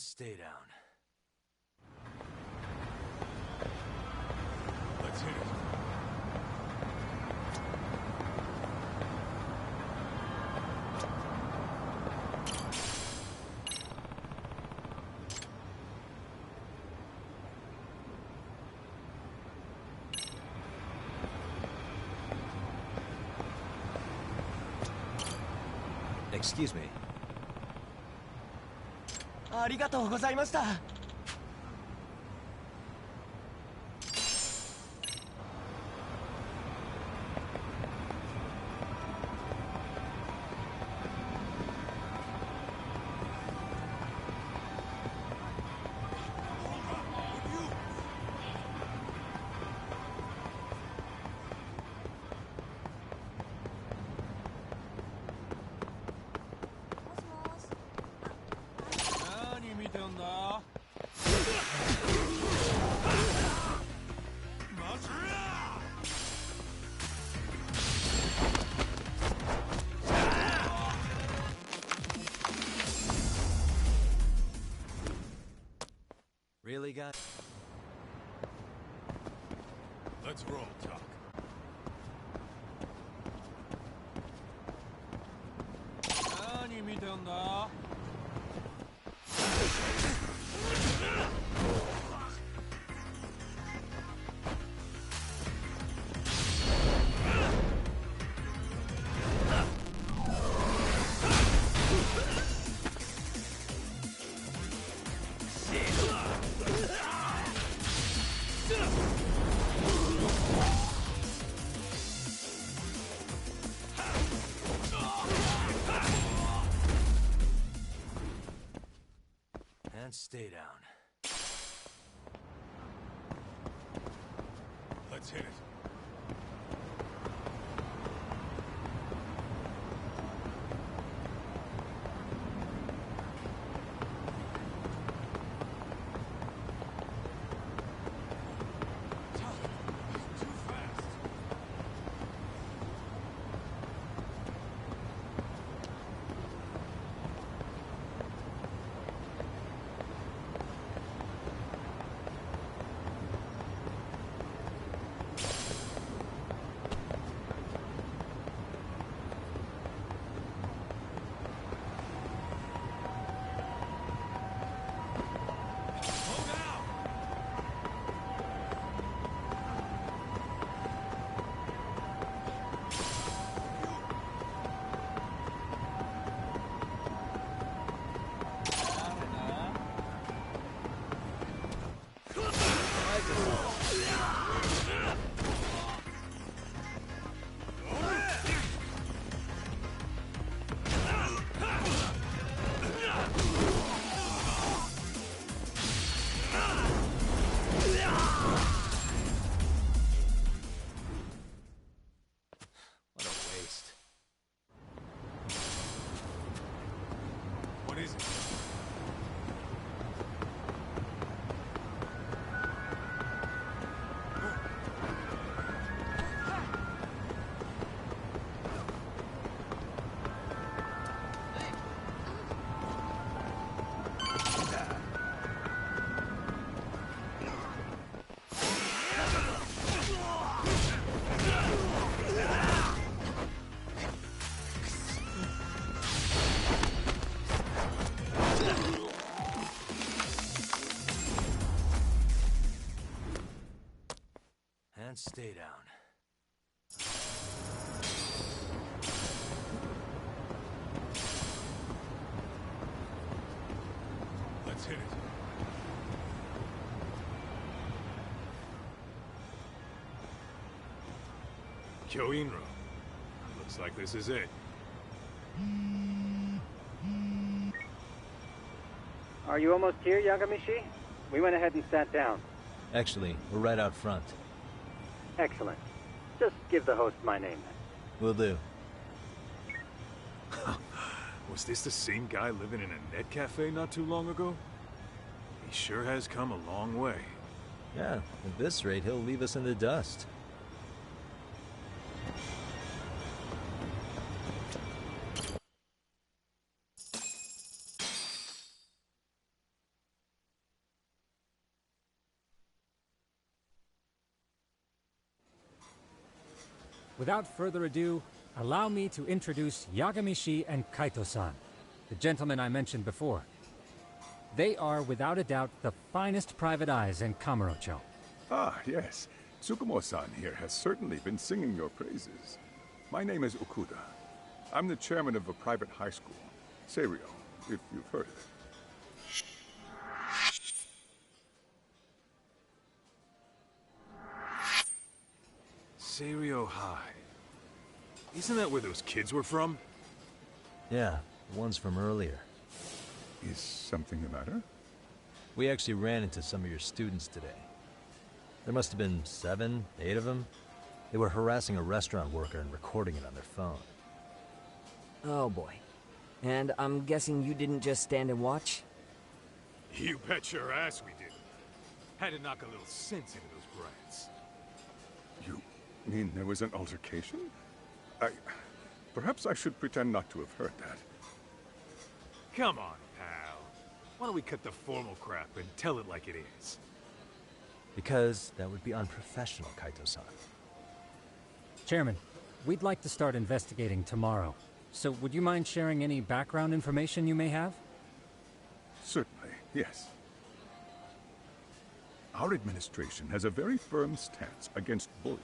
stay down. Let's hit it. Excuse me. ありがとうございました。Really, guy? Let's roll, Tuck. And stay down. Let's hit it. What is it? And stay down. Let's hit it. Kyoinro. Looks like this is it. Are you almost here, Yagamishi? We went ahead and sat down. Actually, we're right out front. Excellent. Just give the host my name. Will do. Was this the same guy living in a net cafe not too long ago? He sure has come a long way. Yeah, at this rate, he'll leave us in the dust. Without further ado, allow me to introduce Yagamishi and Kaito-san, the gentlemen I mentioned before. They are, without a doubt, the finest private eyes in Kamurocho. Ah, yes. Tsukumo-san here has certainly been singing your praises. My name is Okuda. I'm the chairman of a private high school, Seiryo, if you've heard of it. Seiryo High. Isn't that where those kids were from? Yeah, the ones from earlier. Is something the matter? We actually ran into some of your students today. There must have been 7, 8 of them. They were harassing a restaurant worker and recording it on their phone. Oh boy. And I'm guessing you didn't just stand and watch? You bet your ass we did. Had to knock a little sense into those brats. You mean there was an altercation? Perhaps I should pretend not to have heard that. Come on, pal. Why don't we cut the formal crap and tell it like it is? Because that would be unprofessional, Kaito-san. Chairman, we'd like to start investigating tomorrow. So would you mind sharing any background information you may have? Certainly, yes. Our administration has a very firm stance against bullying.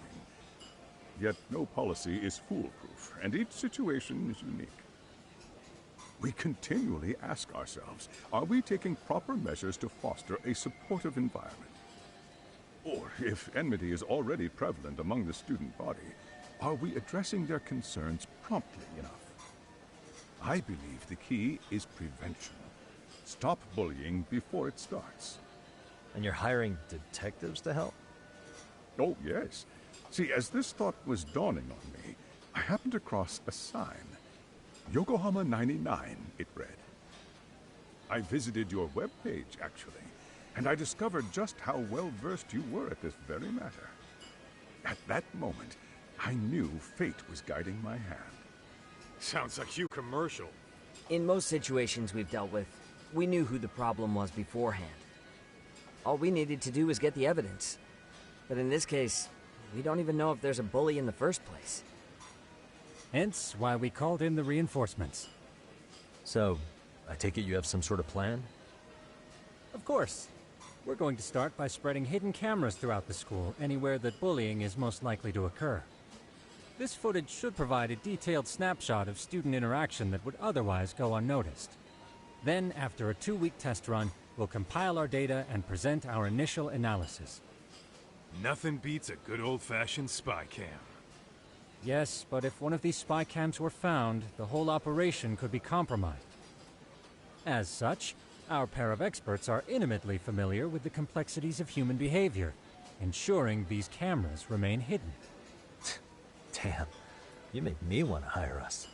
Yet no policy is foolproof, and each situation is unique. We continually ask ourselves, are we taking proper measures to foster a supportive environment? Or, if enmity is already prevalent among the student body, are we addressing their concerns promptly enough? I believe the key is prevention. Stop bullying before it starts. And you're hiring detectives to help? Oh, yes. See, as this thought was dawning on me, I happened across a sign. Yokohama 99, it read. I visited your webpage, actually, and I discovered just how well-versed you were at this very matter. At that moment, I knew fate was guiding my hand. Sounds like you commercial. In most situations we've dealt with, we knew who the problem was beforehand. All we needed to do was get the evidence. But in this case, we don't even know if there's a bully in the first place. Hence why we called in the reinforcements. So, I take it you have some sort of plan? Of course. We're going to start by spreading hidden cameras throughout the school, anywhere that bullying is most likely to occur. This footage should provide a detailed snapshot of student interaction that would otherwise go unnoticed. Then, after a 2-week test run, we'll compile our data and present our initial analysis. Nothing beats a good old-fashioned spy cam. Yes, but if one of these spy cams were found, the whole operation could be compromised. As such, our pair of experts are intimately familiar with the complexities of human behavior, ensuring these cameras remain hidden. Damn, you make me want to hire us.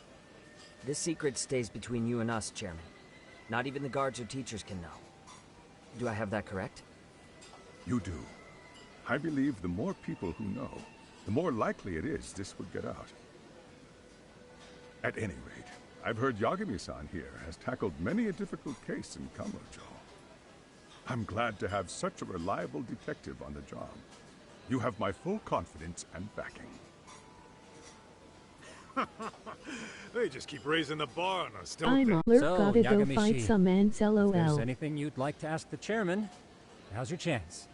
This secret stays between you and us, Chairman. Not even the guards or teachers can know. Do I have that correct? You do. I believe the more people who know, the more likely it is this would get out. At any rate, I've heard Yagami-san here has tackled many a difficult case in Kamurocho. I'm glad to have such a reliable detective on the job. You have my full confidence and backing. They just keep raising the bar on us, don't I'm they? alert, So, gotta go Yagami-shi, fight some ants, If there's lol. anything you'd like to ask the chairman, now's your chance.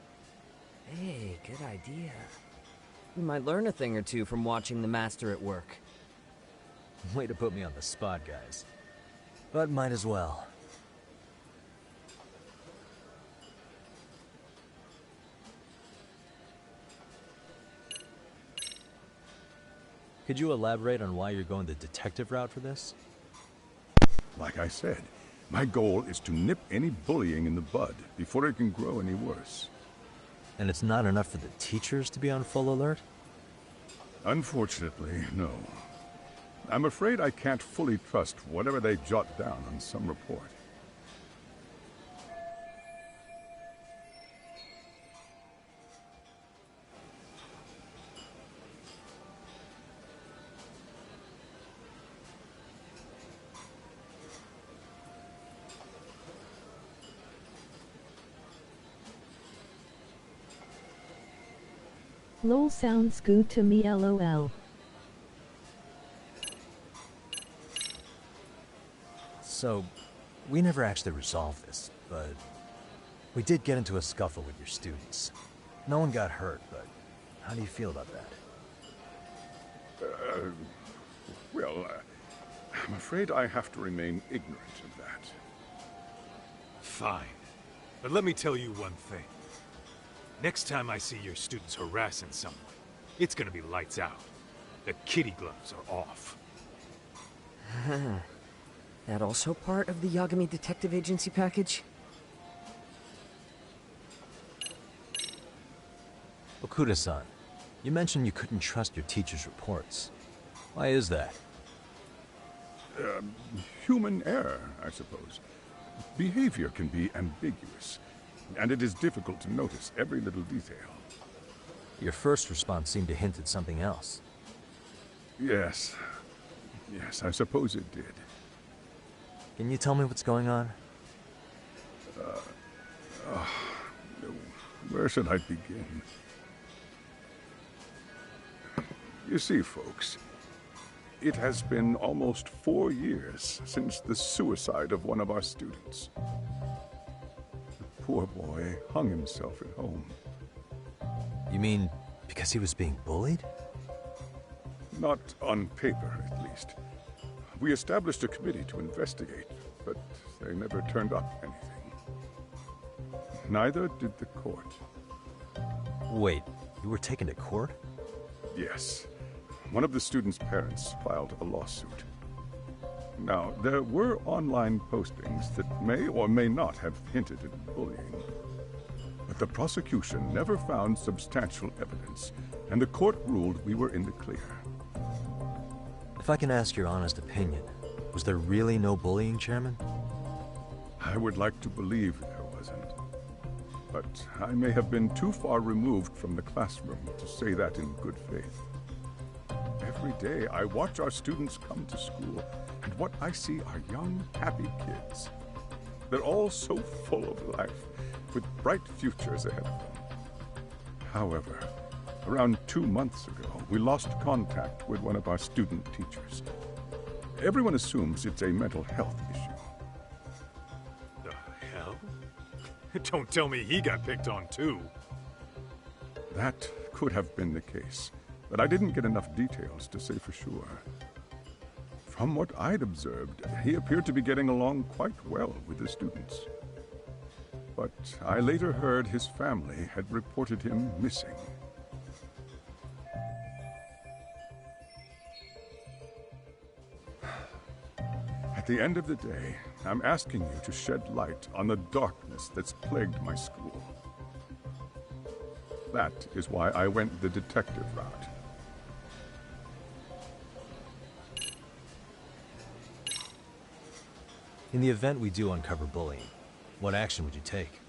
Hey, good idea. We might learn a thing or two from watching the master at work. Way to put me on the spot, guys. But might as well. Could you elaborate on why you're going the detective route for this? Like I said, my goal is to nip any bullying in the bud before it can grow any worse. And it's not enough for the teachers to be on full alert? Unfortunately, no. I'm afraid I can't fully trust whatever they jot down on some report. Lol sounds good to me, lol. So, we never actually resolved this, but we did get into a scuffle with your students. No one got hurt, but how do you feel about that? Well, I'm afraid I have to remain ignorant of that. Fine. But let me tell you one thing. Next time I see your students harassing someone, it's gonna be lights out. The kitty gloves are off. That also part of the Yagami Detective Agency package? Okuda-san, you mentioned you couldn't trust your teacher's reports. Why is that? Human error, I suppose. Behavior can be ambiguous, and it is difficult to notice every little detail. Your first response seemed to hint at something else. Yes. Yes, I suppose it did. Can you tell me what's going on? Where should I begin? You see, folks, it has been almost 4 years since the suicide of one of our students. The poor boy hung himself at home. You mean because he was being bullied? Not on paper, at least. We established a committee to investigate, but they never turned up anything. Neither did the court. Wait, you were taken to court? Yes. One of the students' parents filed a lawsuit. Now, there were online postings that may or may not have hinted at bullying. But the prosecution never found substantial evidence, and the court ruled we were in the clear. If I can ask your honest opinion, was there really no bullying, Chairman? I would like to believe there wasn't. But I may have been too far removed from the classroom to say that in good faith. Every day I watch our students come to school, and what I see are young, happy kids. They're all so full of life, with bright futures ahead of them. However, around 2 months ago, we lost contact with one of our student teachers. Everyone assumes it's a mental health issue. The hell? Don't tell me he got picked on too. That could have been the case, but I didn't get enough details to say for sure. From what I'd observed, he appeared to be getting along quite well with the students. But I later heard his family had reported him missing. At the end of the day, I'm asking you to shed light on the darkness that's plagued my school. That is why I went the detective route. In the event we do uncover bullying, what action would you take?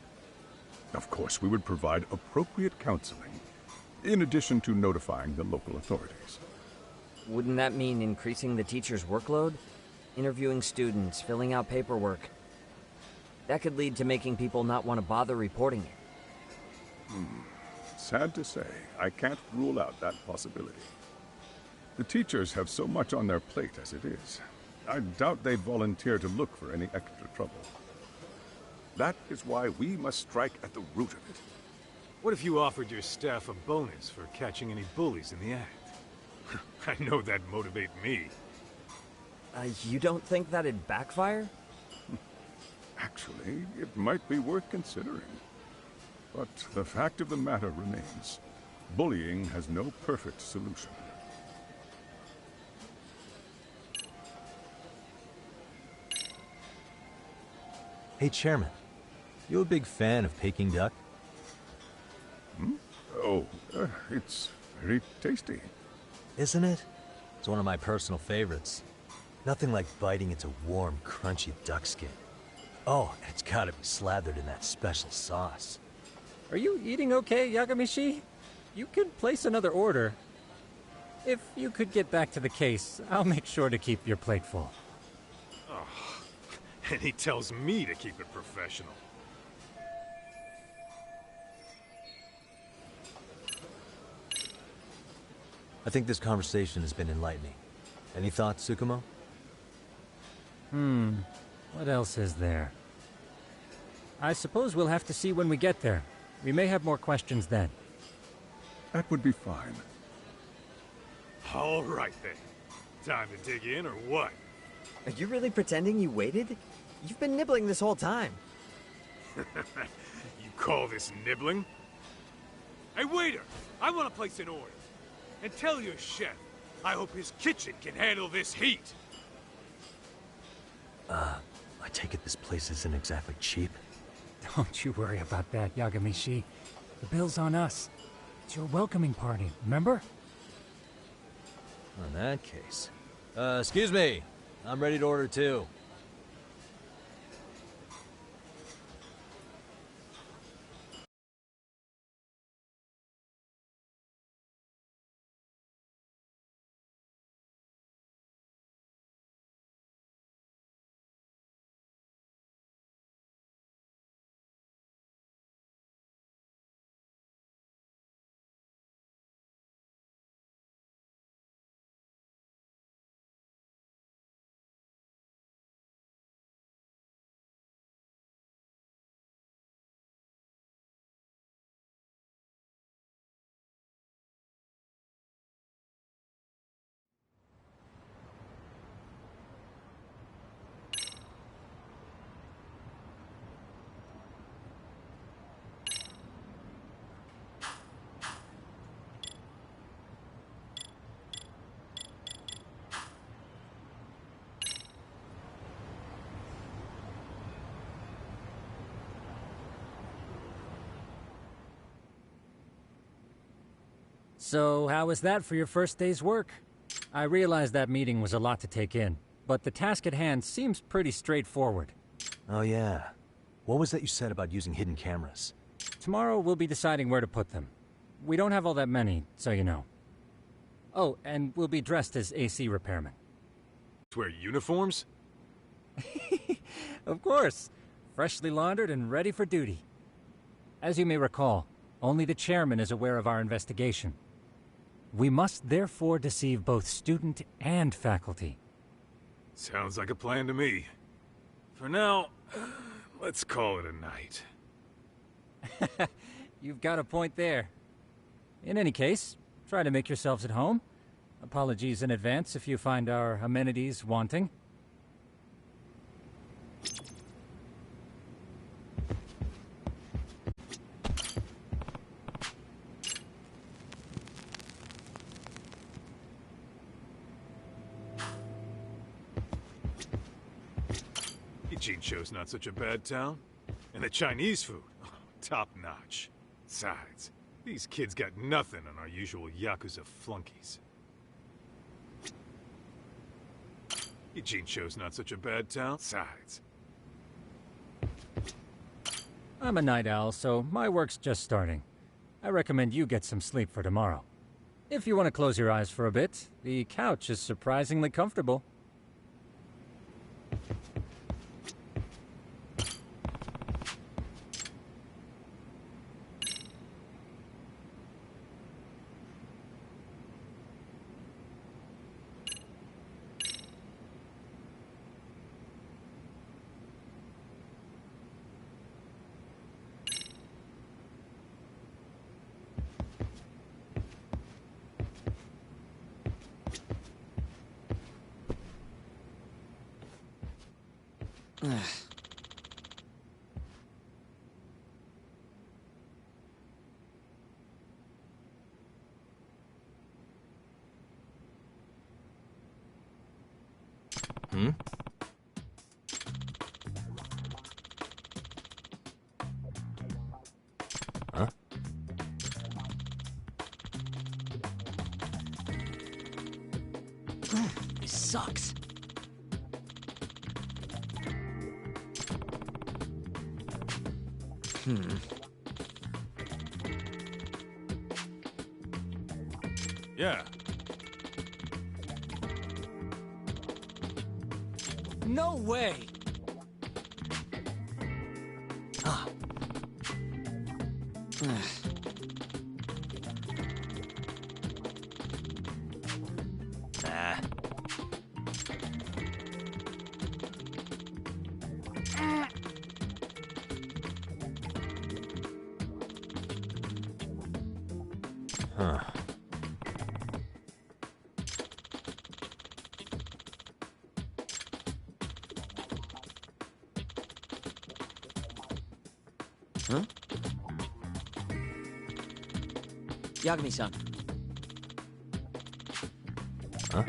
Of course, we would provide appropriate counseling, in addition to notifying the local authorities. Wouldn't that mean increasing the teacher's workload? Interviewing students, filling out paperwork. That could lead to making people not want to bother reporting it. Sad to say, I can't rule out that possibility. The teachers have so much on their plate as it is. I doubt they'd volunteer to look for any extra trouble. That is why we must strike at the root of it. What if you offered your staff a bonus for catching any bullies in the act? I know that'd motivate me. You don't think that'd backfire? Actually, it might be worth considering. But the fact of the matter remains, bullying has no perfect solution. Hey, Chairman, you a big fan of Peking duck? Oh, it's very tasty. Isn't it? It's one of my personal favorites. Nothing like biting into warm, crunchy duck skin. Oh, and it's gotta be slathered in that special sauce. Are you eating okay, Yagamishi? You could place another order. If you could get back to the case, I'll make sure to keep your plate full. And he tells me to keep it professional. I think this conversation has been enlightening. Any thoughts, Tsukumo? What else is there? I suppose we'll have to see when we get there. We may have more questions then. That would be fine. All right then. Time to dig in or what? Are you really pretending you waited? You've been nibbling this whole time. You call this nibbling? Hey, waiter! I want to place an order. And tell your chef, I hope his kitchen can handle this heat. I take it this place isn't exactly cheap? Don't you worry about that, Yagamishi. The bill's on us. It's your welcoming party, remember? In that case. Excuse me. I'm ready to order too. So, how was that for your first day's work? I realize that meeting was a lot to take in, but the task at hand seems pretty straightforward. Oh yeah. What was that you said about using hidden cameras? Tomorrow we'll be deciding where to put them. We don't have all that many, so you know. Oh, and we'll be dressed as AC repairmen. Wear uniforms? Of course. Freshly laundered and ready for duty. As you may recall, only the chairman is aware of our investigation. We must therefore deceive both student and faculty. Sounds like a plan to me. For now, let's call it a night. You've got a point there. In any case, try to make yourselves at home. Apologies in advance if you find our amenities wanting. Jincho's not such a bad town. And the Chinese food, top notch. Besides, these kids got nothing on our usual Yakuza flunkies. Jincho's not such a bad town. Besides. I'm a night owl, so my work's just starting. I recommend you get some sleep for tomorrow. If you want to close your eyes for a bit, the couch is surprisingly comfortable. Hmm? Huh? This sucks. Yeah. No way! Ah. Ah. Huh. Huh? Yagami-san. Huh?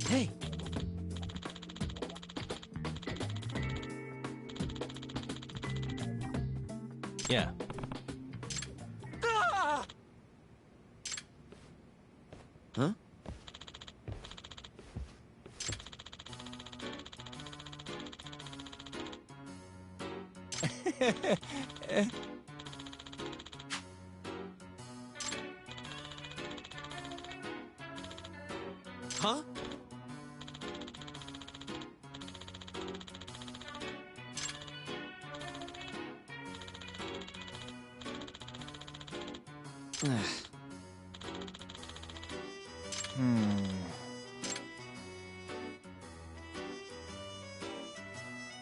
Hey! Yeah. Huh? Huh?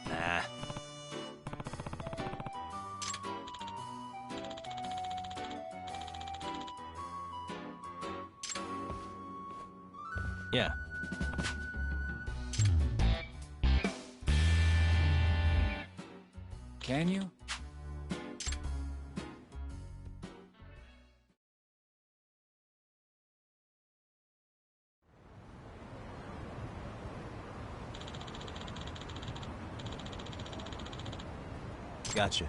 Nah. Yeah. Can you? Gotcha.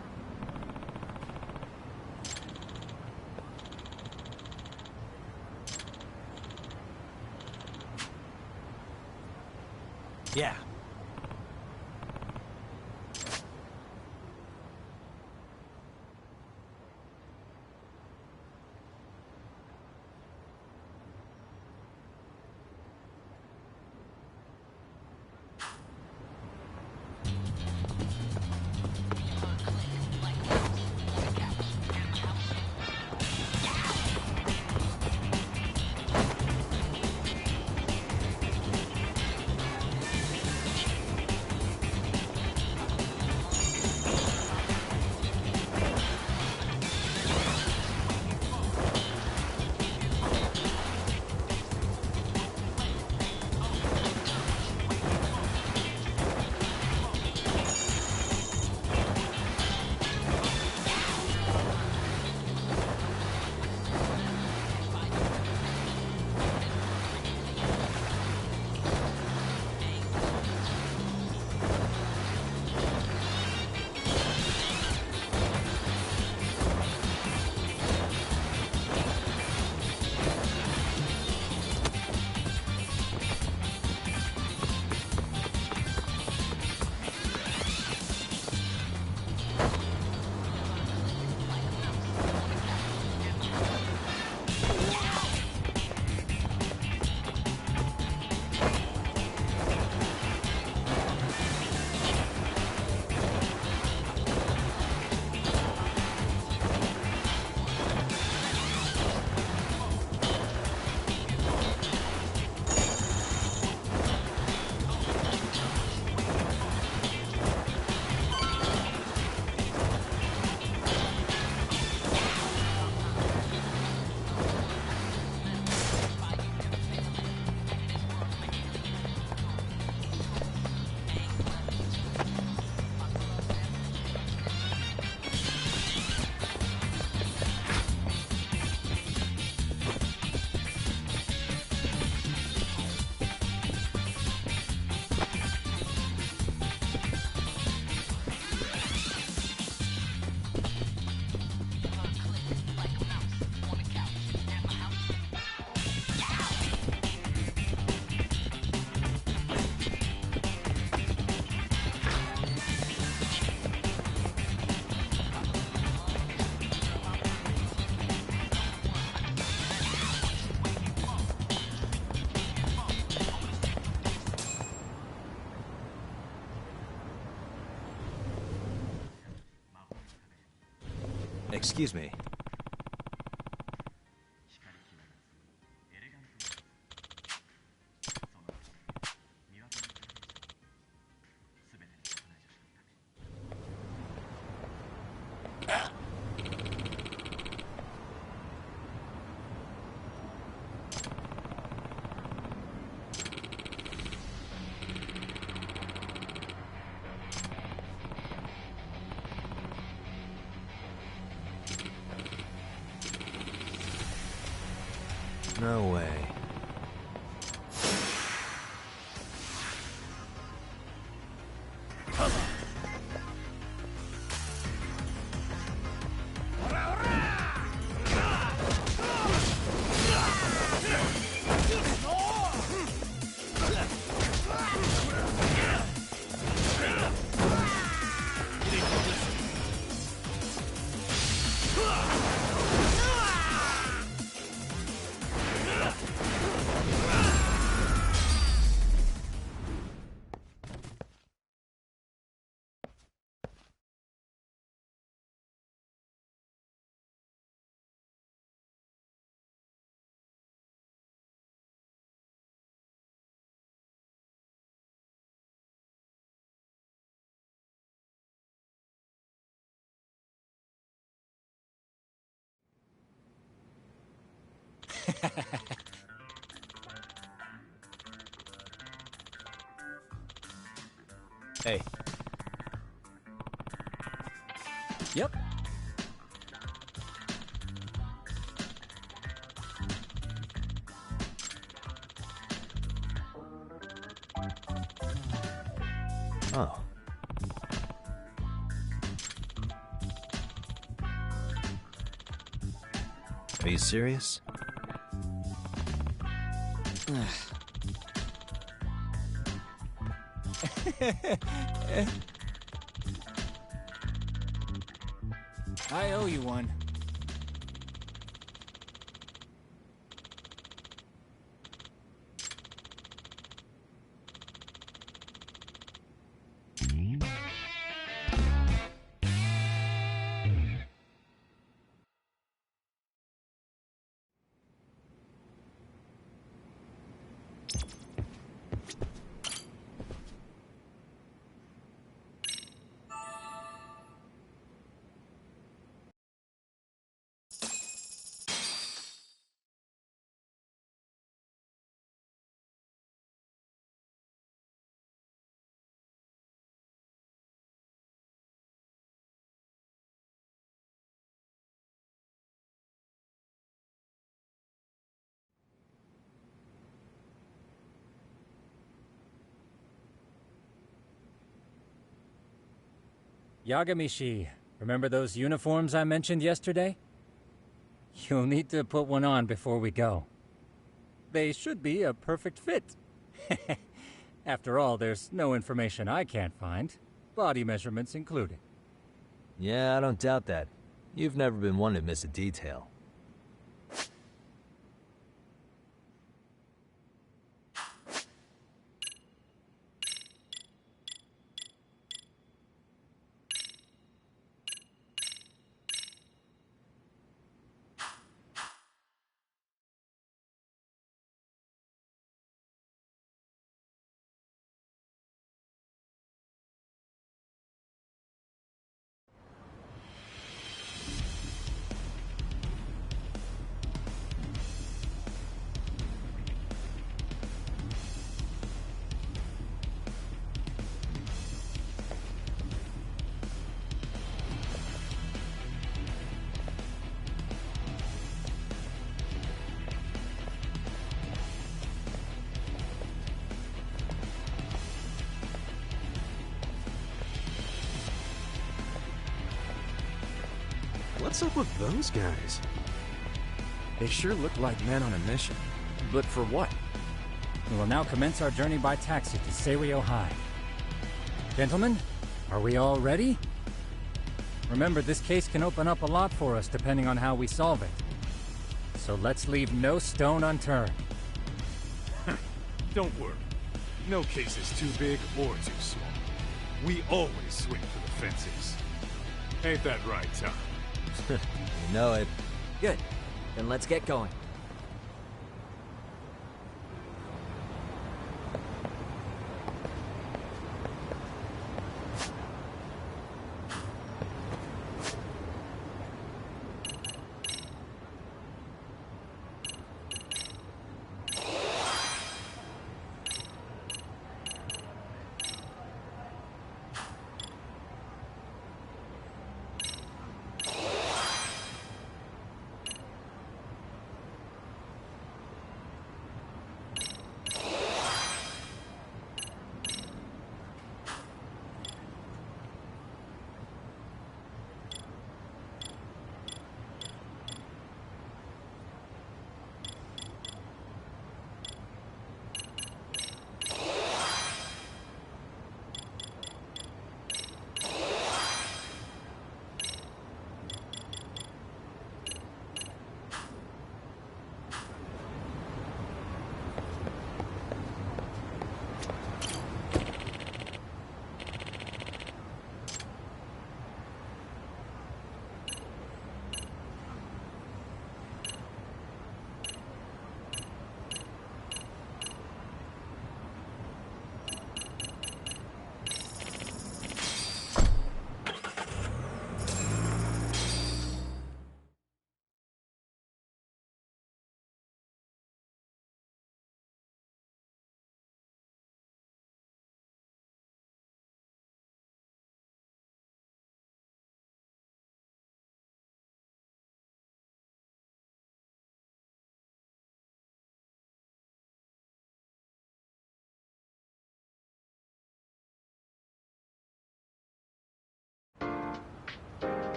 Yeah. Excuse me. No way. Hey. Yep. Oh. Are you serious? I owe you one. Yagamishi, remember those uniforms I mentioned yesterday? You'll need to put one on before we go. They should be a perfect fit. After all, there's no information I can't find, body measurements included. Yeah, I don't doubt that. You've never been one to miss a detail. What's up with those guys? They sure look like men on a mission. But for what? We will now commence our journey by taxi to Seiryo High. Gentlemen, are we all ready? Remember, this case can open up a lot for us depending on how we solve it. So let's leave no stone unturned. Don't worry. No case is too big or too small. We always swing for the fences. Ain't that right, Tom? You know it. Good. Then let's get going.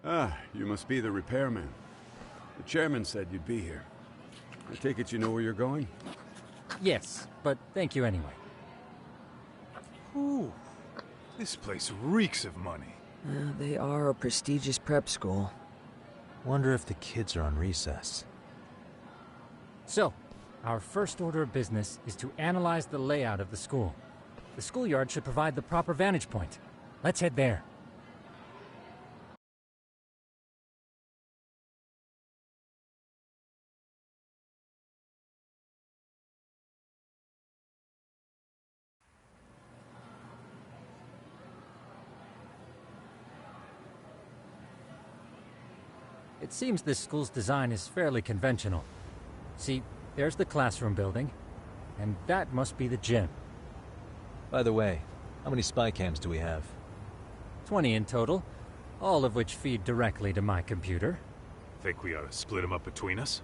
Ah, you must be the repairman. The chairman said you'd be here. I take it you know where you're going? Yes, but thank you anyway. Ooh, this place reeks of money. They are a prestigious prep school. Wonder if the kids are on recess. So, our first order of business is to analyze the layout of the school. The schoolyard should provide the proper vantage point. Let's head there. It seems this school's design is fairly conventional. See, there's the classroom building, and that must be the gym. By the way, how many spy cams do we have? 20 in total, all of which feed directly to my computer. Think we ought to split them up between us?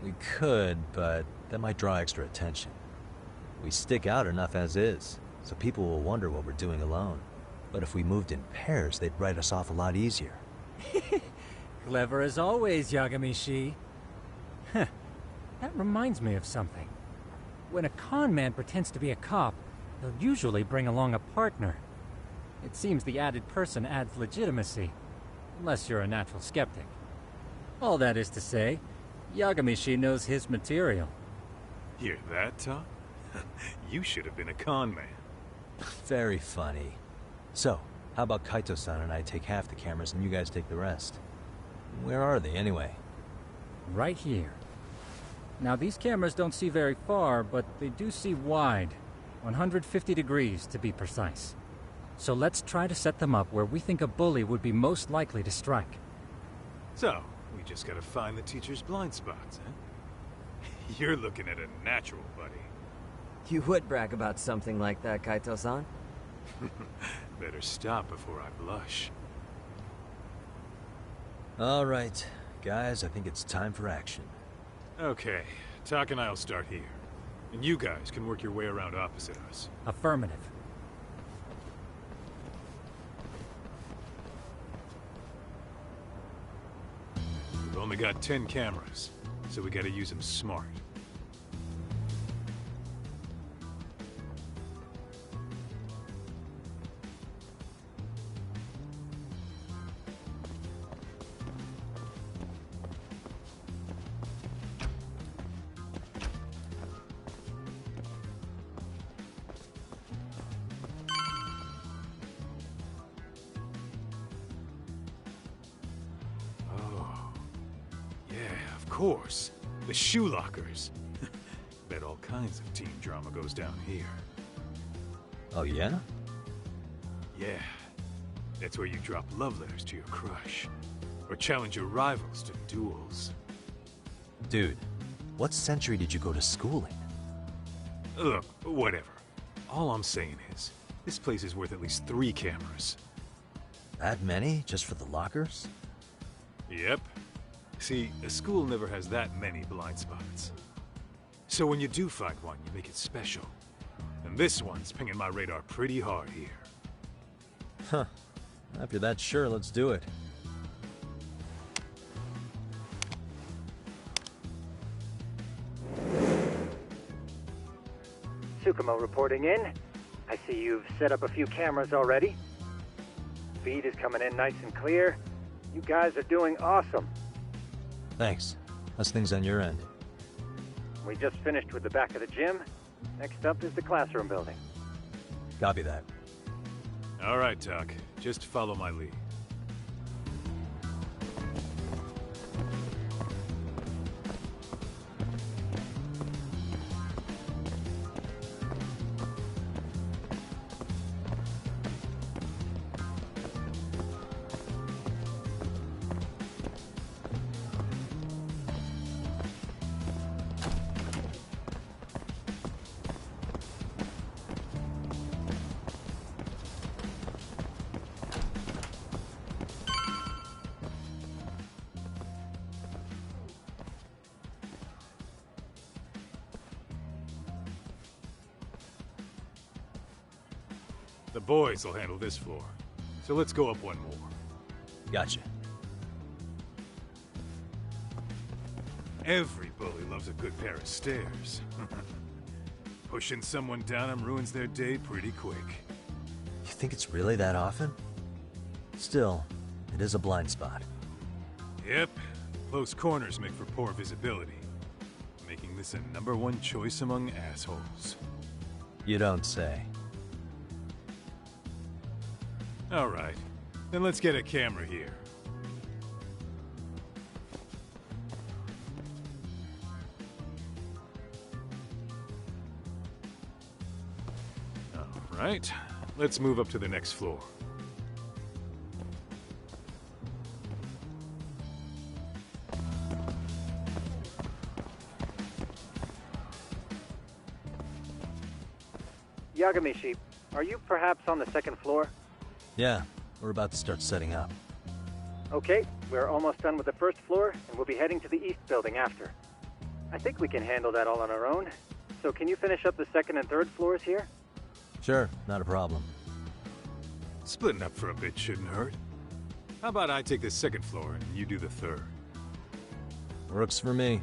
We could, but that might draw extra attention. We stick out enough as is, so people will wonder what we're doing alone. But if we moved in pairs, they'd write us off a lot easier. Clever as always, Yagami-shi. That reminds me of something. When a con man pretends to be a cop, he'll usually bring along a partner. It seems the added person adds legitimacy, unless you're a natural skeptic. All that is to say, Yagami-shi knows his material. Hear that, Tom? You should have been a con man. Very funny. So, how about Kaito-san and I take half the cameras and you guys take the rest? Where are they, anyway? Right here. Now, these cameras don't see very far, but they do see wide. 150 degrees, to be precise. So let's try to set them up where we think a bully would be most likely to strike. So, we just gotta find the teacher's blind spots, huh? You're looking at a natural, buddy. You would brag about something like that, Kaito-san. Better stop before I blush. All right, guys, I think it's time for action. Okay, Tak and I'll start here. And you guys can work your way around opposite us. Affirmative. We've only got 10 cameras, so we gotta use them smart. Of course. The shoe lockers. Bet all kinds of teen drama goes down here. Oh, yeah? Yeah. That's where you drop love letters to your crush. Or challenge your rivals to duels. Dude, what century did you go to school in? Look, whatever. All I'm saying is, this place is worth at least 3 cameras. That many? Just for the lockers? Yep. See, a school never has that many blind spots. So when you do find one, you make it special. And this one's pinging my radar pretty hard here. Huh. If you're that sure, let's do it. Tsukumo reporting in. I see you've set up a few cameras already. Feed is coming in nice and clear. You guys are doing awesome. Thanks. How's things on your end? We just finished with the back of the gym. Next up is the classroom building. Copy that. All right, Tak. Just follow my lead. The boys will handle this floor. So let's go up one more. Gotcha. Every bully loves a good pair of stairs. Pushing someone down them ruins their day pretty quick. You think it's really that often? Still, it is a blind spot. Yep, close corners make for poor visibility, making this a #1 choice among assholes. You don't say. All right, then let's get a camera here. All right, let's move up to the next floor. Yagamishi, are you perhaps on the second floor? Yeah, we're about to start setting up. Okay, we're almost done with the first floor, and we'll be heading to the east building after. I think we can handle that all on our own. So can you finish up the second and third floors here? Sure, not a problem. Splitting up for a bit shouldn't hurt. How about I take the second floor and you do the third? Works for me.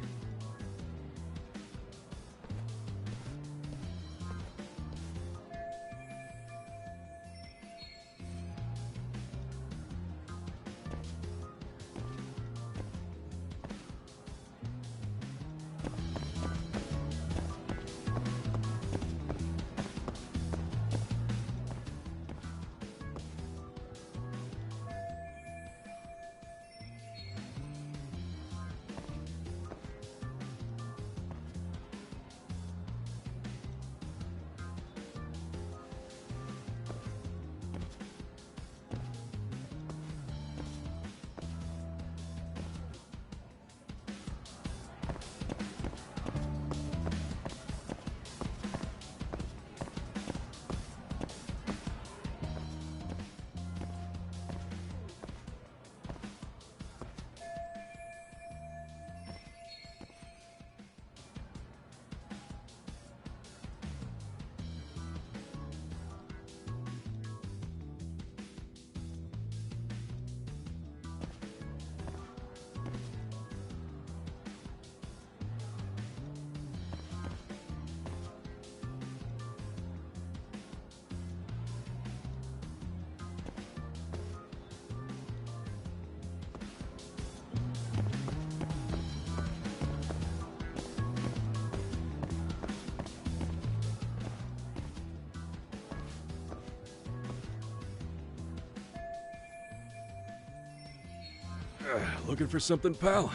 Looking for something, pal?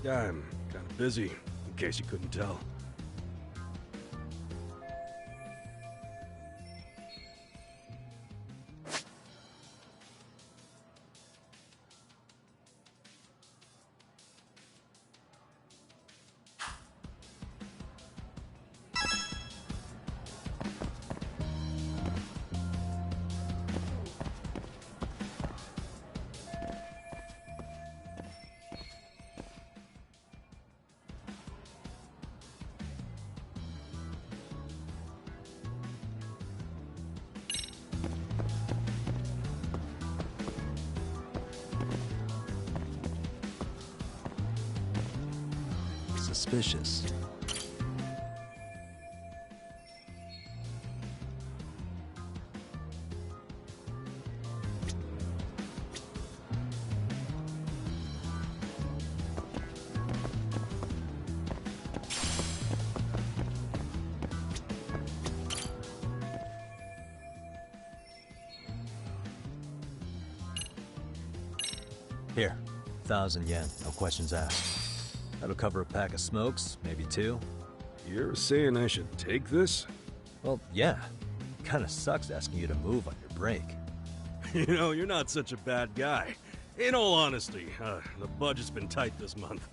Yeah, I'm kind of busy, in case you couldn't tell. Suspicious. Here, 1,000 yen, no questions asked. That'll cover a pack of smokes, maybe 2. You're saying I should take this? Well, yeah. Kinda sucks asking you to move on your break. You know, you're not such a bad guy. In all honesty, the budget's been tight this month.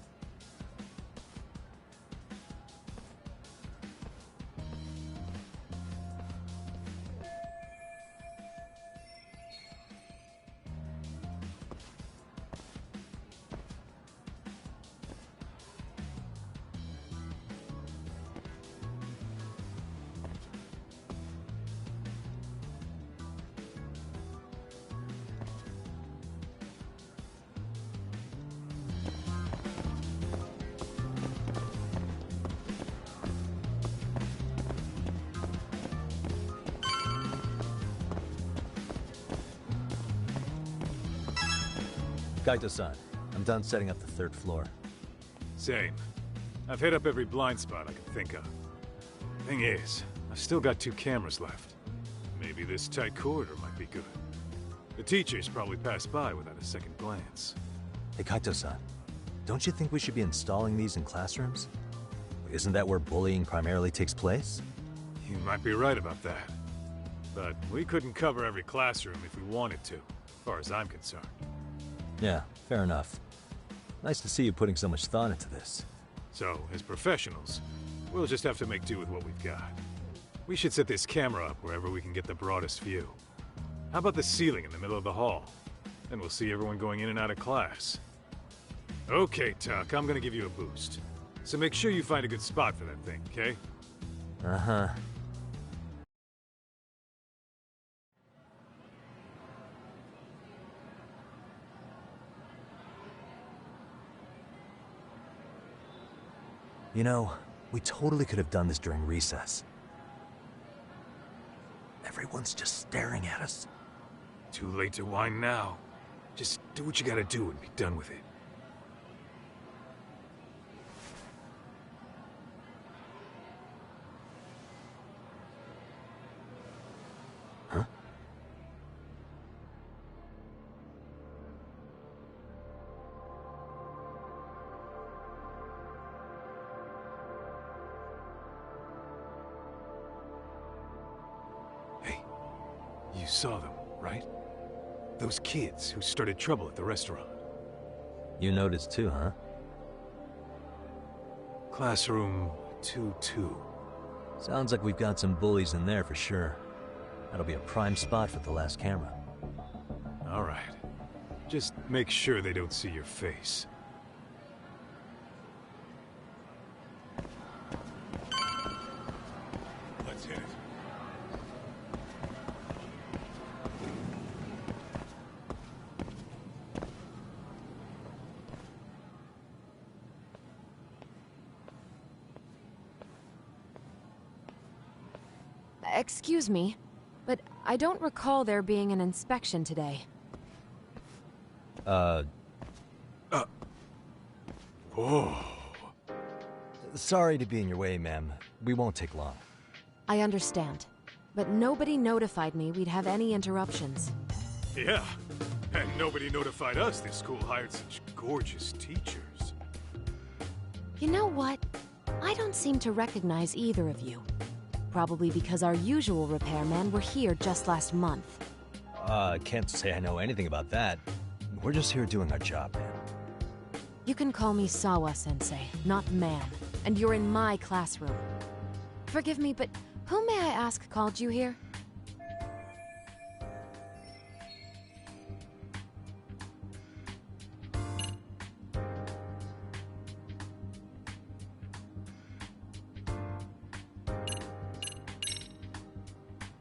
Kaito-san, I'm done setting up the third floor. Same. I've hit up every blind spot I can think of. Thing is, I've still got 2 cameras left. Maybe this tight corridor might be good. The teachers probably passed by without a second glance. Hey, Kaito-san, don't you think we should be installing these in classrooms? Isn't that where bullying primarily takes place? You might be right about that. But we couldn't cover every classroom if we wanted to, as far as I'm concerned. Yeah, fair enough. Nice to see you putting so much thought into this. So, as professionals, we'll just have to make do with what we've got. We should set this camera up wherever we can get the broadest view. How about the ceiling in the middle of the hall? Then we'll see everyone going in and out of class. Okay, Tuck, I'm gonna give you a boost. So make sure you find a good spot for that thing, okay? Uh-huh. You know, we totally could have done this during recess. Everyone's just staring at us. Too late to whine now. Just do what you gotta do and be done with it. Huh? Hey, you saw them, right? Those kids who started trouble at the restaurant. You noticed too, huh? Classroom 2-2. Sounds like we've got some bullies in there for sure. That'll be a prime spot for the last camera. All right. Just make sure they don't see your face. Let's hit it. Excuse me, but I don't recall there being an inspection today. Whoa. Sorry to be in your way, ma'am. We won't take long. I understand, but nobody notified me we'd have any interruptions. Yeah, and nobody notified us this school hired such gorgeous teachers. You know what? I don't seem to recognize either of you. Probably because our usual repairmen were here just last month. Can't say I know anything about that. We're just here doing our job, man. You can call me Sawa-sensei, not ma'am, and you're in my classroom. Forgive me, but who may I ask called you here?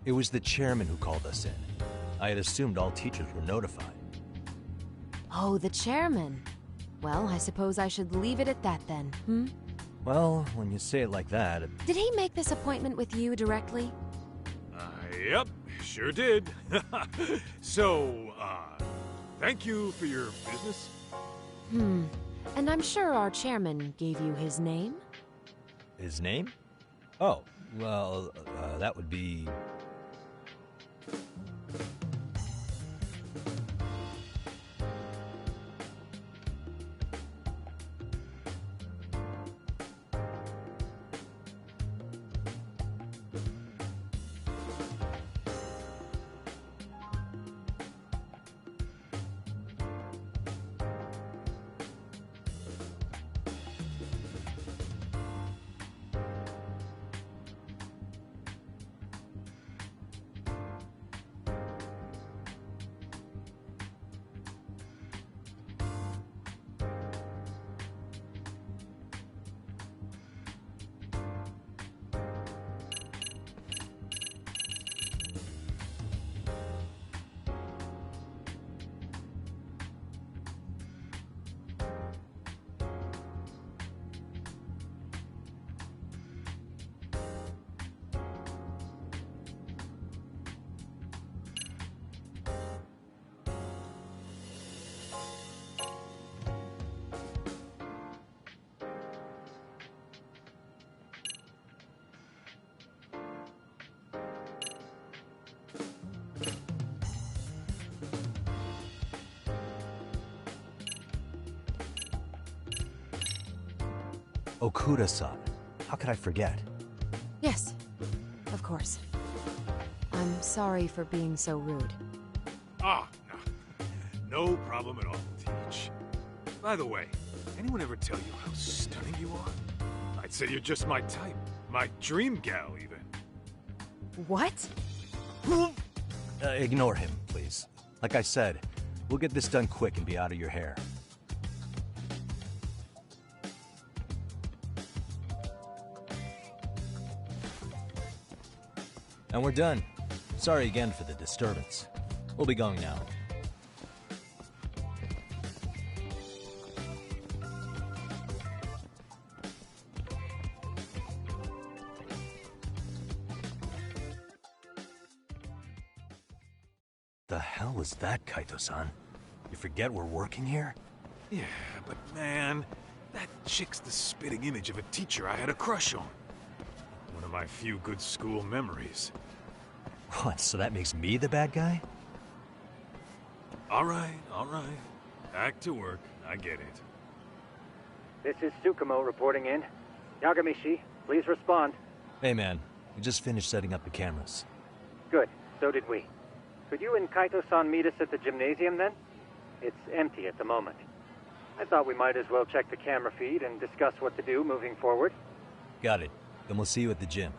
It was the chairman who called us in. I had assumed all teachers were notified. Oh, the chairman. Well, I suppose I should leave it at that then, hmm? Well, when you say it like that... Did he make this appointment with you directly? Yep, sure did. So, thank you for your business. And I'm sure our chairman gave you his name? His name? Oh, well, that would be... Okuda-san. How could I forget? Yes, of course. I'm sorry for being so rude. Ah, no. No problem at all, Teach. By the way, anyone ever tell you how stunning you are? I'd say you're just my type. My dream gal, even. What? Ignore him, please. Like I said, we'll get this done quick and be out of your hair. And we're done. Sorry again for the disturbance. We'll be going now. The hell was that, Kaito-san? You forget we're working here? Yeah, but man, that chick's the spitting image of a teacher I had a crush on. One of my few good school memories. What, so that makes me the bad guy? All right. Back to work. I get it. This is Tsukumo reporting in. Yagamishi, please respond. Hey man, we just finished setting up the cameras. Good, so did we. Could you and Kaito-san meet us at the gymnasium then? It's empty at the moment. I thought we might as well check the camera feed and discuss what to do moving forward. Got it. Then we'll see you at the gym.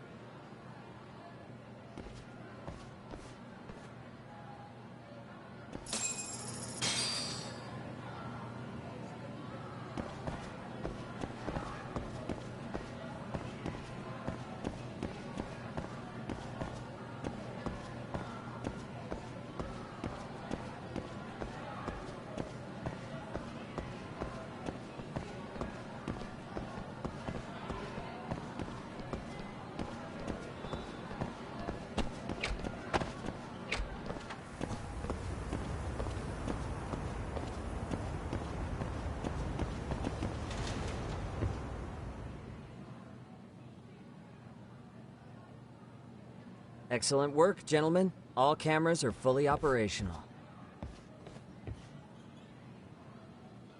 Excellent work, gentlemen. All cameras are fully operational.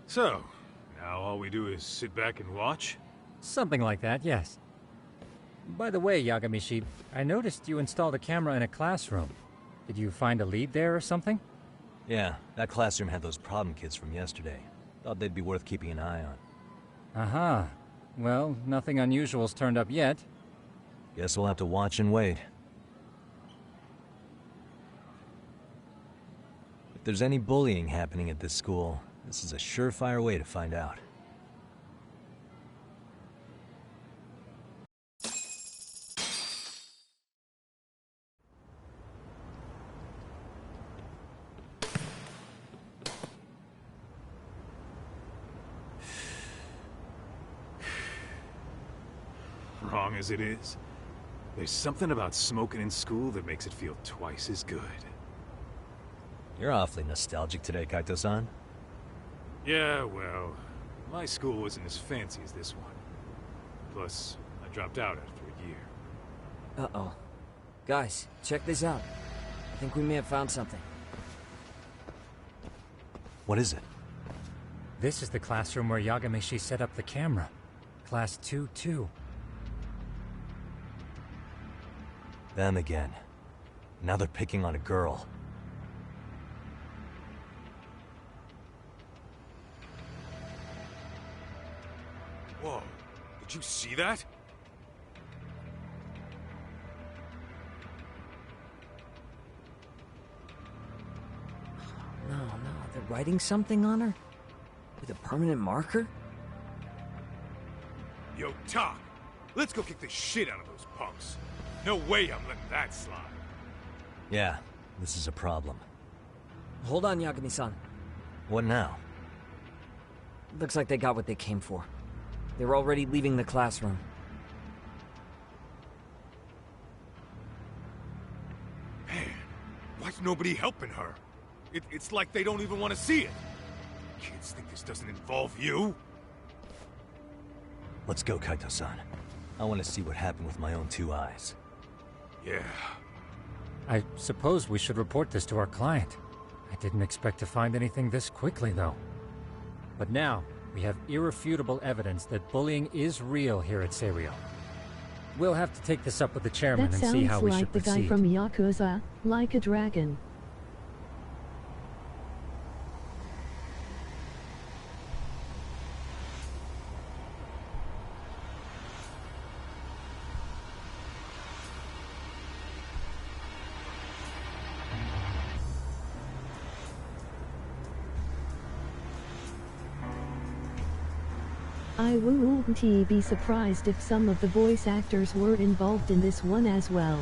So, now all we do is sit back and watch? Something like that, yes. By the way, Yagamishi, I noticed you installed a camera in a classroom. Did you find a lead there or something? Yeah, that classroom had those problem kids from yesterday. Thought they'd be worth keeping an eye on. Aha. Well, nothing unusual's turned up yet. Guess we'll have to watch and wait. If there's any bullying happening at this school, this is a surefire way to find out. Wrong as it is, there's something about smoking in school that makes it feel twice as good. You're awfully nostalgic today, Kaito-san. Yeah, well, my school wasn't as fancy as this one. Plus, I dropped out after a year. Uh-oh. Guys, check this out. I think we may have found something. What is it? This is the classroom where Yagamishi set up the camera. Class 2-2. Them again. Now they're picking on a girl. Whoa, did you see that? No, they're writing something on her? With a permanent marker? Yo, Talk, let's go kick the shit out of those punks. No way I'm letting that slide. Yeah, this is a problem. Hold on, Yagami-san. What now? Looks like they got what they came for. They were already leaving the classroom. Man, why's nobody helping her? It's like they don't even want to see it. Kids think this doesn't involve you? Let's go, Kaito-san. I want to see what happened with my own two eyes. Yeah. I suppose we should report this to our client. I didn't expect to find anything this quickly, though. But now, we have irrefutable evidence that bullying is real here at Serio. We'll have to take this up with the chairman and see how we should proceed. That sounds like the guy from Yakuza, like a dragon. I wouldn't be surprised if some of the voice actors were involved in this one as well.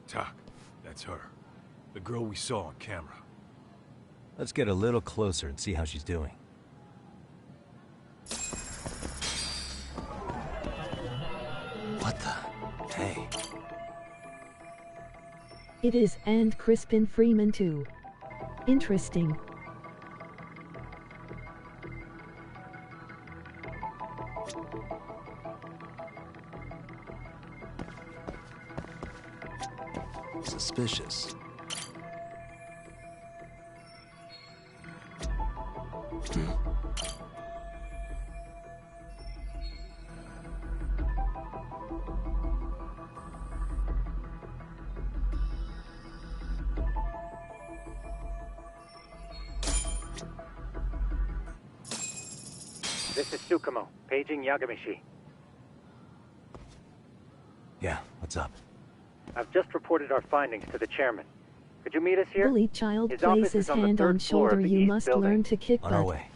Tak, that's her. The girl we saw on camera. Let's get a little closer and see how she's doing. What the? Hey. It is, and Crispin Freeman too. Interesting. Suspicious. This is Tsukumo, paging Yagamishi. Yeah, what's up? I've just reported our findings to the chairman. Could you meet us here? Bullied child His office places is on the hand third on floor of shoulder. the You east must building. learn to kick On our butt. way.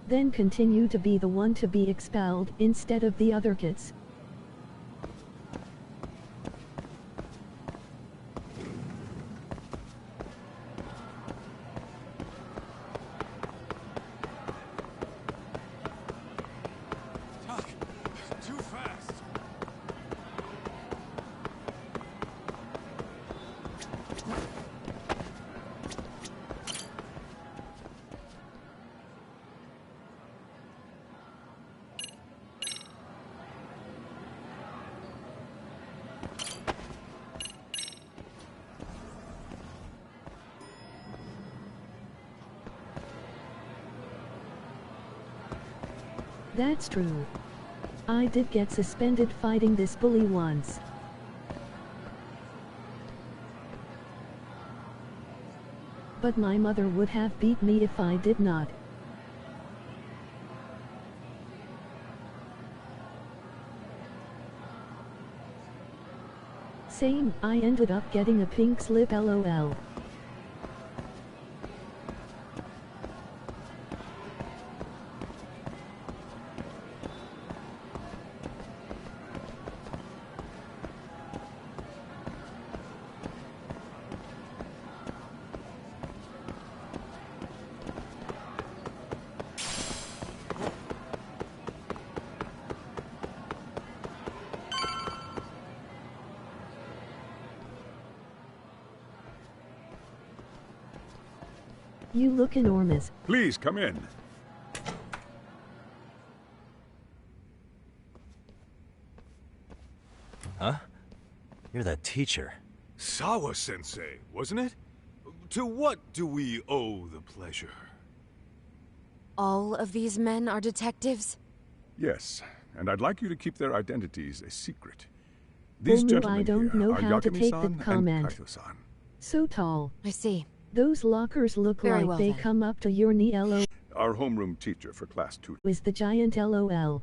Then continue to be the one to be expelled instead of the other kids. Too fast! That's true. I did get suspended fighting this bully once. But my mother would have beat me if I did not. Same, I ended up getting a pink slip LOL. You look enormous. Please come in. Huh? You're that teacher. Sawa-sensei, wasn't it? To what do we owe the pleasure? All of these men are detectives? Yes, and I'd like you to keep their identities a secret. These Well, gentlemen I don't here know are how to take Yagami-san that comment. and Kaito-san. So tall. I see. Those lockers look Very like well they then. come up to your knee LO. our homeroom teacher for class 2. Was the giant LOL.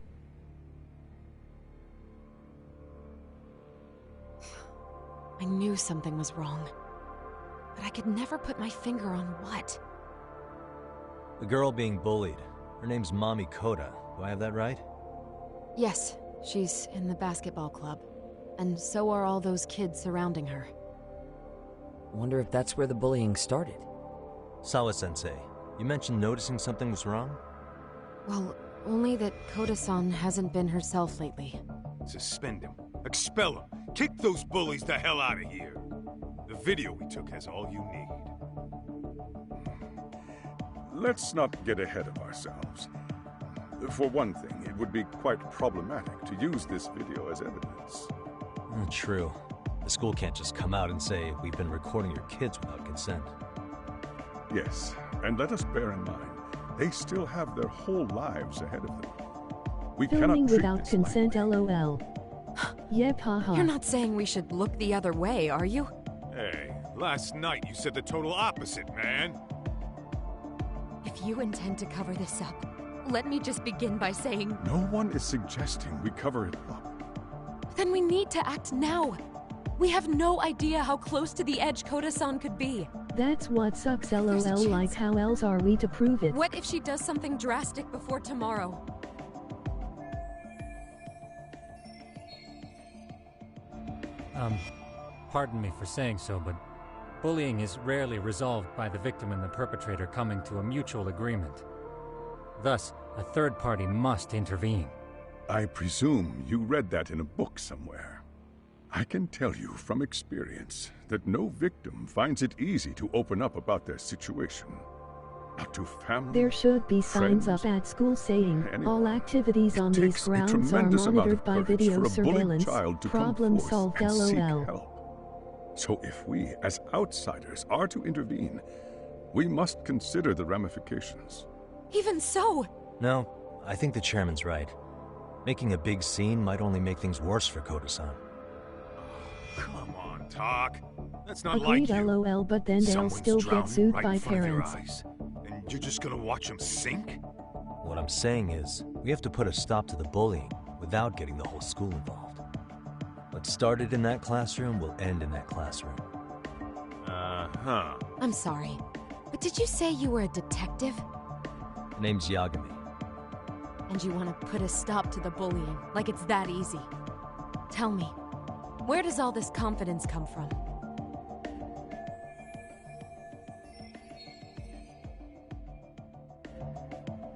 I knew something was wrong, but I could never put my finger on what. The girl being bullied. Her name's Mommy Coda. Do I have that right? Yes, she's in the basketball club. And so are all those kids surrounding her. Wonder if that's where the bullying started. Sawa-sensei, you mentioned noticing something was wrong? Well, only that Koda-san hasn't been herself lately. Suspend him. Expel him. Kick those bullies the hell out of here. The video we took has all you need. Let's not get ahead of ourselves. For one thing, it would be quite problematic to use this video as evidence. True. The school can't just come out and say, we've been recording your kids without consent. Yes, and let us bear in mind, they still have their whole lives ahead of them. We Filming cannot treat without this consent, lightly. LOL. Yep, haha. You're not saying we should look the other way, are you? Hey, last night you said the total opposite, man. If you intend to cover this up, let me just begin by saying... No one is suggesting we cover it up. Then we need to act now. We have no idea how close to the edge Koda-san could be. That's what sucks, There's a LOL. chance. Like, how else are we to prove it? What if she does something drastic before tomorrow? Pardon me for saying so, but bullying is rarely resolved by the victim and the perpetrator coming to a mutual agreement. Thus, a third party must intervene. I presume you read that in a book somewhere. I can tell you from experience that no victim finds it easy to open up about their situation. Not to family. There should be signs friends, up at school saying, anyone. all activities on these Takes a grounds are tremendous amount monitored of by courage video for a bullied surveillance. child to Problem come forth solved, and seek LOL. help. So if we, as outsiders, are to intervene, we must consider the ramifications. Even so! No, I think the chairman's right. Making a big scene might only make things worse for Koda-san. Come on, talk. That's not Agreed, like you. LOL, but then they'll Someone's still get drowning sued right by in front of their parents. eyes, and you're just gonna watch them sink? What I'm saying is, we have to put a stop to the bullying without getting the whole school involved. What started in that classroom will end in that classroom. Uh-huh. I'm sorry, but did you say you were a detective? Her name's Yagami. And you want to put a stop to the bullying, like it's that easy? Tell me, where does all this confidence come from?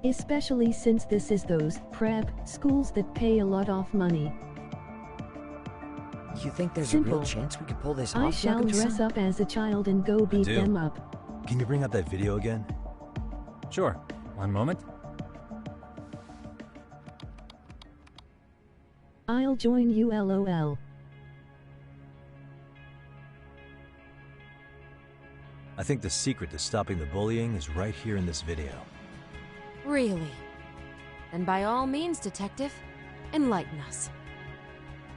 Especially since this is those prep schools that pay a lot of money. You think there's a Simple. real chance we could pull this I off, shall Yagami-san? dress up as a child and go beat do. them up. Can you bring up that video again? Sure. One moment. I'll join you, LOL. I think the secret to stopping the bullying is right here in this video. Really? Then by all means, detective, enlighten us.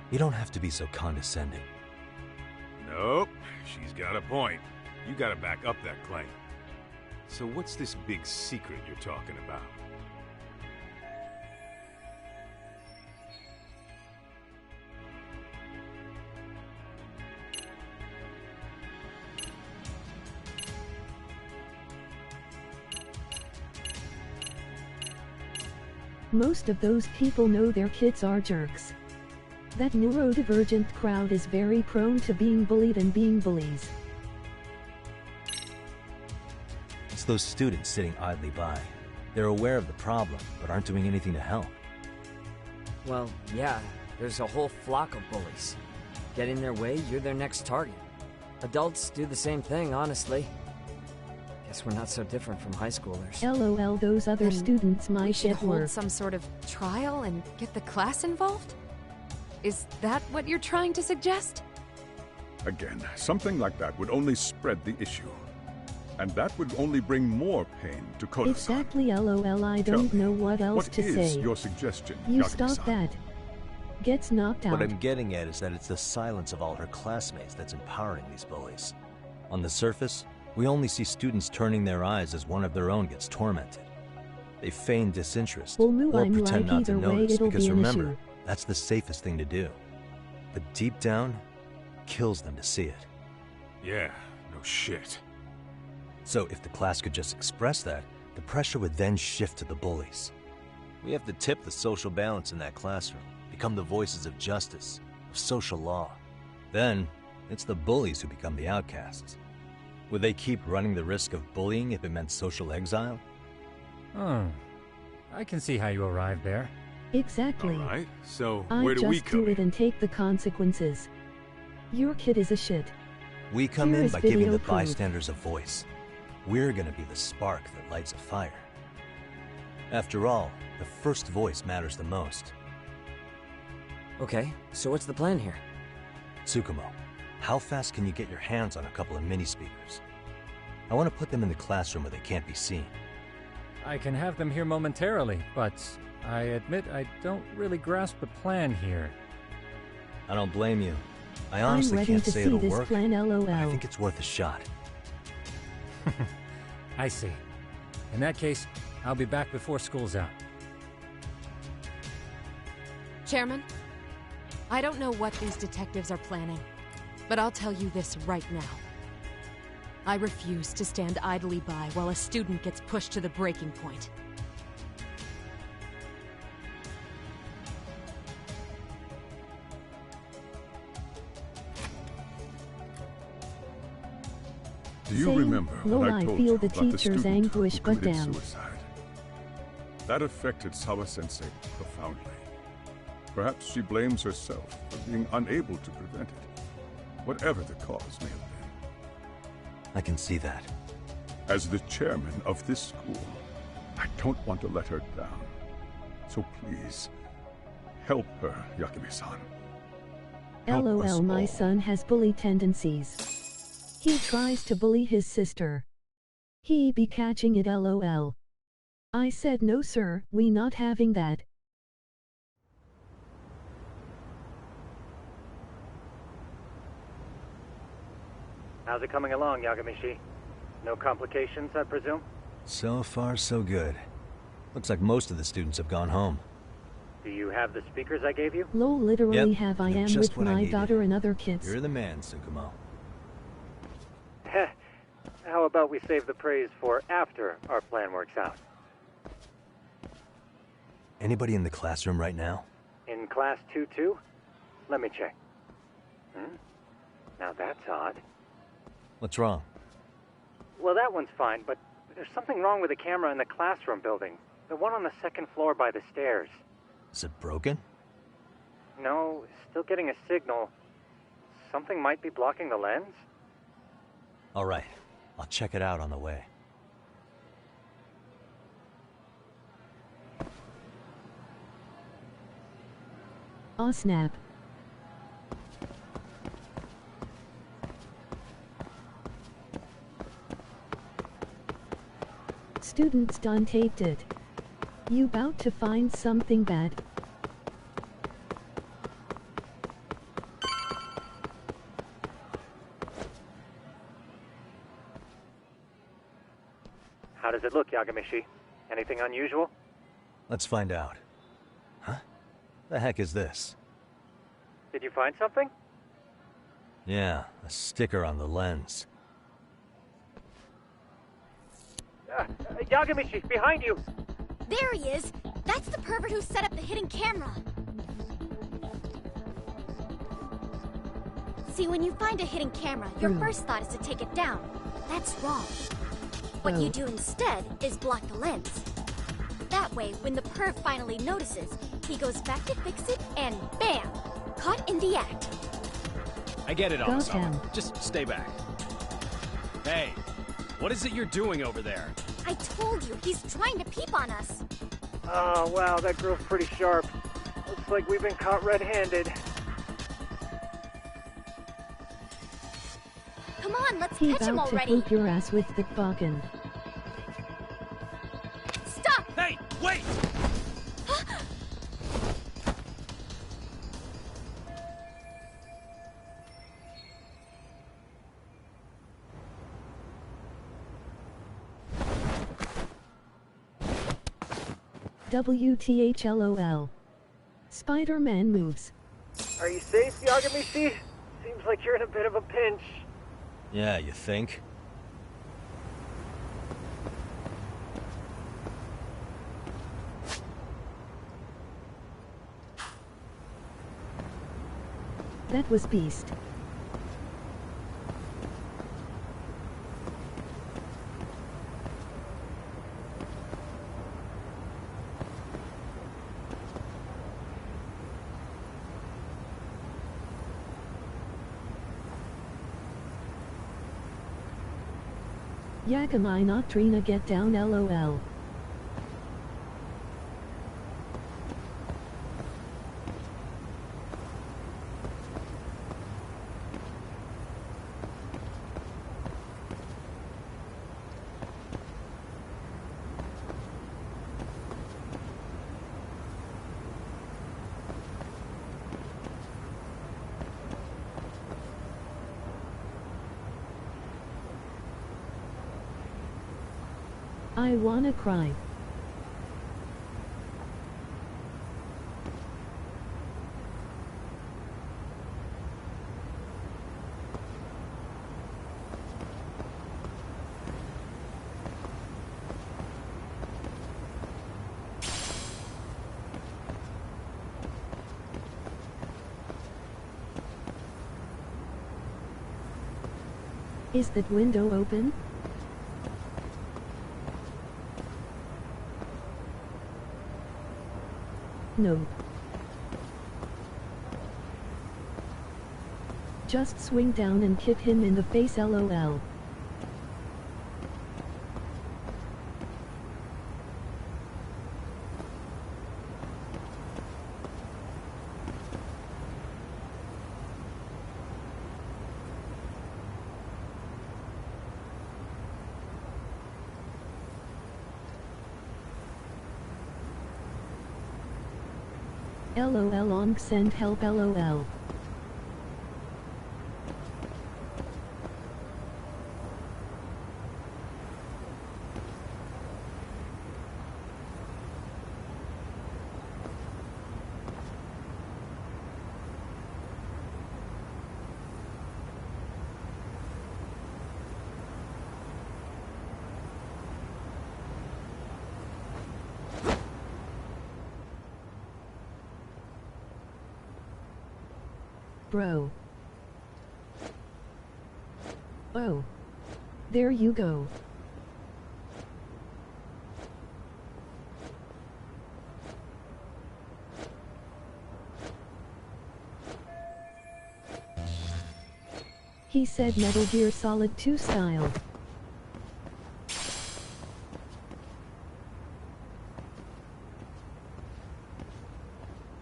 You don't have to be so condescending. Nope, she's got a point. You gotta back up that claim. So what's this big secret you're talking about? Most of those people know their kids are jerks. That neurodivergent crowd is very prone to being bullied and being bullies. It's those students sitting idly by. They're aware of the problem, but aren't doing anything to help. Well, yeah, there's a whole flock of bullies. Get in their way, you're their next target. Adults do the same thing, honestly. Guess we're not so different from high schoolers. LOL, those other Then students We might should get hold work. some sort of trial and get the class involved? Is that what you're trying to suggest? Again, something like that would only spread the issue. And that would only bring more pain to Koda-san. Exactly, LOL, I Tell don't me, know what else to What is say. your suggestion, You Yagami-san? stop that. Gets knocked out. What I'm getting at is that it's the silence of all her classmates that's empowering these bullies. On the surface, we only see students turning their eyes as one of their own gets tormented. They feign disinterest, Well, or I'm pretend like not to either way notice, it'll because be an remember, issue. that's the safest thing to do. But deep down, kills them to see it. Yeah, no shit. So if the class could just express that, the pressure would then shift to the bullies. We have to tip the social balance in that classroom, become the voices of justice, of social law. Then, it's the bullies who become the outcasts. Would they keep running the risk of bullying if it meant social exile? I can see how you arrived there. Exactly. Alright, so I where do we just come do it in? and take the consequences. Your kid is a shit. We come Here in is by giving video the proof. bystanders a voice. We're gonna be the spark that lights a fire. After all, the first voice matters the most. Okay, so what's the plan here? Tsukumo, how fast can you get your hands on a couple of mini speakers? I want to put them in the classroom where they can't be seen. I can have them here momentarily, but I admit I don't really grasp the plan here. I don't blame you. I I'm honestly ready can't to say see it'll this work, plan, but I LOL. think it's worth a shot. I see. In that case, I'll be back before school's out. Chairman, I don't know what these detectives are planning, but I'll tell you this right now. I refuse to stand idly by while a student gets pushed to the breaking point. Do you Same. remember Lol, when I I told feel you the about the teacher's student anguish, who but committed damn. suicide? That affected Sawa-sensei profoundly. Perhaps she blames herself for being unable to prevent it, whatever the cause may have been. I can see that. As the chairman of this school, I don't want to let her down. So please, help her, Yakume-san. Help us LOL, my all. son has bully tendencies. He tries to bully his sister. He be catching it, LOL. I said no sir, we not having that. How's it coming along, Yagamishi? No complications, I presume? So far, so good. Looks like most of the students have gone home. Do you have the speakers I gave you? Lol, literally Yep, have I you're am just with what I my needed. daughter and other kids. You're the man, Tsukumo. Heh. How about we save the praise for after our plan works out? Anybody in the classroom right now? In class 2-2? Let me check. Now that's odd. What's wrong? Well, that one's fine, but there's something wrong with the camera in the classroom building. The one on the second floor by the stairs. Is it broken? No, still getting a signal. Something might be blocking the lens? All right, I'll check it out on the way. Aw snap. Students done taped it. You bout to find something bad. How does it look, Yagamishi? Anything unusual? Let's find out. Huh? The heck is this? Did you find something? Yeah, a sticker on the lens. Yagamishi, behind you! There he is! That's the pervert who set up the hidden camera! See, when you find a hidden camera, your first thought is to take it down. That's wrong. What you do instead is block the lens. That way, when the perv finally notices, he goes back to fix it and bam! Caught in the act. I get it, Go Omisawa. down. Just stay back. Hey, what is it you're doing over there? I told you, he's trying to peep on us. Oh, wow, that girl's pretty sharp. Looks like we've been caught red-handed. Come on, let's He catch him bout to already. poop your ass with the boggin. Stop! Hey, wait! WTHLOL. Spider-Man moves. Are you safe, Yagamishi? Seems like you're in a bit of a pinch. Yeah, you think? That was Beast. Yakamai not Trina get down LOL. I wanna cry. Is that window open? No. Just swing down and kick him in the face LOL. LOL onk send help LOL. Bro. Oh. There you go. He said Metal Gear Solid 2 style.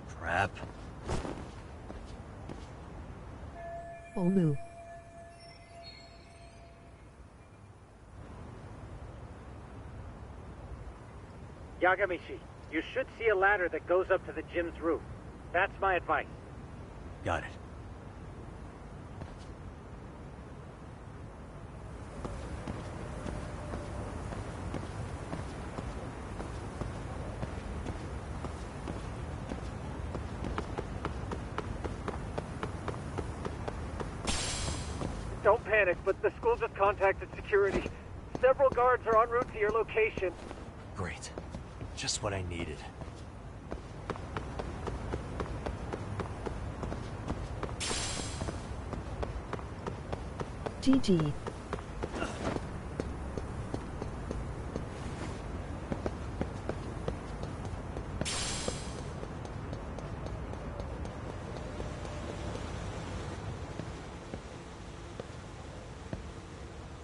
Crap. Olu. Yagamishi, you should see a ladder that goes up to the gym's roof. That's my advice. Got it. Don't panic, but the school just contacted security. Several guards are en route to your location. Great. Just what I needed. GG.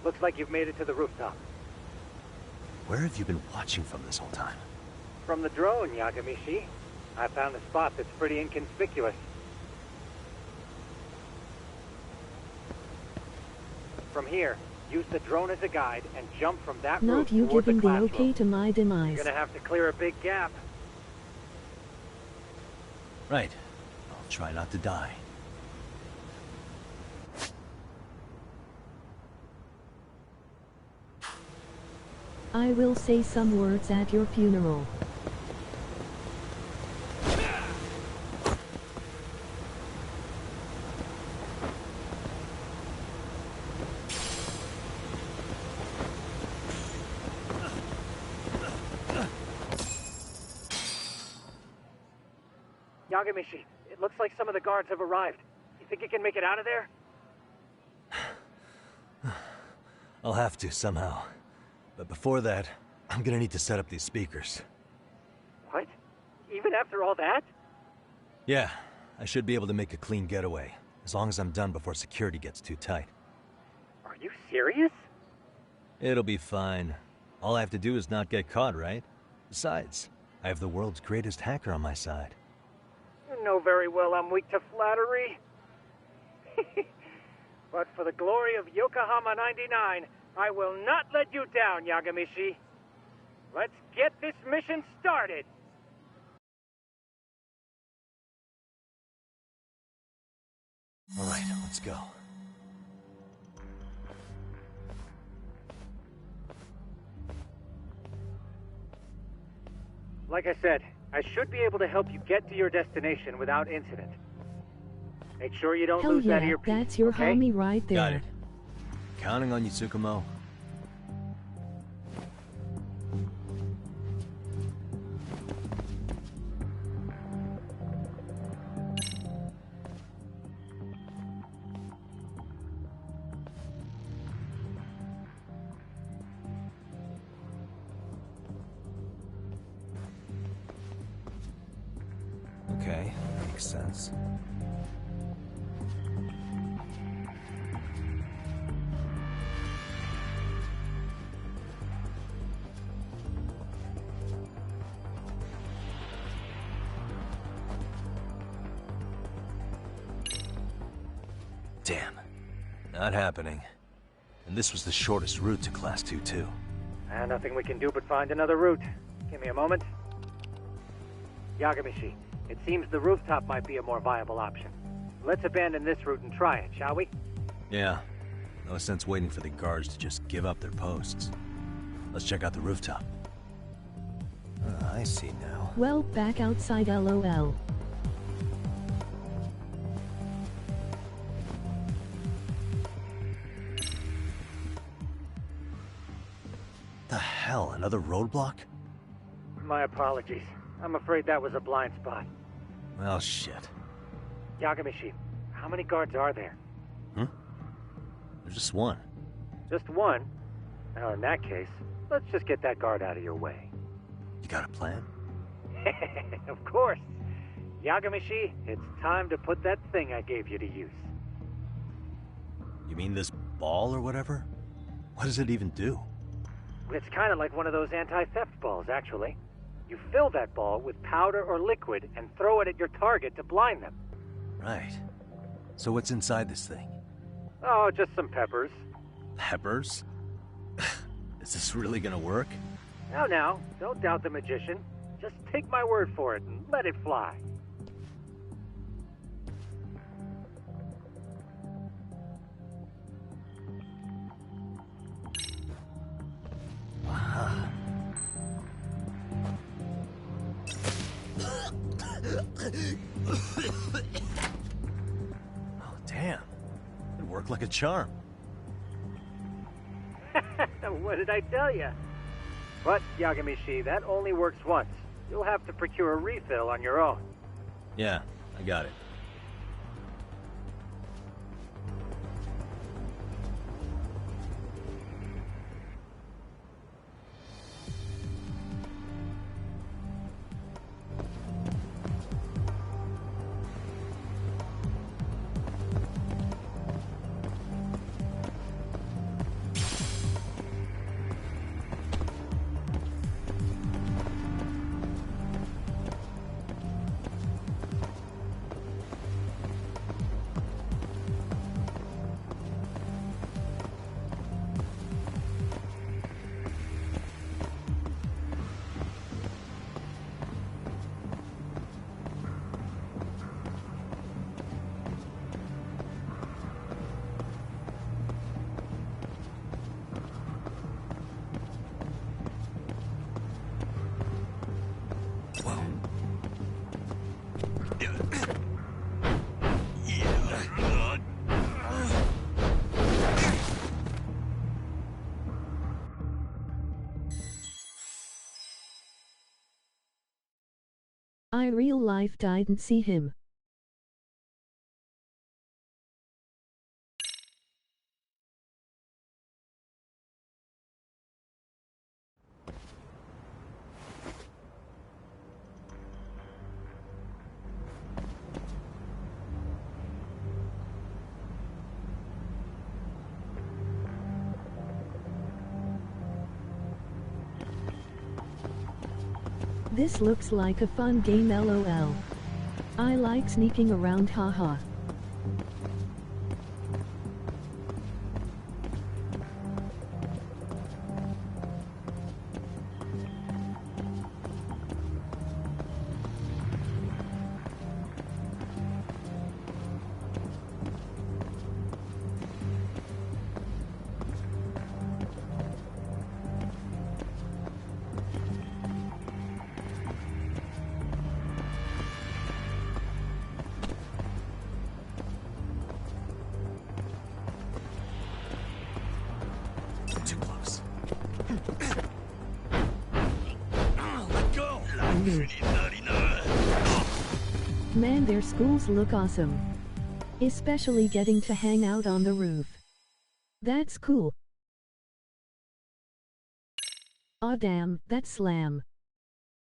Looks like you've made it to the rooftop. Where have you been watching from this whole time? From the drone, Yagamishi. I found a spot that's pretty inconspicuous. From here, use the drone as a guide and jump from that roof Not you toward giving the the classroom. okay to my demise. You're gonna have to clear a big gap. Right. I'll try not to die. I will say some words at your funeral. Yagamishi, it looks like some of the guards have arrived. You think you can make it out of there? I'll have to, somehow. But before that, I'm gonna need to set up these speakers. What? Even after all that? Yeah, I should be able to make a clean getaway, as long as I'm done before security gets too tight. Are you serious? It'll be fine. All I have to do is not get caught, right? Besides, I have the world's greatest hacker on my side. You know very well I'm weak to flattery. But for the glory of Yokohama 99, I will not let you down, Yagamishi. Let's get this mission started! Alright, let's go. Like I said, I should be able to help you get to your destination without incident. Make sure you don't Hell lose that yeah, earpiece, that's your okay? homie right there. Got it. Counting on you, Tsukumo. Okay, makes sense. Damn. Not happening. And this was the shortest route to Class 2, too. Nothing we can do but find another route. Give me a moment. Yagamishi, it seems the rooftop might be a more viable option. Let's abandon this route and try it, shall we? Yeah. No sense waiting for the guards to just give up their posts. Let's check out the rooftop. I see now. Well, back outside LOL. The hell, another roadblock? My apologies. I'm afraid that was a blind spot. Well, shit. Yagamishi, how many guards are there? There's just one. Just one? Well, in that case, let's just get that guard out of your way. You got a plan? Of course. Yagamishi, it's time to put that thing I gave you to use. You mean this ball or whatever? What does it even do? It's kind of like one of those anti-theft balls, actually. You fill that ball with powder or liquid and throw it at your target to blind them. Right. So what's inside this thing? Oh, just some peppers. Peppers? Is this really gonna work? Now, don't doubt the magician. Just take my word for it and let it fly. Oh, damn. It worked like a charm. What did I tell you? But, Yagamishi, that only works once. You'll have to procure a refill on your own. Yeah, I got it. I real life didn't see him. This looks like a fun game, lol. I like sneaking around, haha. Too close. Let go! Man, their schools look awesome. Especially getting to hang out on the roof. That's cool. Aw damn, that's slam.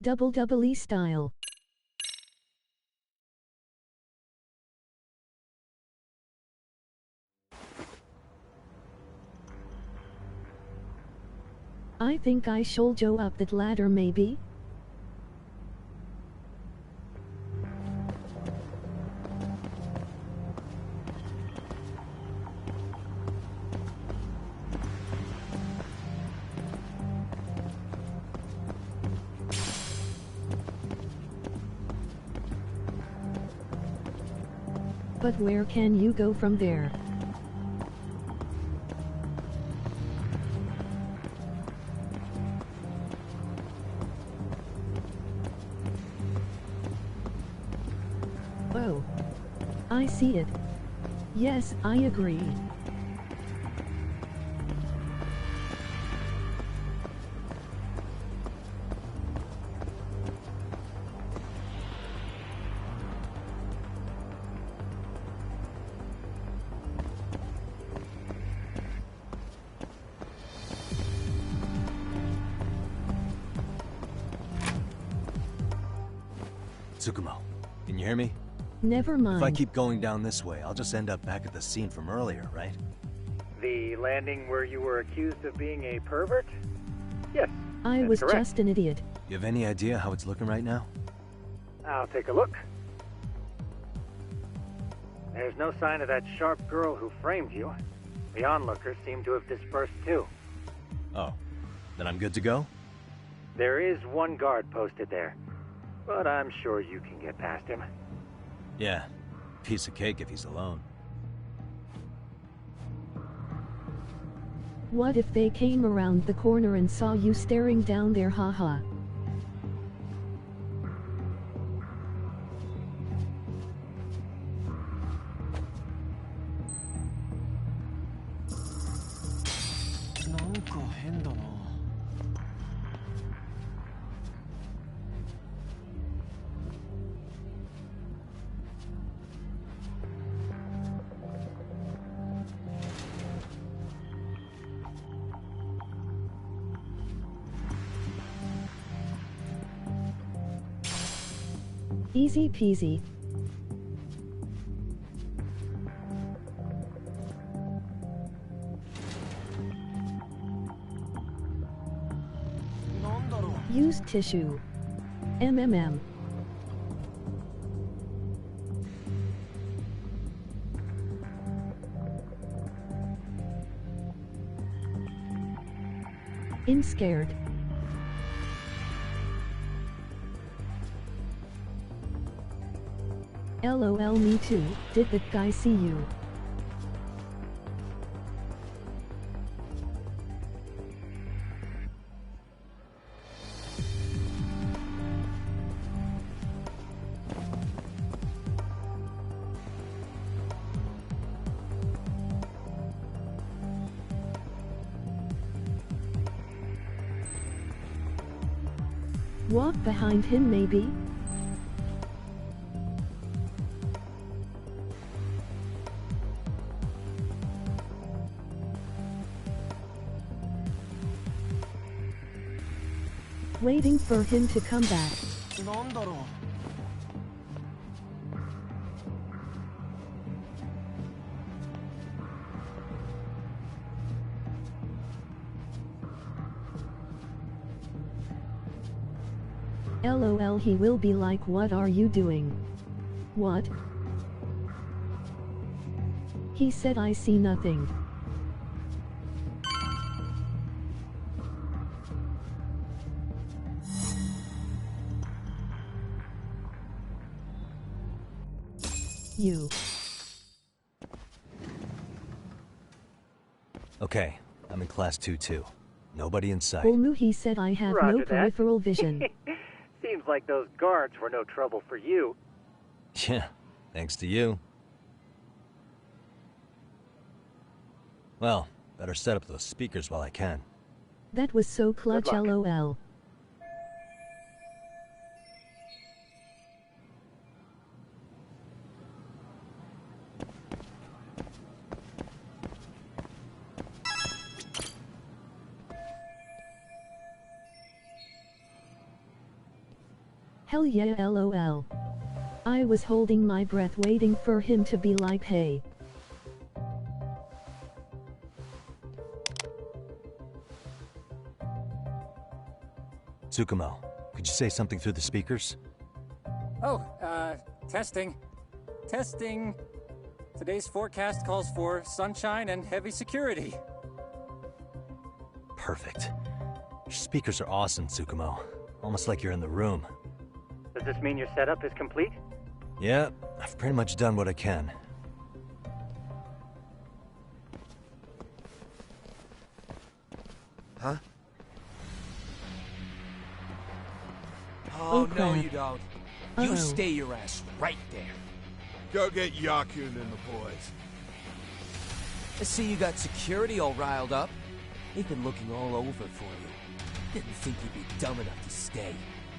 Double E style. I think I should go up that ladder maybe? But where can you go from there? Oh. I see it. Yes, I agree. Tsukumo, can you hear me? Never mind. If I keep going down this way, I'll just end up back at the scene from earlier, right? The landing where you were accused of being a pervert? Yes. I that's was correct. just an idiot. You have any idea how it's looking right now? I'll take a look. There's no sign of that sharp girl who framed you. The onlookers seem to have dispersed too. Oh, then I'm good to go? There is one guard posted there, but I'm sure you can get past him. Yeah, piece of cake if he's alone. What if they came around the corner and saw you staring down there, haha? Easy peasy. Use tissue. MMM. I'm scared. LOL, me too. Did that guy see you? Walk behind him maybe? Waiting for him to come back. LOL, he will be like, what are you doing? What? He said, I see nothing. You. Okay, I'm in class 2-2. Nobody in sight. Olmu, he said, I have Roger no that. peripheral vision. Seems like those guards were no trouble for you. Yeah, thanks to you. Well, better set up those speakers while I can. That was so clutch, Good luck. LOL. Hell yeah, LOL. I was holding my breath waiting for him to be like, hey. Tsukumo, could you say something through the speakers? Oh, testing. Testing. Today's forecast calls for sunshine and heavy security. Perfect. Your speakers are awesome, Tsukumo. Almost like you're in the room. Does this mean your setup is complete? Yeah, I've pretty much done what I can. Huh? Oh, no, crap. you don't. Uh-oh. You stay your ass right there. Go get Yakun and the boys. I see you got security all riled up. They've been looking all over for you. Didn't think you'd be dumb enough to stay.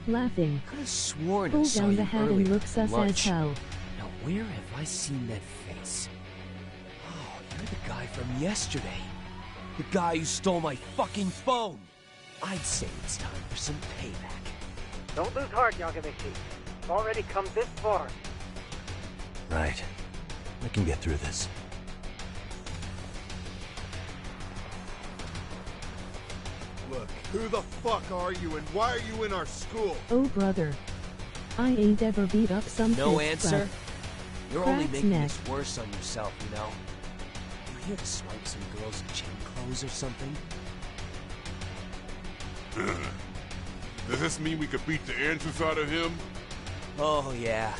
Laughing. Could have sworn I Pulls saw down you the hat earlier and looks at us as lunch. hell. Now where have I seen that face? Oh, you're the guy from yesterday. The guy who stole my fucking phone. I'd say it's time for some payback. Don't lose heart, Yagamichi. You've already come this far. Right. I can get through this. Look, who the fuck are you and why are you in our school? Oh brother. I ain't ever beat up some No fist, answer? You're only Crack's making neck. this worse on yourself, you know? You here to swipe some girls in chain clothes or something? Does this mean we could beat the answers out of him? Oh, yeah.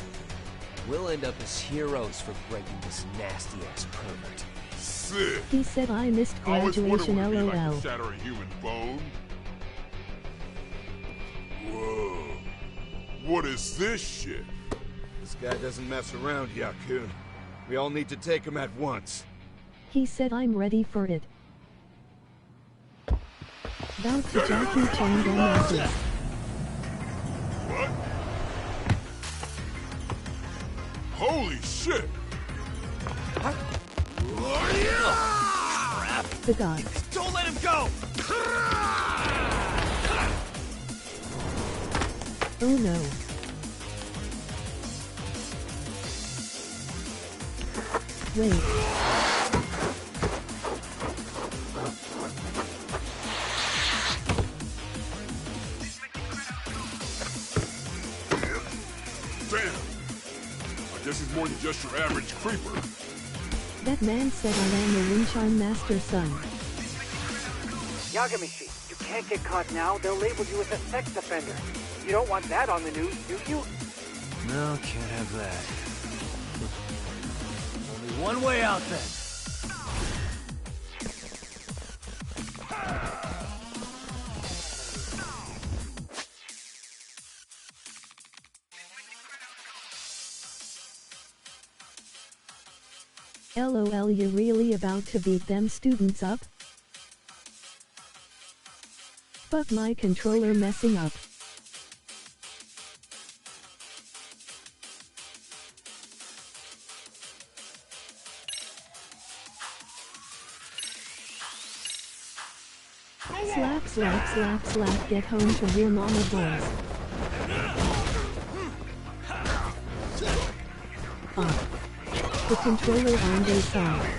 We'll end up as heroes for breaking this nasty-ass pervert. Sick. He said I missed I always wondered graduation, what it'd be like LOL. to shatter a human bone. Whoa. What is this shit? This guy doesn't mess around, Yakun. We all need to take him at once. He said I'm ready for it. About to Jackie Chan them asses. What? Holy shit! The god. Don't let him go! Oh no. Wait. Damn! I guess he's more than just your average creeper. That man said I am the Wincharm Master son. Yagamichi, you can't get caught now. They'll label you as a sex offender. You don't want that on the news, do you? No, can't have that. Only one way out then. LOL, you really about to beat them students up? Fuck, my controller messing up. Slap, slap, slap, slap, get home to your mama, boys. The controller on their side.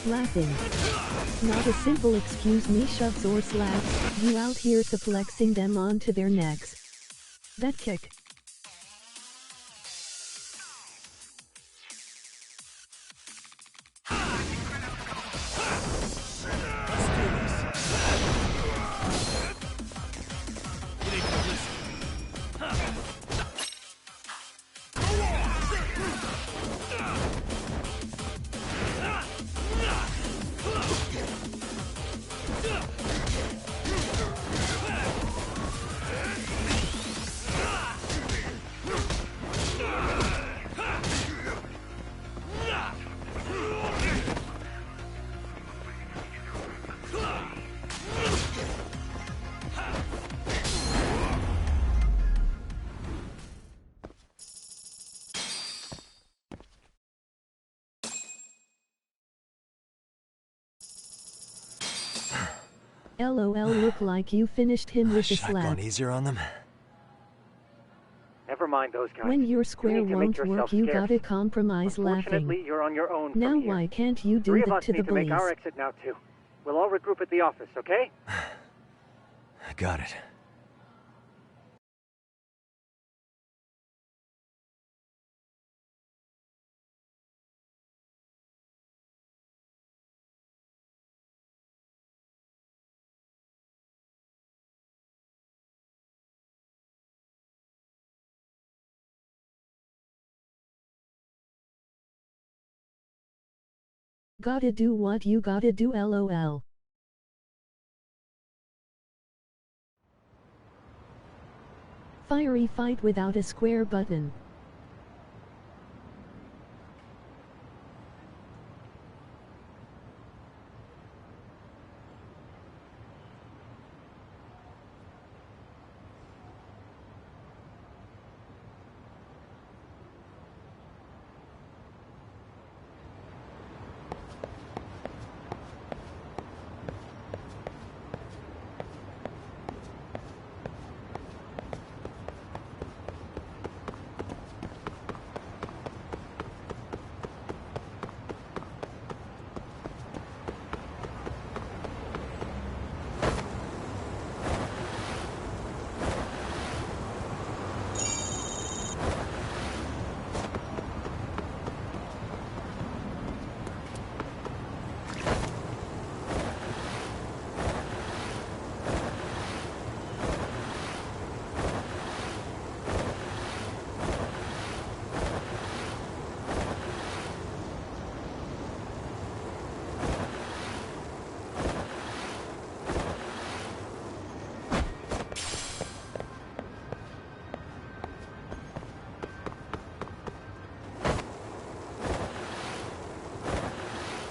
Laughing. Not a simple excuse me shoves or slaps, you out here suplexing them onto their necks. That kick. LOL, look like you finished him with a slap. Gone easier on them. Never mind those guys. When your square won't work, you gotta compromise laughing. Unfortunately, you're on your own. Now why can't you do that to the Three of us need to make our exit now too. We'll all regroup at the office, okay? Got it. Gotta do what you gotta do, LOL. Fiery fight without a square button.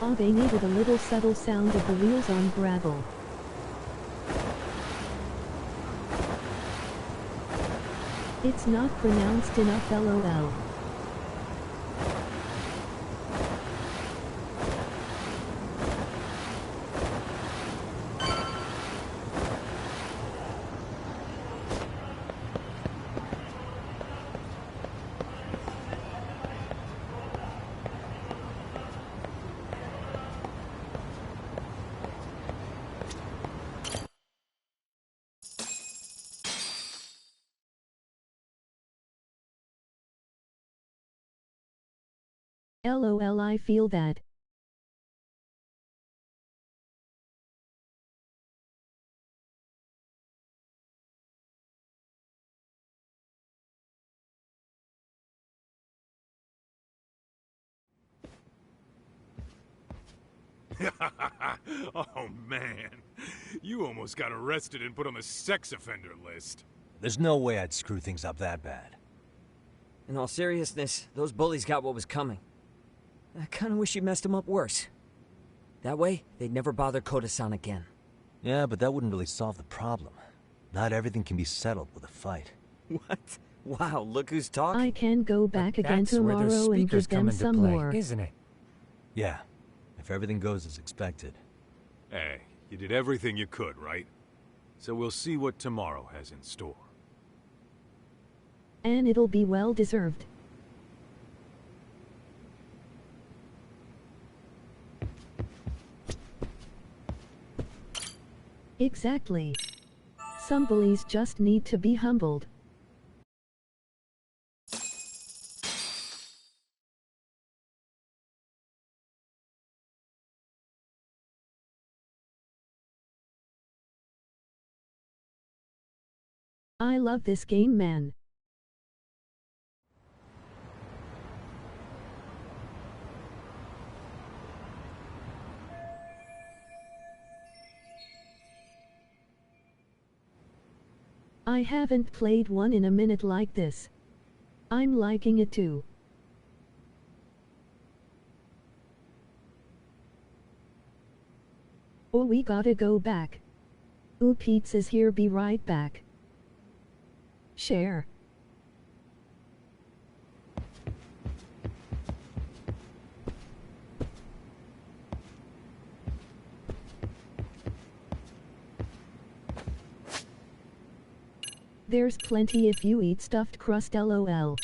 Oh, they needed a little subtle sound of the wheels on gravel. It's not pronounced enough, LOL. LOL, I feel that. Oh, man. You almost got arrested and put on the sex offender list. There's no way I'd screw things up that bad. In all seriousness, those bullies got what was coming. I kinda wish you messed them up worse. That way, they'd never bother Koda-san again. Yeah, but that wouldn't really solve the problem. Not everything can be settled with a fight. What? Wow, look who's talking. I can go back again tomorrow and give them some more. Isn't it? Yeah, if everything goes as expected. Hey, you did everything you could, right? So we'll see what tomorrow has in store. And it'll be well deserved. Exactly. Some bullies just need to be humbled. I love this game, man. I haven't played one in a minute like this. I'm liking it too. Oh, we gotta go back. Ooh, pizza's here, be right back. Share. There's plenty if you eat stuffed crust, lol.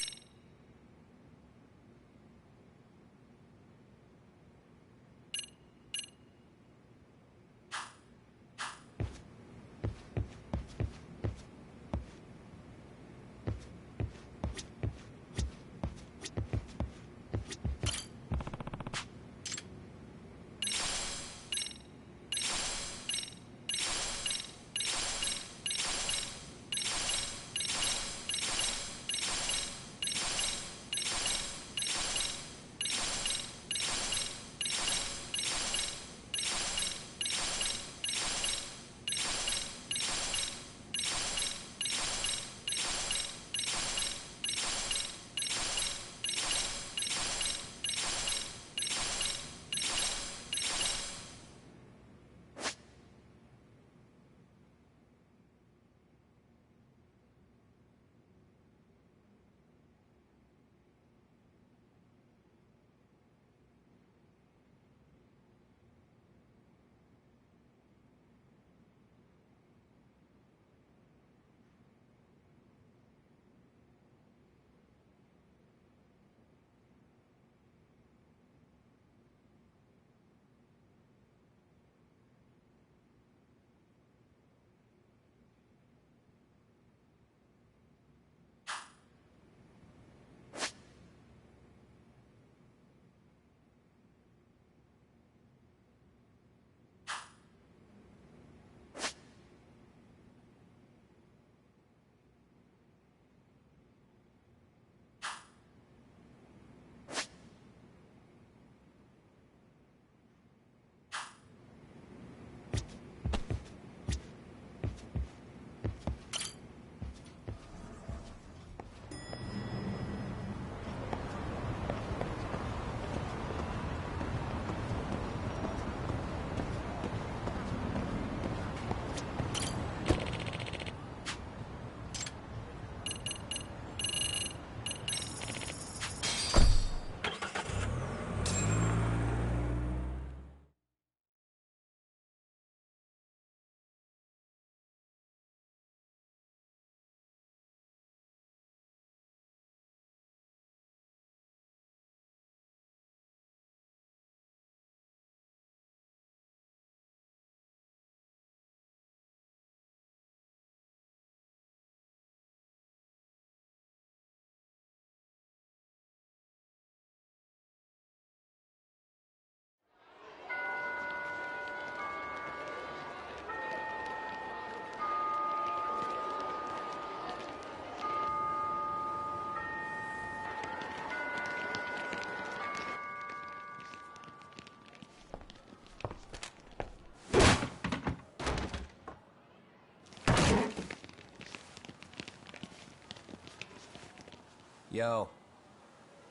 Yo.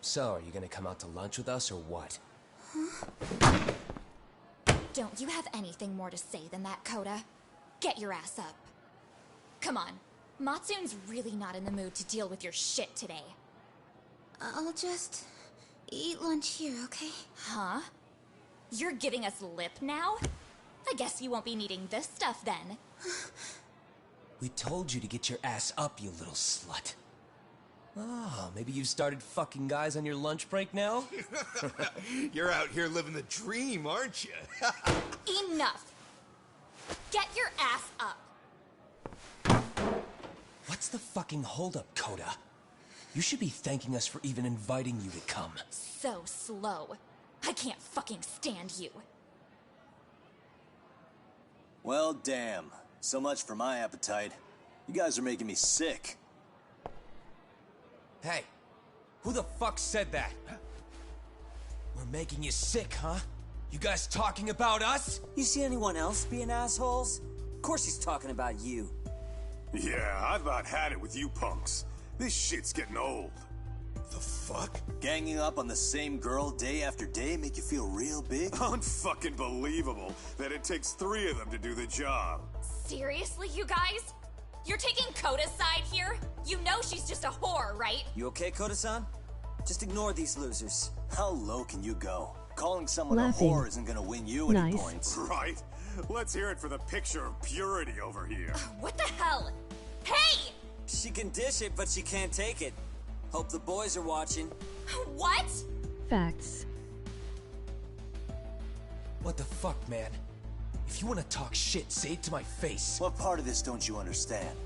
So, are you gonna come out to lunch with us or what? Don't you have anything more to say than that, Coda? Get your ass up. Come on. Matsun's really not in the mood to deal with your shit today. I'll just eat lunch here, okay? Huh? You're giving us lip now? I guess you won't be needing this stuff then. We told you to get your ass up, you little slut. Oh, maybe you've started fucking guys on your lunch break now? You're out here living the dream, aren't you? Enough! Get your ass up! What's the fucking holdup, Coda? You should be thanking us for even inviting you to come. So slow. I can't fucking stand you. Well, damn. So much for my appetite. You guys are making me sick. Hey, who the fuck said that? We're making you sick, huh? You guys talking about us? You see anyone else being assholes? Of course he's talking about you. Yeah, I've about had it with you punks. This shit's getting old. The fuck? Ganging up on the same girl day after day make you feel real big? Unfucking believable that it takes 3 of them to do the job. Seriously, you guys? You're taking Coda's side here? You know she's just a whore, right? You okay, Koda-san? Just ignore these losers. How low can you go? Calling someone Laughing. a whore isn't gonna win you any points. Right? Let's hear it for the picture of purity over here. What the hell? Hey! She can dish it, but she can't take it. Hope the boys are watching. What? Facts. What the fuck, man? If you want to talk shit, say it to my face. What part of this don't you understand?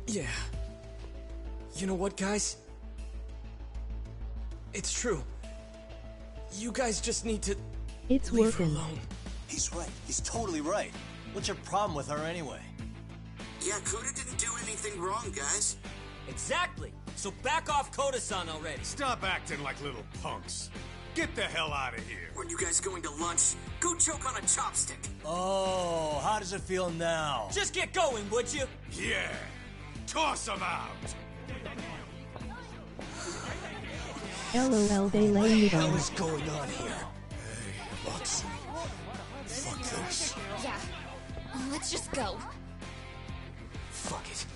Yeah. You know what, guys? It's true. You guys just need to It's leave her working. alone. He's right. He's totally right. What's your problem with her anyway? Yeah, Coda didn't do anything wrong, guys. Exactly. So back off Koda-san already. Stop acting like little punks. Get the hell out of here. When you guys going to lunch, go choke on a chopstick. Oh, how does it feel now? Just get going, would you? Yeah. Toss them out. LOL, they lay me down. What is going on here? Hey, Lux. Fuck this. Yeah. Let's just go. Fuck it.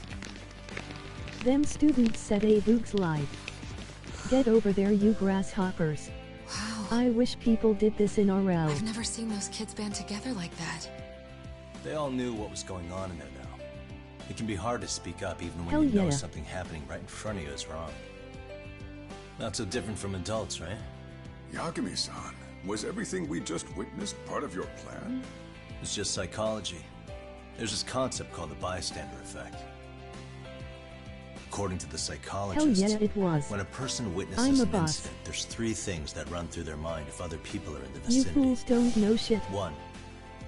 Them students said a boog's life. Get over there, you grasshoppers. Wow. I wish people did this in RL. I've never seen those kids band together like that. They all knew what was going on in there, though. It can be hard to speak up even when Hell you know yeah. something happening right in front of you is wrong. Not so different from adults, right? Yagami-san, was everything we just witnessed part of your plan? It's just psychology. There's this concept called the Bystander Effect. According to the psychologists, Hell yeah, it was. when a person I'm witnesses a an boss. incident, there's 3 things that run through their mind if other people are in the You vicinity. fools don't know shit. 1.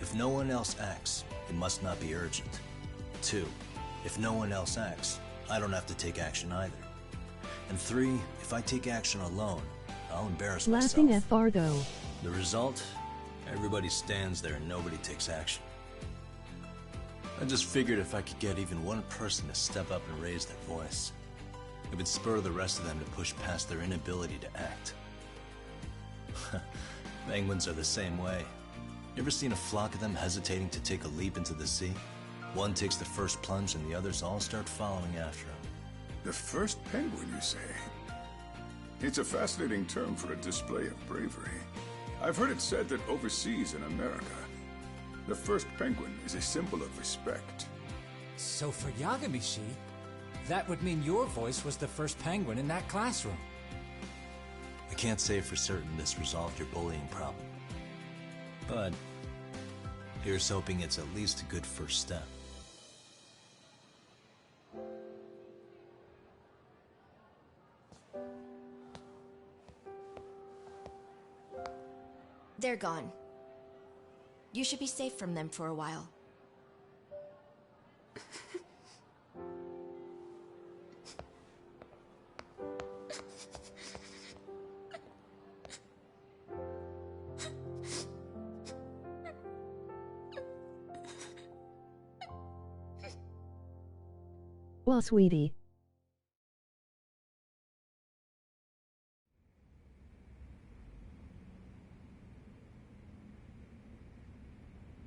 If no one else acts, it must not be urgent. 2. If no one else acts, I don't have to take action either. And 3. If I take action alone, I'll embarrass Laughing myself. at Fargo. The result? Everybody stands there and nobody takes action. I just figured if I could get even one person to step up and raise their voice, it would spur the rest of them to push past their inability to act. Penguins are the same way. You ever seen a flock of them hesitating to take a leap into the sea? One takes the first plunge and the others all start following after him. The first penguin, you say? It's a fascinating term for a display of bravery. I've heard it said that overseas in America, the first penguin is a symbol of respect. So for Yagami-shi, that would mean your voice was the first penguin in that classroom. I can't say for certain this resolved your bullying problem. But here's hoping it's at least a good first step. They're gone. You should be safe from them for a while. Well, sweetie.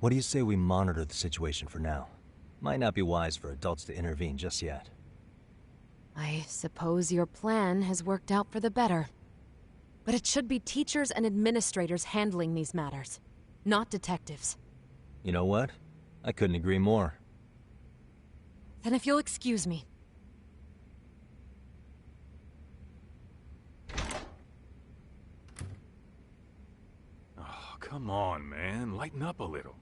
What do you say we monitor the situation for now? Might not be wise for adults to intervene just yet. I suppose your plan has worked out for the better. But it should be teachers and administrators handling these matters, not detectives. You know what? I couldn't agree more. Then if you'll excuse me. Oh, come on, man. Lighten up a little.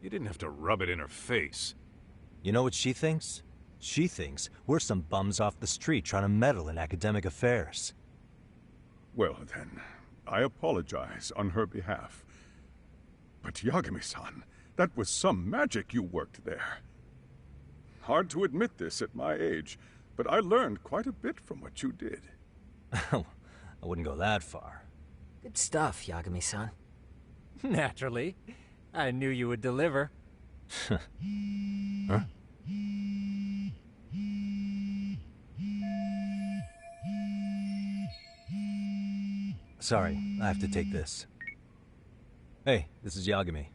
You didn't have to rub it in her face. You know what she thinks? She thinks we're some bums off the street trying to meddle in academic affairs. Well, then, I apologize on her behalf. But Yagami-san, that was some magic you worked there. Hard to admit this at my age, but I learned quite a bit from what you did. I wouldn't go that far. Good stuff, Yagami-san. Naturally. I knew you would deliver. Huh? Sorry, I have to take this. Hey, this is Yagami.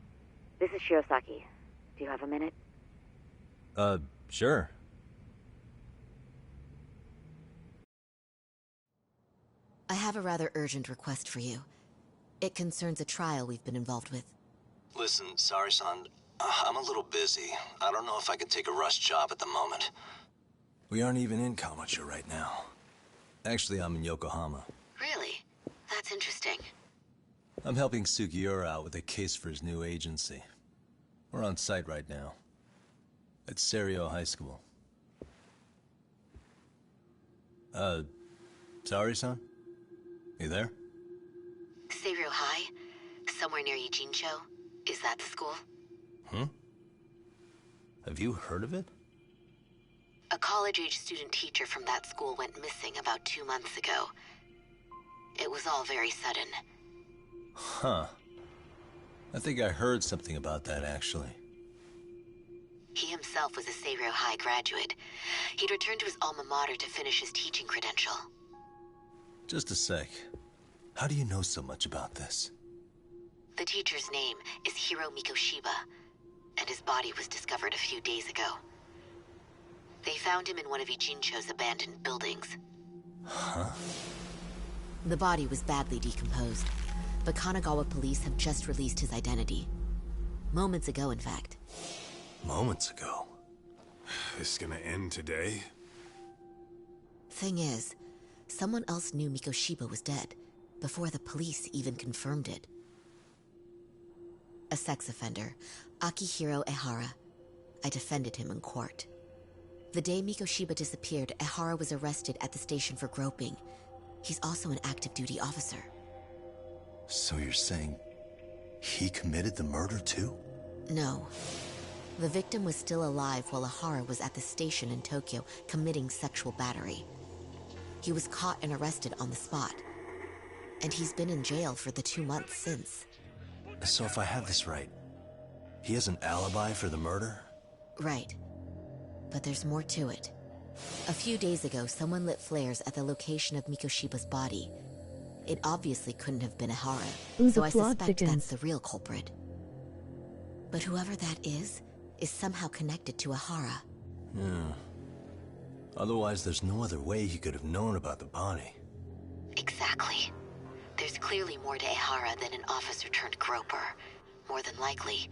This is Shiosaki. Do you have a minute? Sure. I have a rather urgent request for you. It concerns a trial we've been involved with. Listen, sorry, son. I'm a little busy. I don't know if I could take a rush job at the moment. We aren't even in Kawachi right now. Actually, I'm in Yokohama. Really? That's interesting. I'm helping Sugiura out with a case for his new agency. We're on site right now. At Serio High School. Sorry, son? You there? Serio High? Somewhere near Ijincho? Is that the school? Have you heard of it? A college-age student teacher from that school went missing about 2 months ago. It was all very sudden. Huh. I think I heard something about that, actually. He himself was a Serio High graduate. He'd returned to his alma mater to finish his teaching credential. Just a sec. How do you know so much about this? The teacher's name is Hiro Mikoshiba, and his body was discovered a few days ago. They found him in one of Ijincho's abandoned buildings. Huh? The body was badly decomposed, but Kanagawa police have just released his identity. Moments ago, in fact. Moments ago? This is gonna end today? Thing is, someone else knew Mikoshiba was dead, before the police even confirmed it. A sex offender, Akihiro Ehara. I defended him in court. The day Mikoshiba disappeared, Ehara was arrested at the station for groping. He's also an active duty officer. So you're saying he committed the murder too? No. The victim was still alive while Ehara was at the station in Tokyo committing sexual battery. He was caught and arrested on the spot. And he's been in jail for the 2 months since. So if I have this right, he has an alibi for the murder? Right. But there's more to it. A few days ago, someone lit flares at the location of Mikoshiba's body. It obviously couldn't have been Ehara, so I suspect that's the real culprit. But whoever that is somehow connected to Ehara. Yeah. Otherwise, there's no other way he could have known about the body. Exactly. There's clearly more to Ehara than an officer turned groper. More than likely,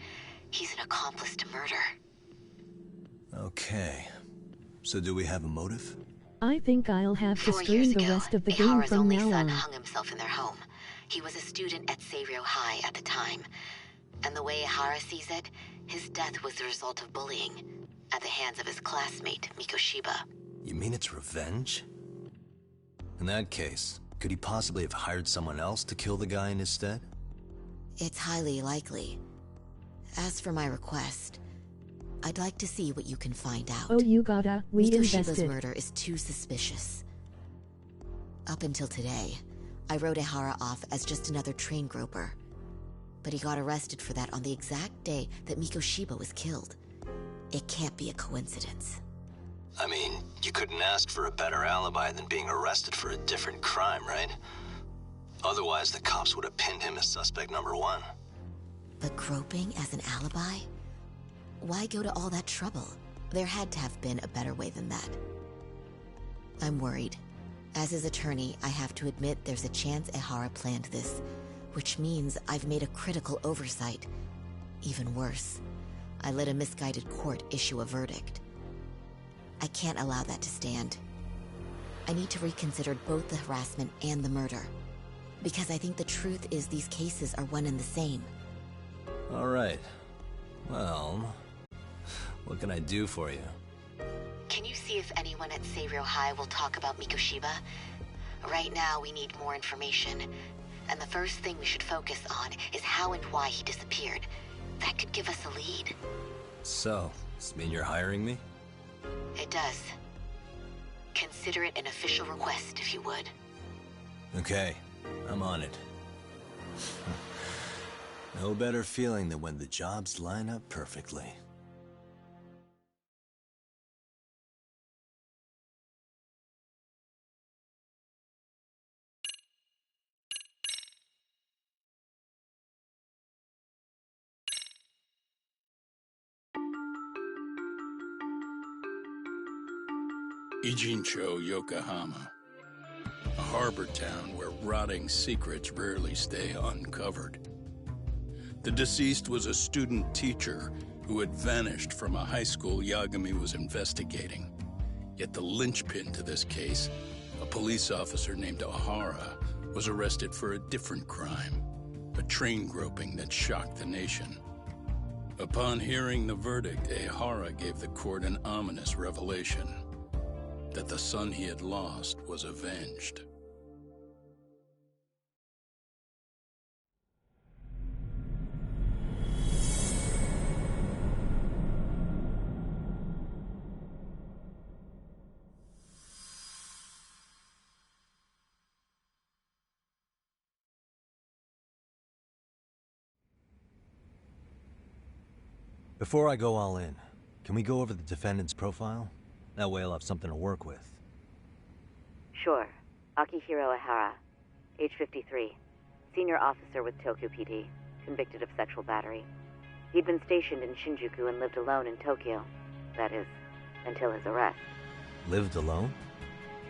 he's an accomplice to murder. Okay. So do we have a motive? I think I'll have to 4 stream years the ago, rest of the game Ehara's from only now son on. hung himself in their home. He was a student at Serio High at the time. And the way Ehara sees it, his death was the result of bullying at the hands of his classmate, Mikoshiba. You mean it's revenge? In that case, could he possibly have hired someone else to kill the guy in his stead? It's highly likely. As for my request, I'd like to see what you can find out. Oh, you gotta. We Mikoshiba's invested. murder is too suspicious. Up until today, I wrote Ehara off as just another train groper. But he got arrested for that on the exact day that Mikoshiba was killed. It can't be a coincidence. I mean, you couldn't ask for a better alibi than being arrested for a different crime, right? Otherwise, the cops would have pinned him as suspect number 1. But groping as an alibi? Why go to all that trouble? There had to have been a better way than that. I'm worried. As his attorney, I have to admit there's a chance Ehara planned this, which means I've made a critical oversight. Even worse, I let a misguided court issue a verdict. I can't allow that to stand. I need to reconsider both the harassment and the murder, because I think the truth is these cases are one and the same. All right. Well, what can I do for you? Can you see if anyone at Seiryo High will talk about Mikoshiba? Right now, we need more information. And the first thing we should focus on is how and why he disappeared. That could give us a lead. So, does this mean you're hiring me? It does. Consider it an official request, if you would. Okay, I'm on it. No better feeling than when the jobs line up perfectly. Ijincho, Yokohama. A harbor town where rotting secrets rarely stay uncovered. The deceased was a student teacher who had vanished from a high school Yagami was investigating. Yet the linchpin to this case, a police officer named Ohara, was arrested for a different crime, a train groping that shocked the nation. Upon hearing the verdict, Ehara gave the court an ominous revelation: that the son he had lost was avenged. Before I go all in, can we go over the defendant's profile? That way I'll have something to work with. Sure. Akihiro Ehara, age 53, senior officer with Tokyo PD, convicted of sexual battery. He'd been stationed in Shinjuku and lived alone in Tokyo. That is, until his arrest. Lived alone?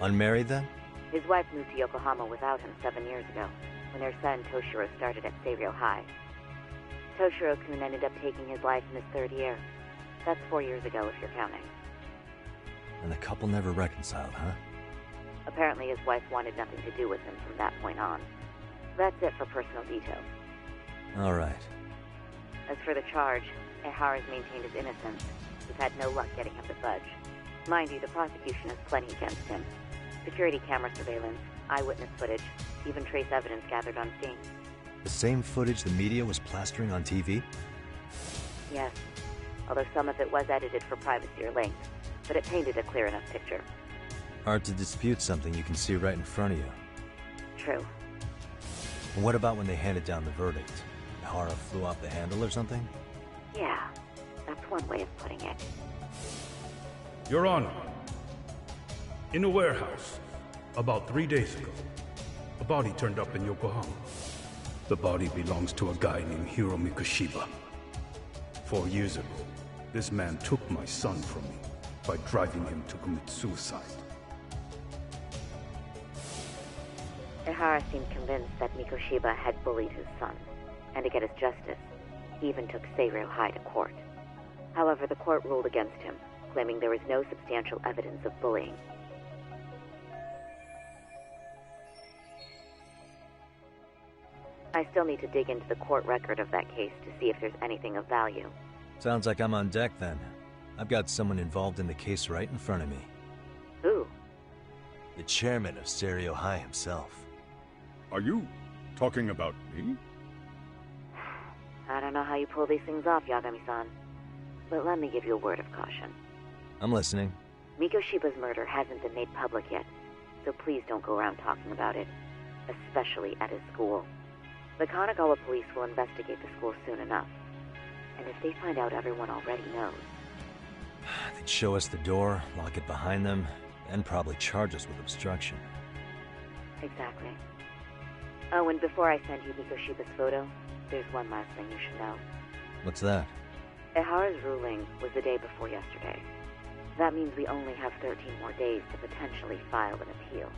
Unmarried then? His wife moved to Yokohama without him 7 years ago, when their son Toshiro started at Seiryo High. Toshiro-kun ended up taking his life in his third year. That's 4 years ago, if you're counting. And the couple never reconciled, huh? Apparently his wife wanted nothing to do with him from that point on. That's it for personal details. All right. As for the charge, Ehara's maintained his innocence. We've had no luck getting him to budge. Mind you, the prosecution has plenty against him. Security camera surveillance, eyewitness footage, even trace evidence gathered on scene. The same footage the media was plastering on TV? Yes, although some of it was edited for privacy or length, but it painted a clear enough picture. Hard to dispute something you can see right in front of you. True. And what about when they handed down the verdict? Ehara flew off the handle or something? Yeah, that's one way of putting it. Your Honor, in a warehouse, about 3 days ago, a body turned up in Yokohama. The body belongs to a guy named Hiro Mikoshiba. 4 years ago, this man took my son from me by driving him to commit suicide. Ehara seemed convinced that Mikoshiba had bullied his son, and to get his justice, he even took Seiryo High to court. However, the court ruled against him, claiming there was no substantial evidence of bullying. I still need to dig into the court record of that case to see if there's anything of value. Sounds like I'm on deck then. I've got someone involved in the case right in front of me. Who? The chairman of Seiryo High himself. Are you talking about me? I don't know how you pull these things off, Yagami-san. But let me give you a word of caution. I'm listening. Mikoshiba's murder hasn't been made public yet, so please don't go around talking about it, especially at his school. The Kanagawa police will investigate the school soon enough. And if they find out everyone already knows... They'd show us the door, lock it behind them, and probably charge us with obstruction. Exactly. Oh, and before I send you Mikoshiba's photo, There's one last thing you should know. What's that? Ehara's ruling was the day before yesterday. That means we only have 13 more days to potentially file an appeal.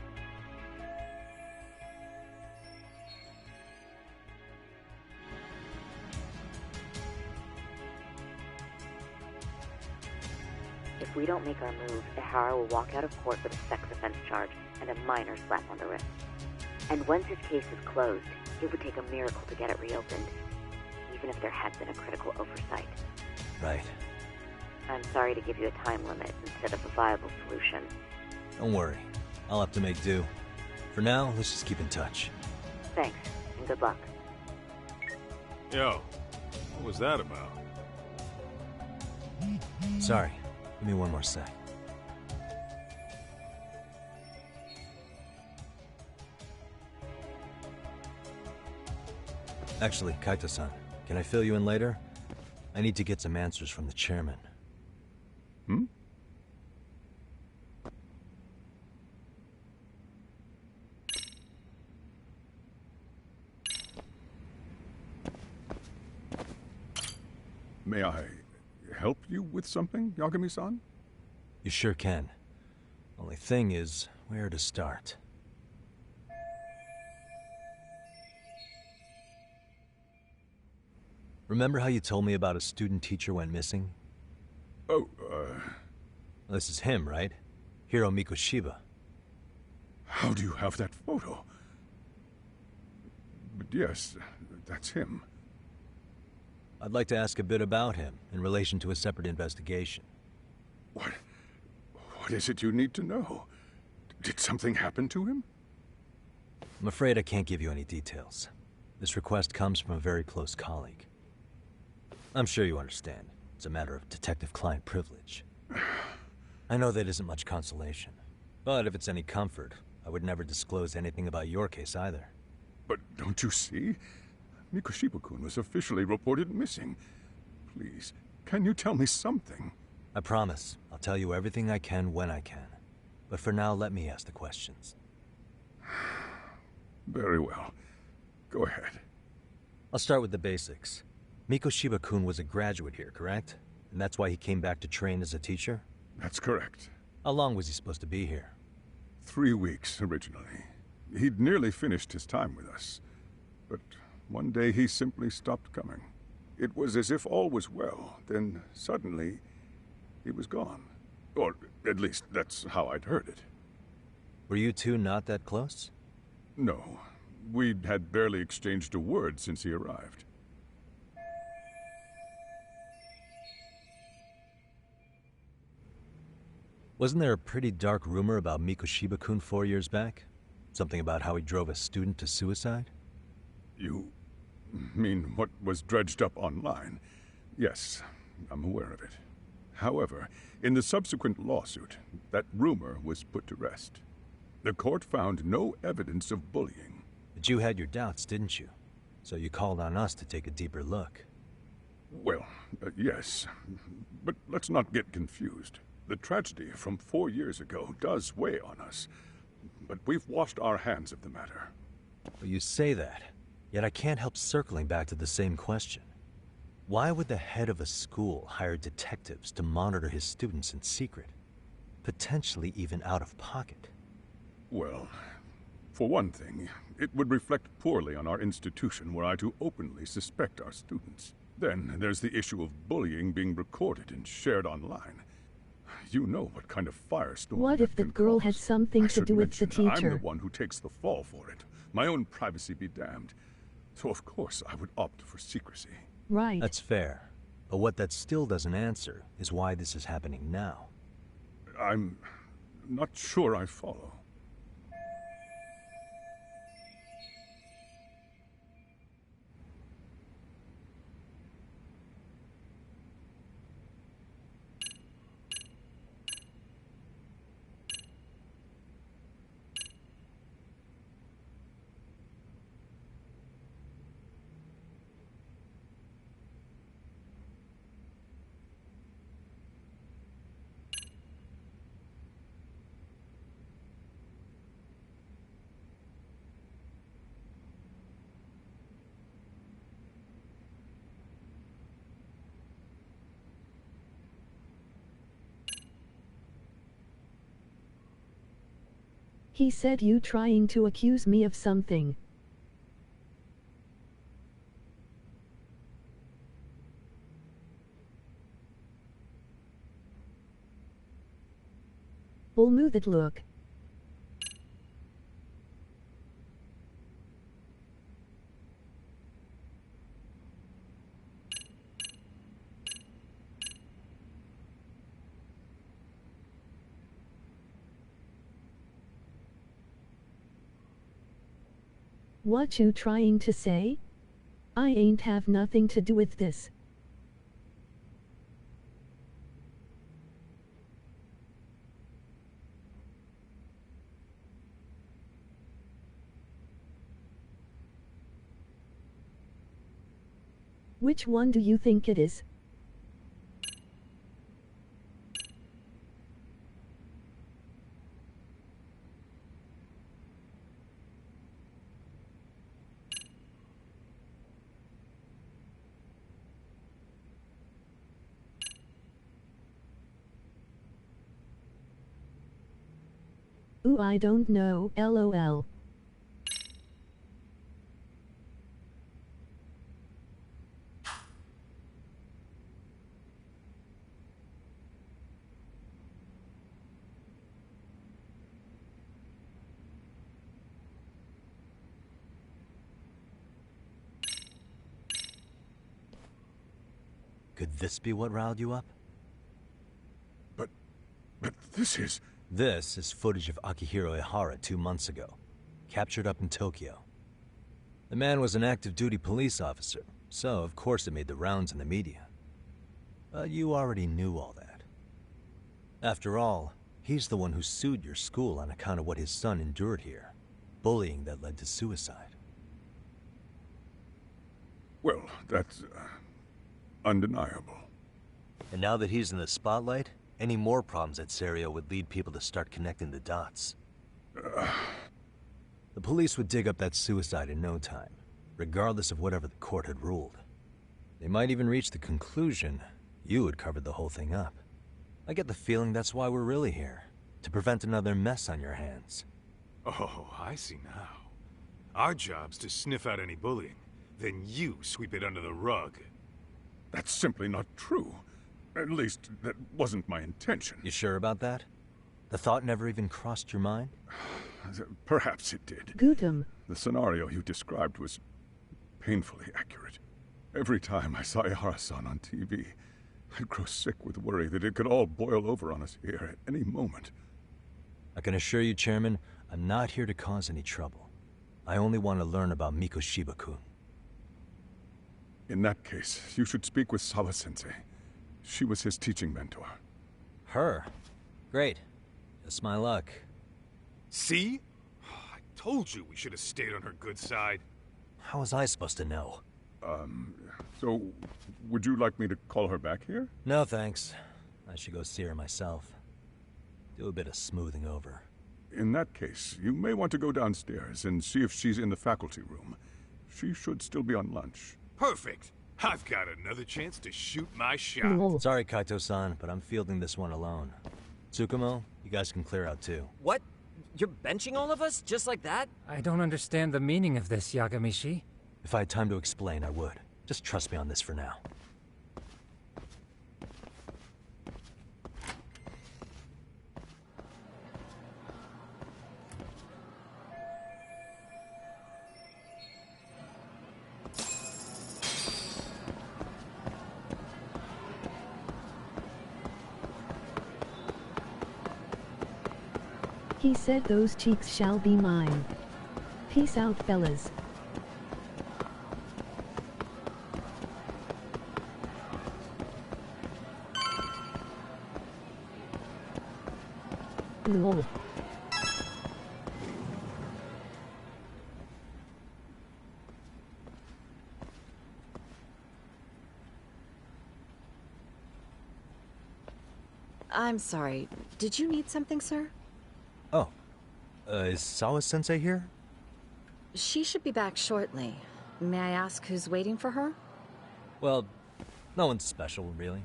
If we don't make our move, Ehara will walk out of court with a sex offense charge and a minor slap on the wrist. And once his case is closed, it would take a miracle to get it reopened, even if there had been a critical oversight. Right. I'm sorry to give you a time limit instead of a viable solution. Don't worry. I'll have to make do. For now, let's just keep in touch. Thanks, and good luck. Yo, what was that about? Sorry. Give me one more sec. Actually, Kaito-san, can I fill you in later? I need to get some answers from the chairman. Hmm? May I help you with something, Yagami-san? You sure can. Only thing is, where to start? Remember how you told me about a student teacher went missing? Oh, This is him, right? Hiro Mikoshiba. How do you have that photo? But yes, that's him. I'd like to ask a bit about him in relation to a separate investigation. What is it you need to know? Did something happen to him? I'm afraid I can't give you any details. This request comes from a very close colleague. I'm sure you understand. It's a matter of detective-client privilege. I know that isn't much consolation. But if it's any comfort, I would never disclose anything about your case either. But don't you see? Mikoshiba-kun was officially reported missing. Please, can you tell me something? I promise. I'll tell you everything I can when I can. But for now, let me ask the questions. Very well. Go ahead. I'll start with the basics. Mikoshiba-kun was a graduate here, correct? And that's why he came back to train as a teacher? That's correct. How long was he supposed to be here? 3 weeks, originally. He'd nearly finished his time with us. But one day he simply stopped coming. It was as if all was well, then suddenly he was gone. Or at least that's how I'd heard it. Were you two not that close? No. We'd had barely exchanged a word since he arrived. Wasn't there a pretty dark rumor about Mikoshiba-kun 4 years back? Something about how he drove a student to suicide? You mean what was dredged up online? Yes, I'm aware of it. However, in the subsequent lawsuit, that rumor was put to rest. The court found no evidence of bullying. But you had your doubts, didn't you? So you called on us to take a deeper look. Well, yes. But let's not get confused. The tragedy from 4 years ago does weigh on us. But we've washed our hands of the matter. Well, you say that, yet I can't help circling back to the same question. Why would the head of a school hire detectives to monitor his students in secret? Potentially even out of pocket. Well, for one thing, it would reflect poorly on our institution were I to openly suspect our students. Then there's the issue of bullying being recorded and shared online. You know what kind of firestorm. What if the girl had something to do with the teacher? I'm the one who takes the fall for it. My own privacy be damned. So of course I would opt for secrecy. Right. That's fair. But what that still doesn't answer is why this is happening now. I'm not sure I follow. He said you trying to accuse me of something. We'll move it, look. What you trying to say? I ain't have nothing to do with this. Which one do you think it is? Ooh, I don't know, lol. Could this be what riled you up? But this is... This is footage of Akihiro Ihara 2 months ago, captured up in Tokyo. The man was an active duty police officer, so of course it made the rounds in the media. But you already knew all that. After all, he's the one who sued your school on account of what his son endured here, bullying that led to suicide. Well, that's undeniable. And now that he's in the spotlight, any more problems at Serio would lead people to start connecting the dots. The police would dig up that suicide in no time, regardless of whatever the court had ruled. They might even reach the conclusion you had covered the whole thing up. I get the feeling that's why we're really here, to prevent another mess on your hands. Oh, I see now. Our job's to sniff out any bullying, then you sweep it under the rug. That's simply not true. At least, that wasn't my intention. You sure about that? The thought never even crossed your mind? Perhaps it did. Gudum. The scenario you described was painfully accurate. Every time I saw Ihara-san on TV, I'd grow sick with worry that it could all boil over on us here at any moment. I can assure you, Chairman, I'm not here to cause any trouble. I only want to learn about Mikoshiba-kun. In that case, you should speak with Sawa-sensei. She was his teaching mentor. Her? Great. Just my luck. See? I told you we should have stayed on her good side. How was I supposed to know? So, would you like me to call her back here? No, thanks. I should go see her myself. Do a bit of smoothing over. In that case, you may want to go downstairs and see if she's in the faculty room. She should still be on lunch. Perfect! I've got another chance to shoot my shot. No. Sorry, Kaito-san, but I'm fielding this one alone. Tsukumo, you guys can clear out too. What? You're benching all of us? Just like that? I don't understand the meaning of this, Yagamishi. If I had time to explain, I would. Just trust me on this for now. He said those cheeks shall be mine. Peace out, fellas. Lol. I'm sorry. Did you need something, sir? Oh. Is Sawa-sensei here? She should be back shortly. May I ask who's waiting for her? Well, no one's special, really.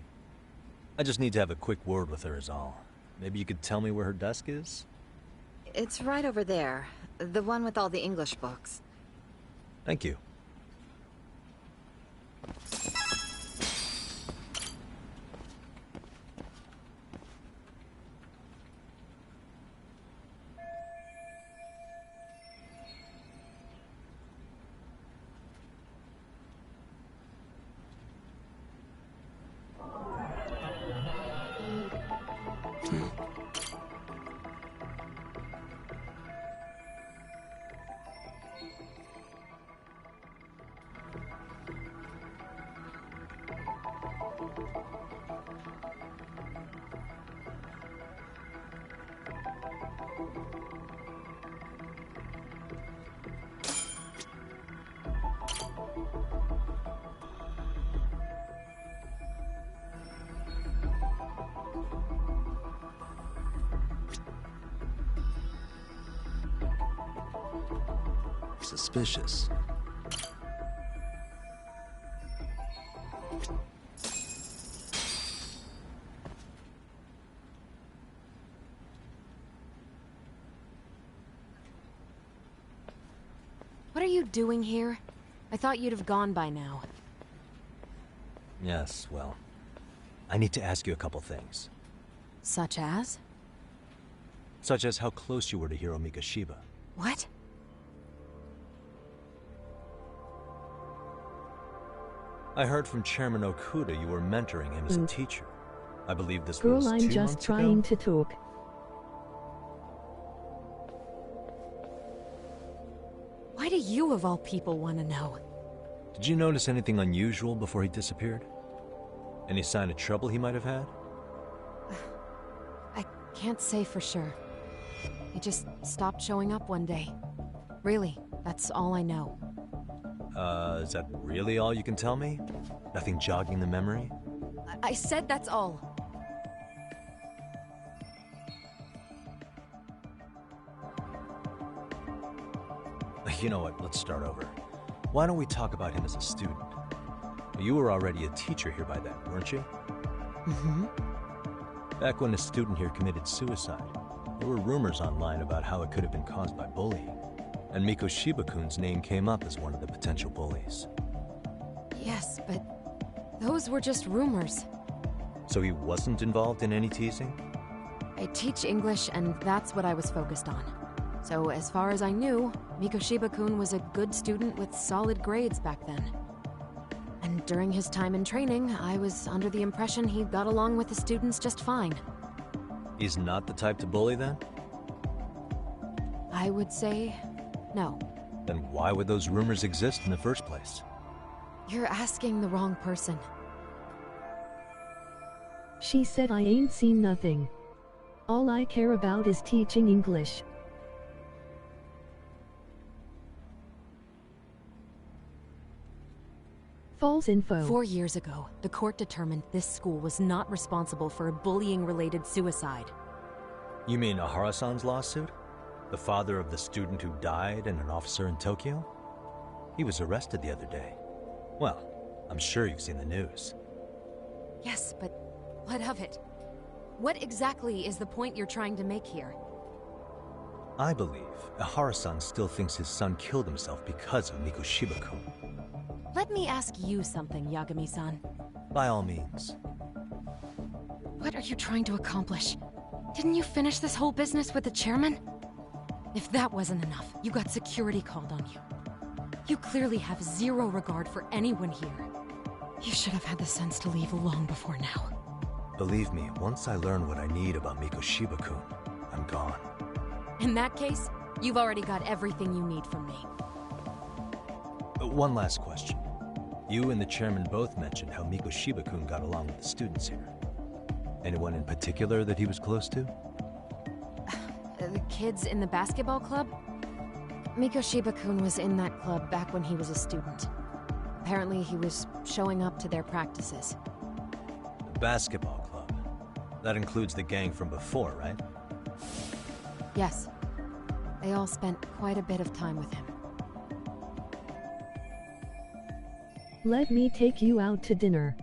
I just need to have a quick word with her is all. Maybe you could tell me where her desk is? It's right over there. The one with all the English books. Thank you. Suspicious. What are you doing here? I thought you'd have gone by now. Yes, well, I need to ask you a couple things. Such as? Such as how close you were to Hiro Mikoshiba. What? I heard from Chairman Okuda you were mentoring him as a teacher. I believe this Girl, was 2 I'm months just trying ago? to talk. Why do you of all people want to know? Did you notice anything unusual before he disappeared? Any sign of trouble he might have had? I can't say for sure. He just stopped showing up one day. Really, that's all I know. Is that really all you can tell me? Nothing jogging the memory? I said that's all. You know what, let's start over. Why don't we talk about him as a student? You were already a teacher here by then, weren't you? Mm-hmm. Back when a student here committed suicide, there were rumors online about how it could have been caused by bullying, and Mikoshiba-kun's name came up as one of the potential bullies. Yes, but those were just rumors. So he wasn't involved in any teasing? I teach English, and that's what I was focused on. So as far as I knew, Mikoshiba-kun was a good student with solid grades back then. And during his time in training, I was under the impression he got along with the students just fine. He's not the type to bully then? I would say no. Then why would those rumors exist in the first place? You're asking the wrong person. She said I ain't seen nothing. All I care about is teaching English. False info. 4 years ago, the court determined this school was not responsible for a bullying-related suicide. You mean Ahara-san's lawsuit? The father of the student who died and an officer in Tokyo? He was arrested the other day. Well, I'm sure you've seen the news. Yes, but what of it? What exactly is the point you're trying to make here? I believe Ahara-san still thinks his son killed himself because of Mikoshiba-kun. Let me ask you something, Yagami-san. By all means. What are you trying to accomplish? Didn't you finish this whole business with the chairman? If that wasn't enough, you got security called on you. You clearly have zero regard for anyone here. You should have had the sense to leave long before now. Believe me, once I learn what I need about Mikoshiba-kun, I'm gone. In that case, you've already got everything you need from me. One last question. You and the chairman both mentioned how Mikoshiba-kun got along with the students here. Anyone in particular that he was close to? The kids in the basketball club? Mikoshiba-kun was in that club back when he was a student. Apparently he was showing up to their practices. The basketball club? That includes the gang from before, right? Yes. They all spent quite a bit of time with him. Let me take you out to dinner.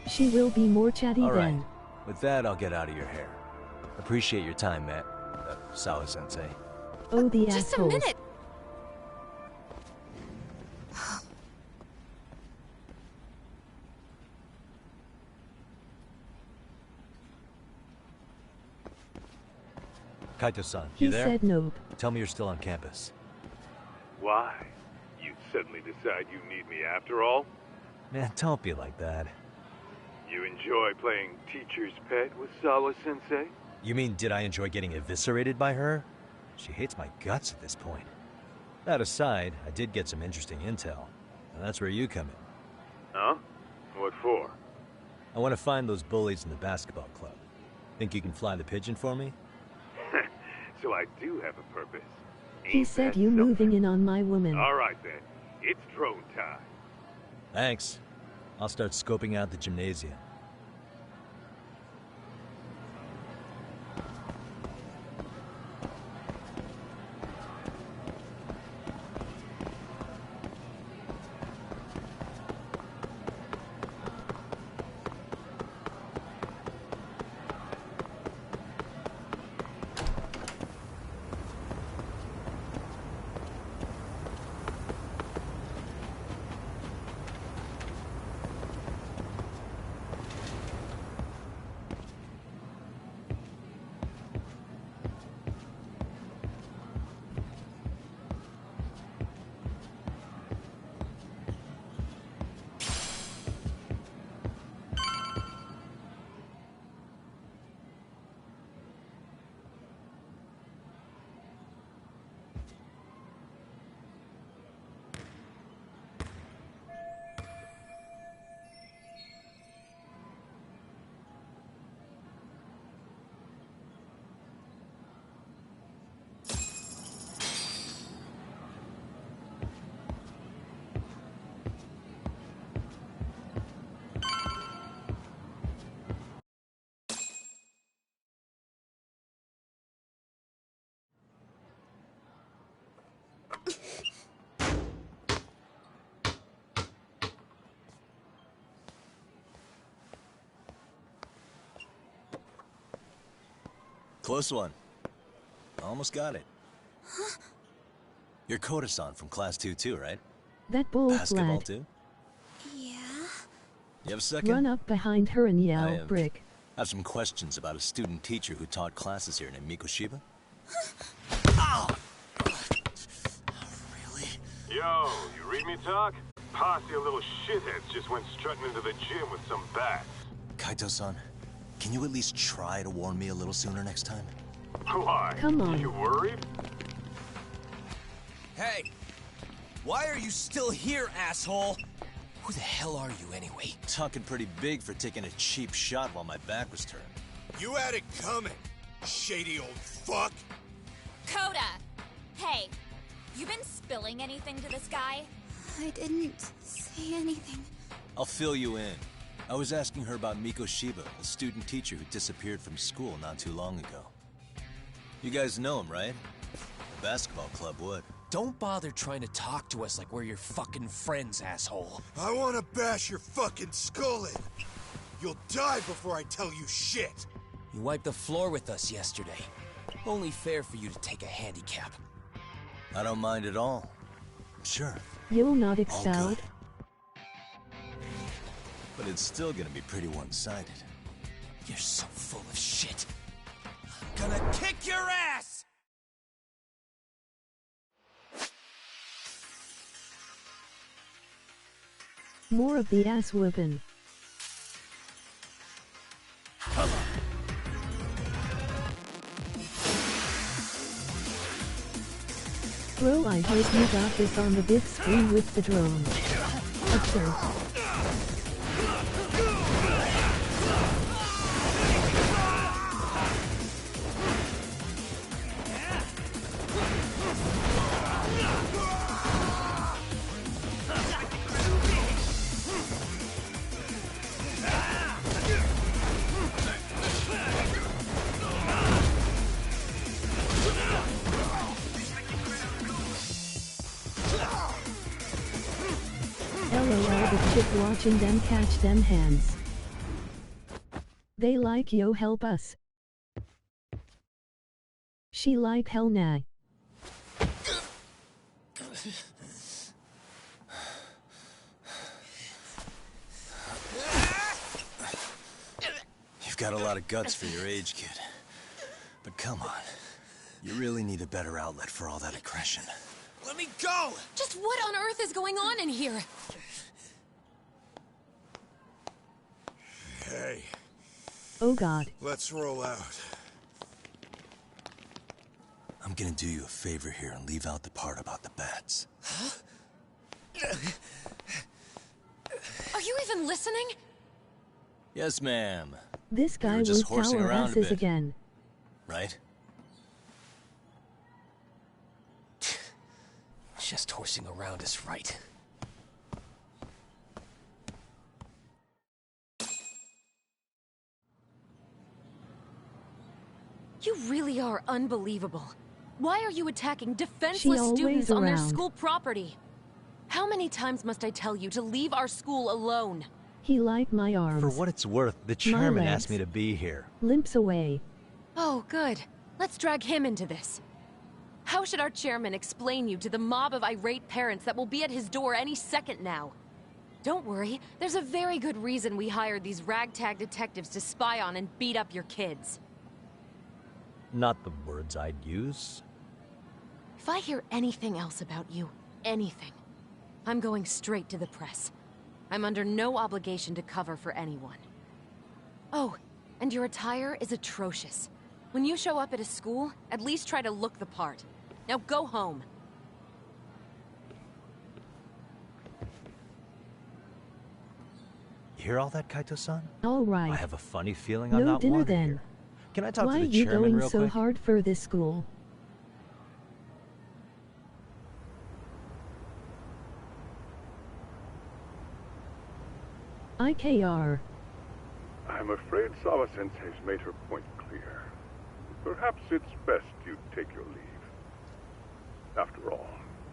She will be more chatty all right. then. With that, I'll get out of your hair. Appreciate your time, Sawa-sensei. Oh, the Just assholes. a minute! Kaito-san, He you there? said nope. Tell me you're still on campus. Why? You suddenly decide you need me after all? Man, don't be like that. You enjoy playing teacher's pet with Sawa-sensei? You mean, did I enjoy getting eviscerated by her? She hates my guts at this point. That aside, I did get some interesting intel, and that's where you come in. Huh? What for? I want to find those bullies in the basketball club. Think you can fly the pigeon for me? So I do have a purpose. He said you moving in on my woman. All right then, it's drone time. Thanks. I'll start scoping out the gymnasium. Close one. Almost got it. Huh? You're Koda-san from Class 2 too, right? That bull Basketball lad. too? Yeah? You have a second? Run up behind her and I yell, brick. have some questions about a student teacher who taught classes here named Mikoshiba. Yo, you read me talk? Posse of little shitheads just went strutting into the gym with some bats. Kaito-san, can you at least try to warn me a little sooner next time? Why? Come on. You worried? Hey! Why are you still here, asshole? Who the hell are you, anyway? Talking pretty big for taking a cheap shot while my back was turned. You had it coming, shady old fuck. Coda! Hey, you been spilling anything to this guy? I didn't say anything. I'll fill you in. I was asking her about Mikoshiba, a student teacher who disappeared from school not too long ago. You guys know him, right? The basketball club would. Don't bother trying to talk to us like we're your fucking friends, asshole. I want to bash your fucking skull in. You'll die before I tell you shit. You wiped the floor with us yesterday. Only fair for you to take a handicap. I don't mind at all. Sure. You'll not All excel. good. But it's still gonna be pretty one-sided. You're so full of shit. I'm gonna kick your ass! More of the ass whoopin'. Bro, I hope you got this on the big screen with the drone. Observe. LOL, the chick watching them catch them hands. They like yo help us. She like hell nah. You've got a lot of guts for your age, kid. But come on. You really need a better outlet for all that aggression. Let me go! Just what on earth is going on in here? Hey. Oh God. Let's roll out. I'm gonna do you a favor here and leave out the part about the bats. Huh? Are you even listening? Yes, ma'am. This guy were just will horsing our around a asses bit. again. Right? Just horsing around is right. You really are unbelievable. Why are you attacking She defenseless always students on their around. school property? How many times must I tell you to leave our school alone? He like my arms. For what it's worth, the chairman asked me to be here. Limps away. Oh, good. Let's drag him into this. How should our chairman explain you to the mob of irate parents that will be at his door any second now? Don't worry, there's a very good reason we hired these ragtag detectives to spy on and beat up your kids. Not the words I'd use. If I hear anything else about you, anything, I'm going straight to the press. I'm under no obligation to cover for anyone. Oh, and your attire is atrocious. When you show up at a school, at least try to look the part. Now go home. You hear all that, Kaito-san? All right. I have a funny feeling I'm No not dinner wanted then. here. Can I talk Why to the you chairman going real so quick? hard for this school? IKR. I'm afraid Sawa-sensei's made her point clear. Perhaps it's best you take your leave. After all,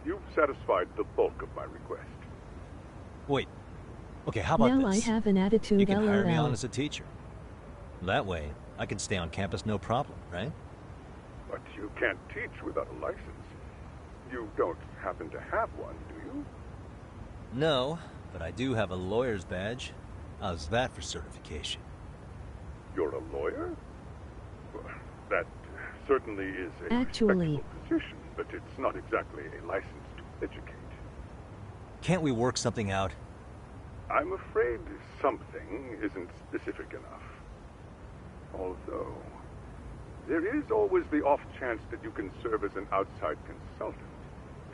you've satisfied the bulk of my request. Wait. Okay, how about Now this? I have an attitude. You can hire me LOL. on as a teacher. That way, I can stay on campus no problem, right? But you can't teach without a license. You don't happen to have one, do you? No, but I do have a lawyer's badge. How's that for certification? You're a lawyer? Well, that certainly is a Actually. respectable position, but it's not exactly a license to educate. Can't we work something out? I'm afraid something isn't specific enough. Although, there is always the off chance that you can serve as an outside consultant.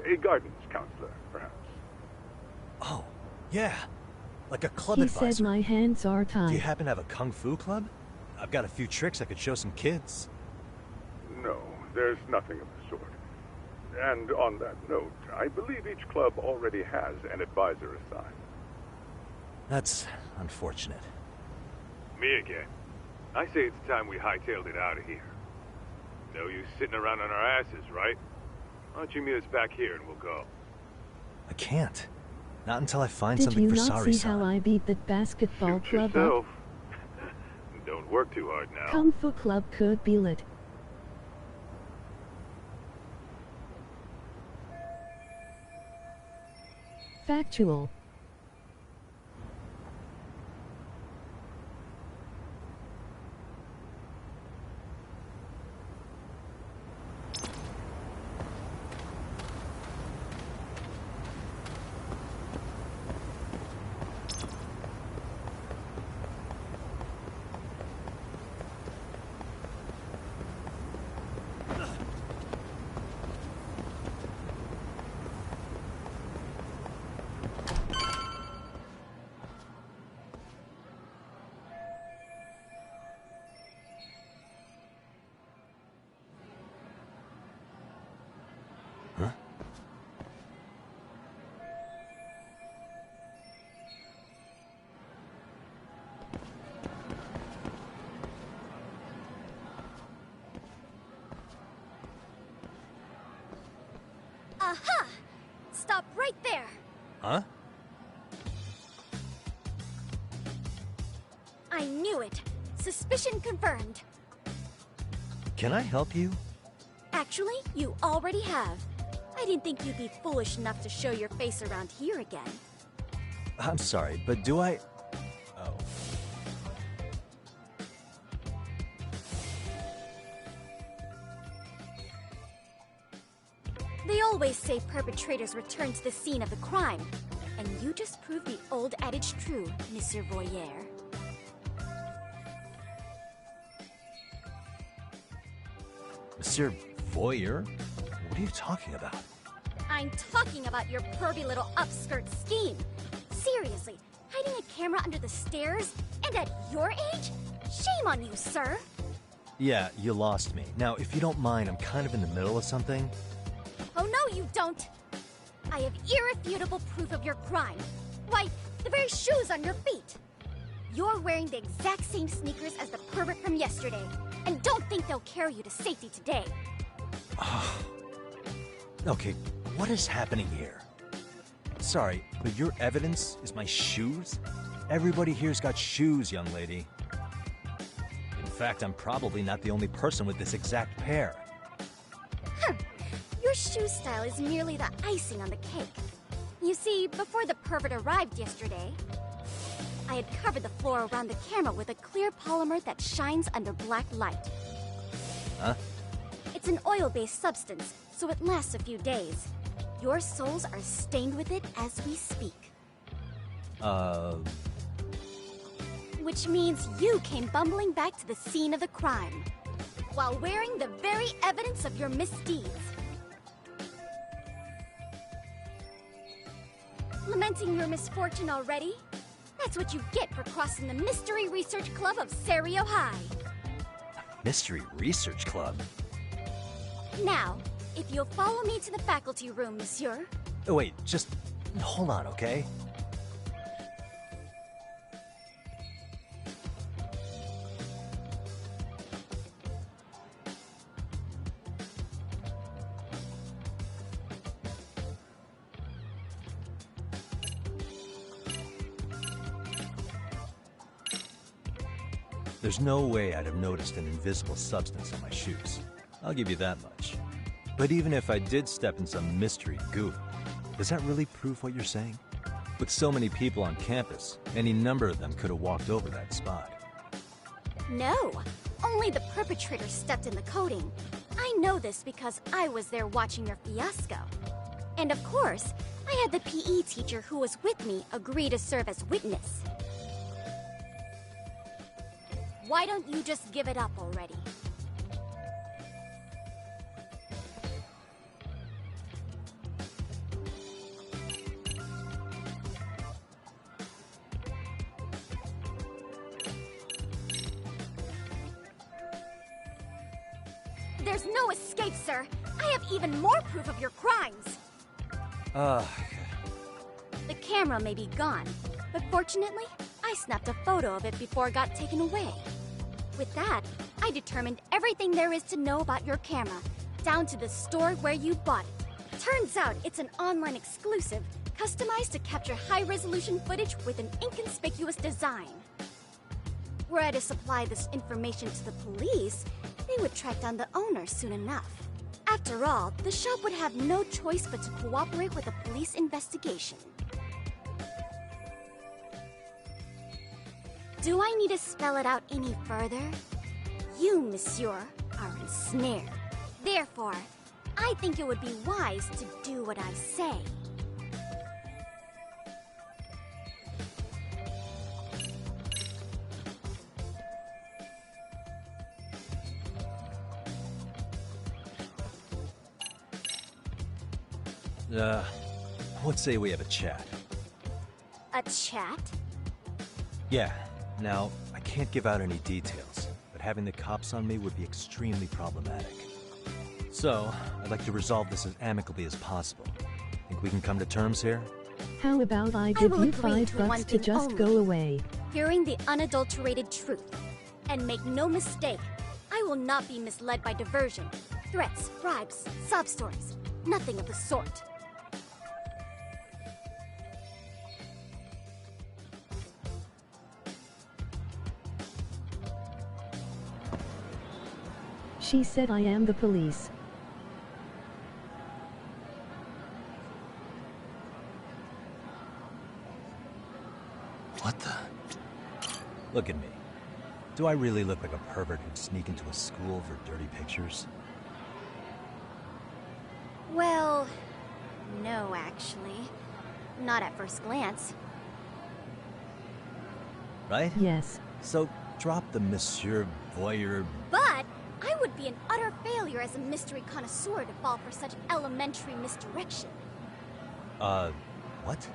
A guidance counselor, perhaps. Oh, yeah. Like a club He advisor. said my hands are Do you tied. happen to have a kung fu club? I've got a few tricks I could show some kids. No, there's nothing of the sort. And on that note, I believe each club already has an advisor assigned. That's unfortunate. Me again. I say it's time we hightailed it out of here. No use sitting around on our asses, right? Why don't you meet us back here and we'll go? I can't. Not until I find Did something you for not see Sari-san. how I beat that basketball Shoot club up? yourself. Don't work too hard now. Kung Fu Club could be lit. Factual. Aha! Stop right there! Huh? I knew it! Suspicion confirmed. Can I help you? Actually, you already have. I didn't think you'd be foolish enough to show your face around here again. I'm sorry, but do I... Oh. They always say perpetrators return to the scene of the crime. And you just proved the old adage true, Monsieur Voyeur. Monsieur Voyeur? What are you talking about? I'm talking about your pervy little upskirt scheme. Seriously, hiding a camera under the stairs? And at your age? Shame on you, sir! Yeah, you lost me. Now, if you don't mind, I'm kind of in the middle of something. Oh no, you don't! I have irrefutable proof of your crime. Why, the very shoes on your feet! You're wearing the exact same sneakers as the pervert from yesterday, and don't think they'll carry you to safety today. Okay, what is happening here? Sorry, but your evidence is my shoes? Everybody here's got shoes, young lady. In fact, I'm probably not the only person with this exact pair. Huh. Your shoe style is merely the icing on the cake. You see, before the pervert arrived yesterday, I had covered the floor around the camera with a clear polymer that shines under black light. Huh? It's an oil-based substance, so it lasts a few days. Your soles are stained with it as we speak. Which means you came bumbling back to the scene of the crime, while wearing the very evidence of your misdeeds. Lamenting your misfortune already? That's what you get for crossing the Mystery Research Club of Serio High. Mystery Research Club? Now, if you'll follow me to the faculty room, monsieur. Oh, wait, just hold on, okay? There's no way I'd have noticed an invisible substance on my shoes. I'll give you that much. But even if I did step in some mystery goop, does that really prove what you're saying? With so many people on campus, any number of them could have walked over that spot. No, only the perpetrator stepped in the coating. I know this because I was there watching your fiasco. And of course, I had the PE teacher who was with me agree to serve as witness. Why don't you just give it up already? There's no escape, sir. I have even more proof of your crimes. The camera may be gone, but fortunately, I snapped a photo of it before it got taken away. With that, I determined everything there is to know about your camera, down to the store where you bought it. Turns out it's an online exclusive, customized to capture high-resolution footage with an inconspicuous design. Were I to supply this information to the police, they would track down the owner soon enough. After all, the shop would have no choice but to cooperate with the police investigation. Do I need to spell it out any further? You, monsieur, are ensnared. Therefore, I think it would be wise to do what I say. Let's say we have a chat. A chat? Yeah. Now, I can't give out any details, but having the cops on me would be extremely problematic. So, I'd like to resolve this as amicably as possible. Think we can come to terms here? How about I give you $5 to just go away? Hearing the unadulterated truth. And make no mistake, I will not be misled by diversion, threats, bribes, sob stories. Nothing of the sort. She said I am the police. What the? Look at me. Do I really look like a pervert who'd sneak into a school for dirty pictures? Well, no, actually. Not at first glance. Right? Yes. So, drop the Monsieur Voyeur. But I would be an utter failure as a mystery connoisseur to fall for such elementary misdirection. What?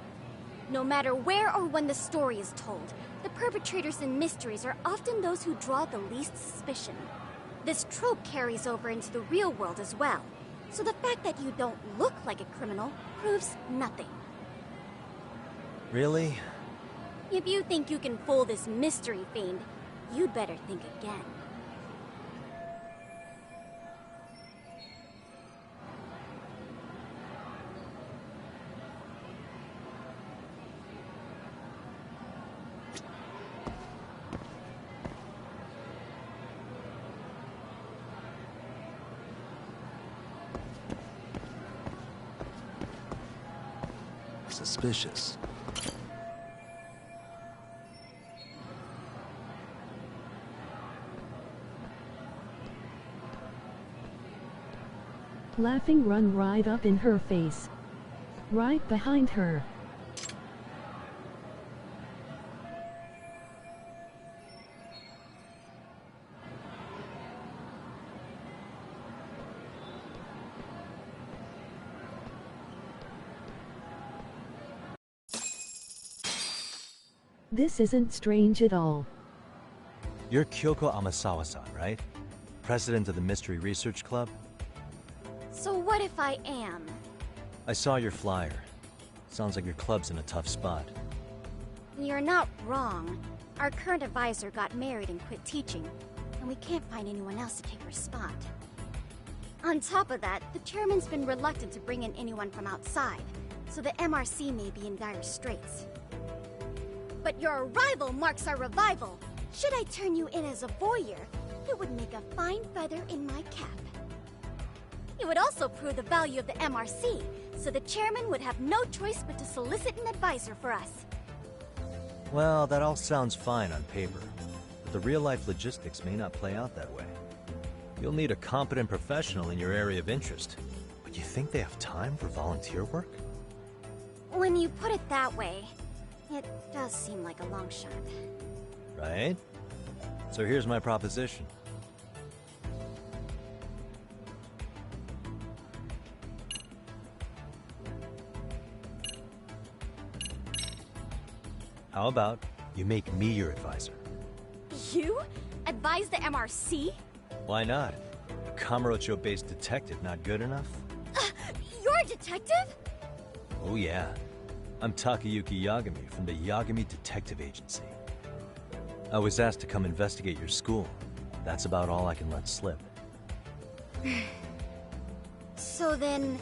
No matter where or when the story is told, the perpetrators in mysteries are often those who draw the least suspicion. This trope carries over into the real world as well, so the fact that you don't look like a criminal proves nothing. Really? If you think you can fool this mystery fiend, you'd better think again. Suspicious. Laughing run right up in her face. Right behind her. This isn't strange at all. You're Kyoko Amasawa-san, right? President of the Mystery Research Club? So what if I am? I saw your flyer. Sounds like your club's in a tough spot. You're not wrong. Our current advisor got married and quit teaching, and we can't find anyone else to take her spot. On top of that, the chairman's been reluctant to bring in anyone from outside, so the MRC may be in dire straits. But your arrival marks our revival. Should I turn you in as a voyeur, it would make a fine feather in my cap. It would also prove the value of the MRC, so the chairman would have no choice but to solicit an advisor for us. Well, that all sounds fine on paper, but the real-life logistics may not play out that way. You'll need a competent professional in your area of interest, but you think they have time for volunteer work? When you put it that way, it does seem like a long shot. Right? So here's my proposition. How about you make me your advisor? You? Advise the MRC? Why not? A Kamurocho-based detective not good enough? You're a detective? Oh yeah. I'm Takayuki Yagami from the Yagami Detective Agency. I was asked to come investigate your school. That's about all I can let slip. So then,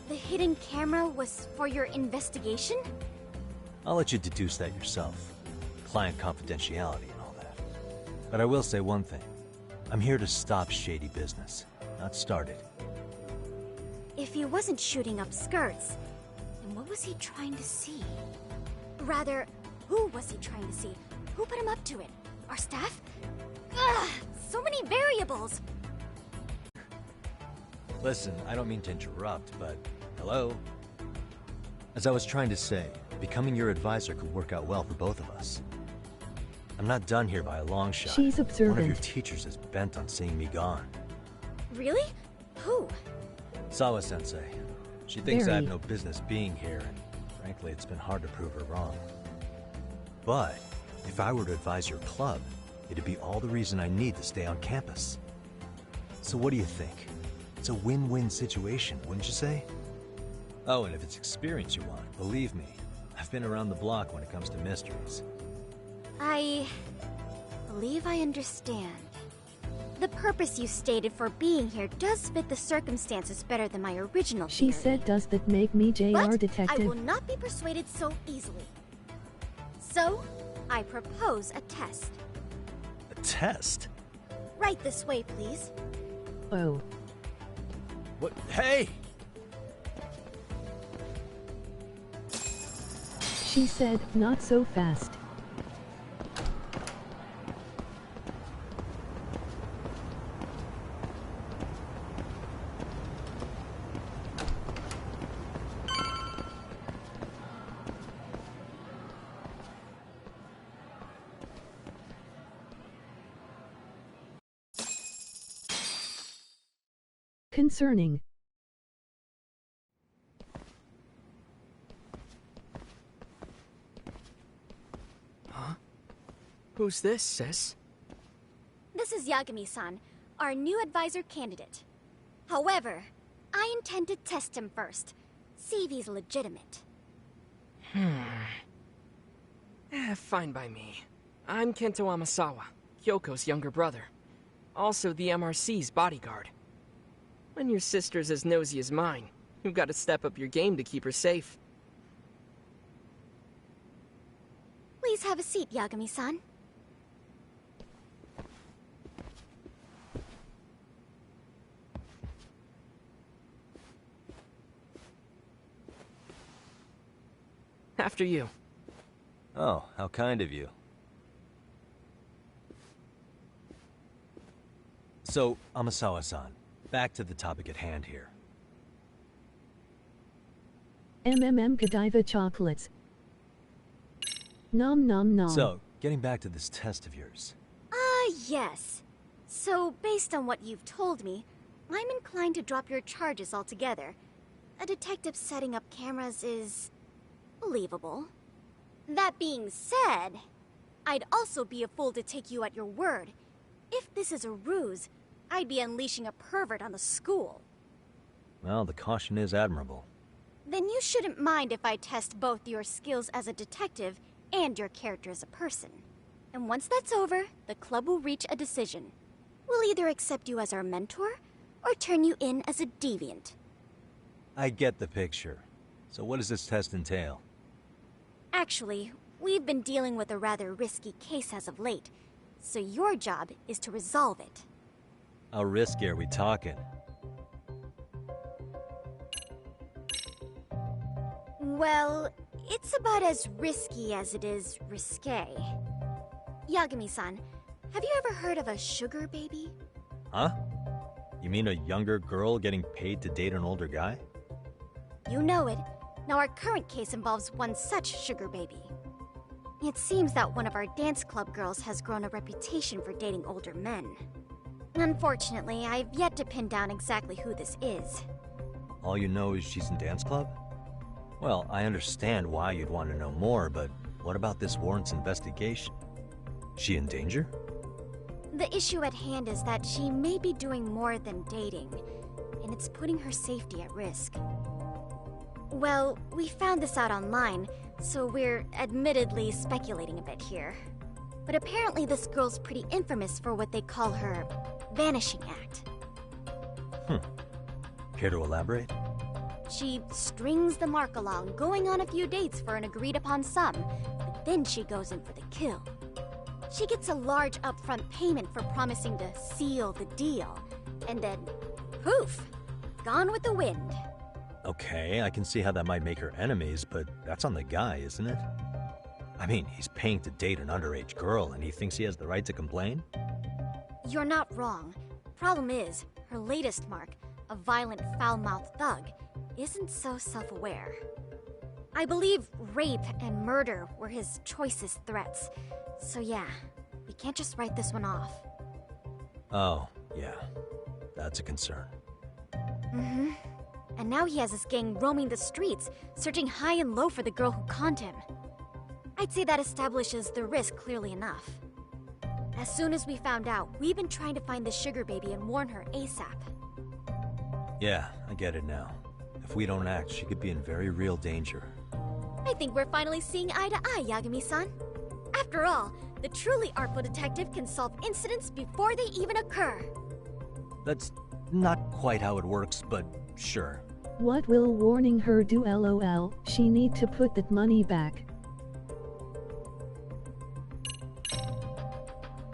the hidden camera was for your investigation? I'll let you deduce that yourself. Client confidentiality and all that. But I will say one thing. I'm here to stop shady business, not start it. If he wasn't shooting up skirts, then what was he trying to see? Rather, who was he trying to see? Who put him up to it? Our staff? Ugh, so many variables! Listen, I don't mean to interrupt, but hello? As I was trying to say, becoming your advisor could work out well for both of us. I'm not done here by a long shot. She's observant. One of your teachers is bent on seeing me gone. Really? Who? Sawa-sensei. She thinks I Very. have no business being here, and frankly, it's been hard to prove her wrong. But if I were to advise your club, it'd be all the reason I need to stay on campus. So what do you think? It's a win-win situation, wouldn't you say? Oh, and if it's experience you want, believe me, I've been around the block when it comes to mysteries. I believe I understand. The purpose you stated for being here does fit the circumstances better than my original She theory. said, does that make me JR But detective? I will not be persuaded so easily. So, I propose a test. A test? Right this way, please. Oh. What? Hey! She said, not so fast. concerning. Huh? Who's this, sis? This is Yagami-san, our new advisor candidate. However, I intend to test him first. See if he's legitimate. Fine by me. I'm Kento Amasawa, Kyoko's younger brother. Also the MRC's bodyguard. When your sister's as nosy as mine, you've got to step up your game to keep her safe. Please have a seat, Yagami-san. After you. Oh, how kind of you. So, Amasawa-san, back to the topic at hand here. Godiva chocolates. Nom nom nom. So, getting back to this test of yours. Yes. So, based on what you've told me, I'm inclined to drop your charges altogether. A detective setting up cameras is believable. That being said, I'd also be a fool to take you at your word. If this is a ruse, I'd be unleashing a pervert on the school. Well, the caution is admirable. Then you shouldn't mind if I test both your skills as a detective and your character as a person. And once that's over, the club will reach a decision. We'll either accept you as our mentor, or turn you in as a deviant. I get the picture. So what does this test entail? Actually, we've been dealing with a rather risky case as of late, so your job is to resolve it. How risky are we talking? Well, it's about as risky as it is risque. Yagami-san, have you ever heard of a sugar baby? Huh? You mean a younger girl getting paid to date an older guy? You know it. Now our current case involves one such sugar baby. It seems that one of our dance club girls has grown a reputation for dating older men. Unfortunately, I've yet to pin down exactly who this is. All you know is she's in dance club? Well, I understand why you'd want to know more, but what about this warrants investigation? She in danger? The issue at hand is that she may be doing more than dating, and it's putting her safety at risk. Well, we found this out online, so we're admittedly speculating a bit here. But apparently this girl's pretty infamous for what they call her vanishing act. Care to elaborate? She strings the mark along, going on a few dates for an agreed-upon sum, but then she goes in for the kill. She gets a large upfront payment for promising to seal the deal, and then, poof, gone with the wind. Okay, I can see how that might make her enemies, but that's on the guy, isn't it? I mean, he's paying to date an underage girl, and he thinks he has the right to complain? You're not wrong. Problem is, her latest mark, a violent, foul-mouthed thug, isn't so self-aware. I believe rape and murder were his choicest threats. So yeah, we can't just write this one off. Oh, yeah. That's a concern. Mm-hmm. And now he has his gang roaming the streets, searching high and low for the girl who conned him. I'd say that establishes the risk clearly enough. As soon as we found out, we've been trying to find the sugar baby and warn her ASAP. Yeah, I get it now. If we don't act, she could be in very real danger. I think we're finally seeing eye to eye, Yagami-san. After all, the truly artful detective can solve incidents before they even occur. That's not quite how it works, but sure. What will warning her do? LOL, she need to put that money back.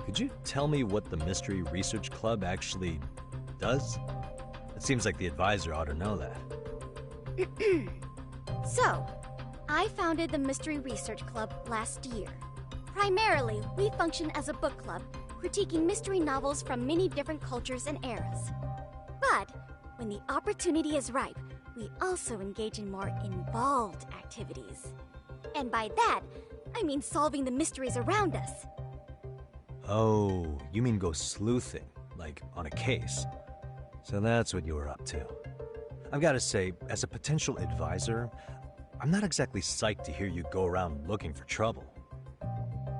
Could you tell me what the Mystery Research Club actually does? It seems like the advisor ought to know that. So, I founded the Mystery Research Club last year. Primarily, we function as a book club, critiquing mystery novels from many different cultures and eras. But, when the opportunity is ripe, we also engage in more involved activities. And by that, I mean solving the mysteries around us. Oh, you mean go sleuthing, like on a case. So that's what you were up to. I've got to say, as a potential advisor, I'm not exactly psyched to hear you go around looking for trouble.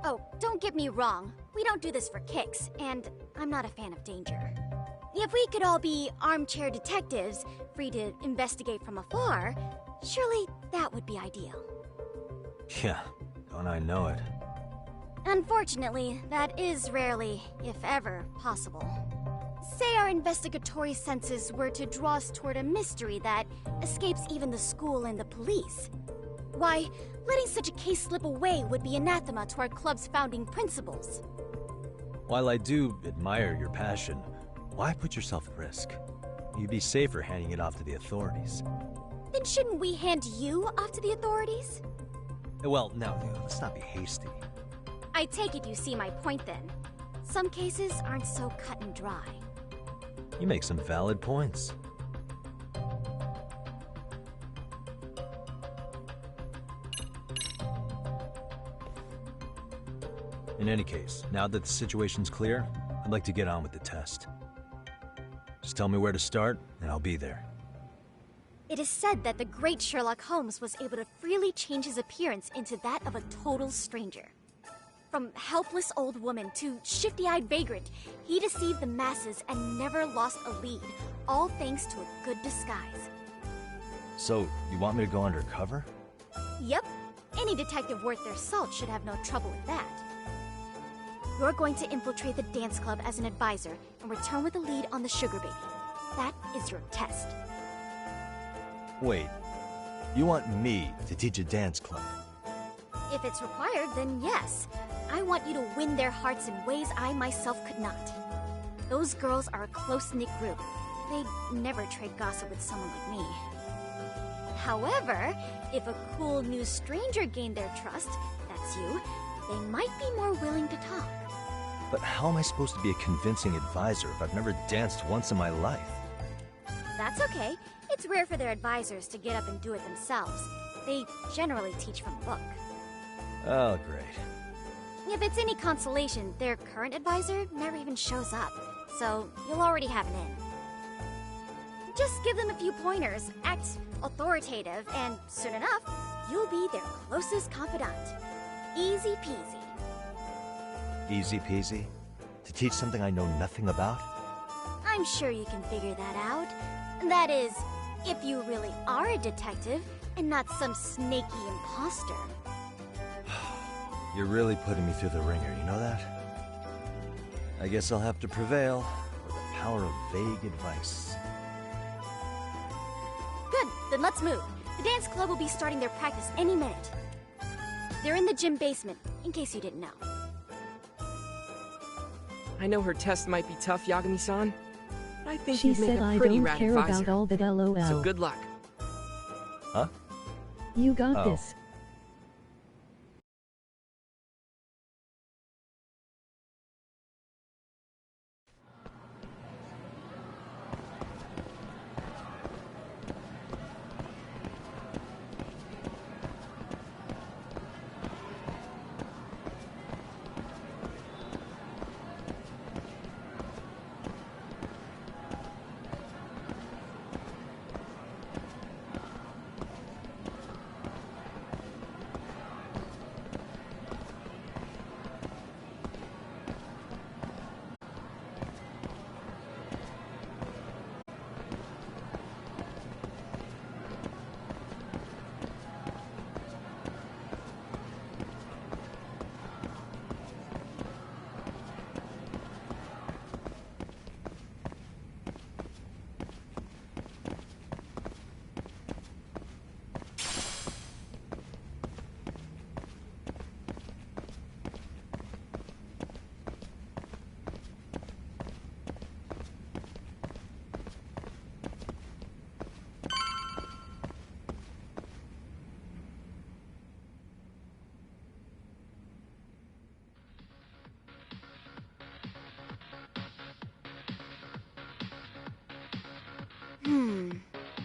Oh, don't get me wrong. We don't do this for kicks, and I'm not a fan of danger. If we could all be armchair detectives, free to investigate from afar, surely that would be ideal. Yeah, don't I know it. Unfortunately, that is rarely, if ever, possible. Say our investigatory senses were to draw us toward a mystery that escapes even the school and the police. Why, letting such a case slip away would be anathema to our club's founding principles. While I do admire your passion, why put yourself at risk? You'd be safer handing it off to the authorities. Then shouldn't we hand you off to the authorities? Well, now, let's not be hasty. I take it you see my point then. Some cases aren't so cut and dry. You make some valid points. In any case, now that the situation's clear, I'd like to get on with the test. Just tell me where to start, and I'll be there. It is said that the great Sherlock Holmes was able to freely change his appearance into that of a total stranger. From helpless old woman to shifty-eyed vagrant, he deceived the masses and never lost a lead, all thanks to a good disguise. So, you want me to go undercover? Yep, any detective worth their salt should have no trouble with that. You're going to infiltrate the dance club as an advisor and return with a lead on the sugar baby. That is your test. Wait, you want me to teach a dance club? If it's required, then yes. I want you to win their hearts in ways I myself could not. Those girls are a close-knit group. They'd never trade gossip with someone like me. However, if a cool new stranger gained their trust, that's you, they might be more willing to talk. But how am I supposed to be a convincing advisor if I've never danced once in my life? That's okay. It's rare for their advisors to get up and do it themselves. They generally teach from a book. Oh, great. If it's any consolation, their current advisor never even shows up, so you'll already have an in. Just give them a few pointers, act authoritative, and soon enough, you'll be their closest confidant. Easy peasy. Easy peasy? To teach something I know nothing about? I'm sure you can figure that out. That is, if you really are a detective and not some snaky imposter. You're really putting me through the ringer, you know that? I guess I'll have to prevail with the power of vague advice. Good, then let's move. The dance club will be starting their practice any minute. They're in the gym basement, in case you didn't know. I know her test might be tough, Yagami-san, but I think She you'd make said a I pretty don't rad care advisor. about all that LOL. So good luck. Huh? You got Oh. this.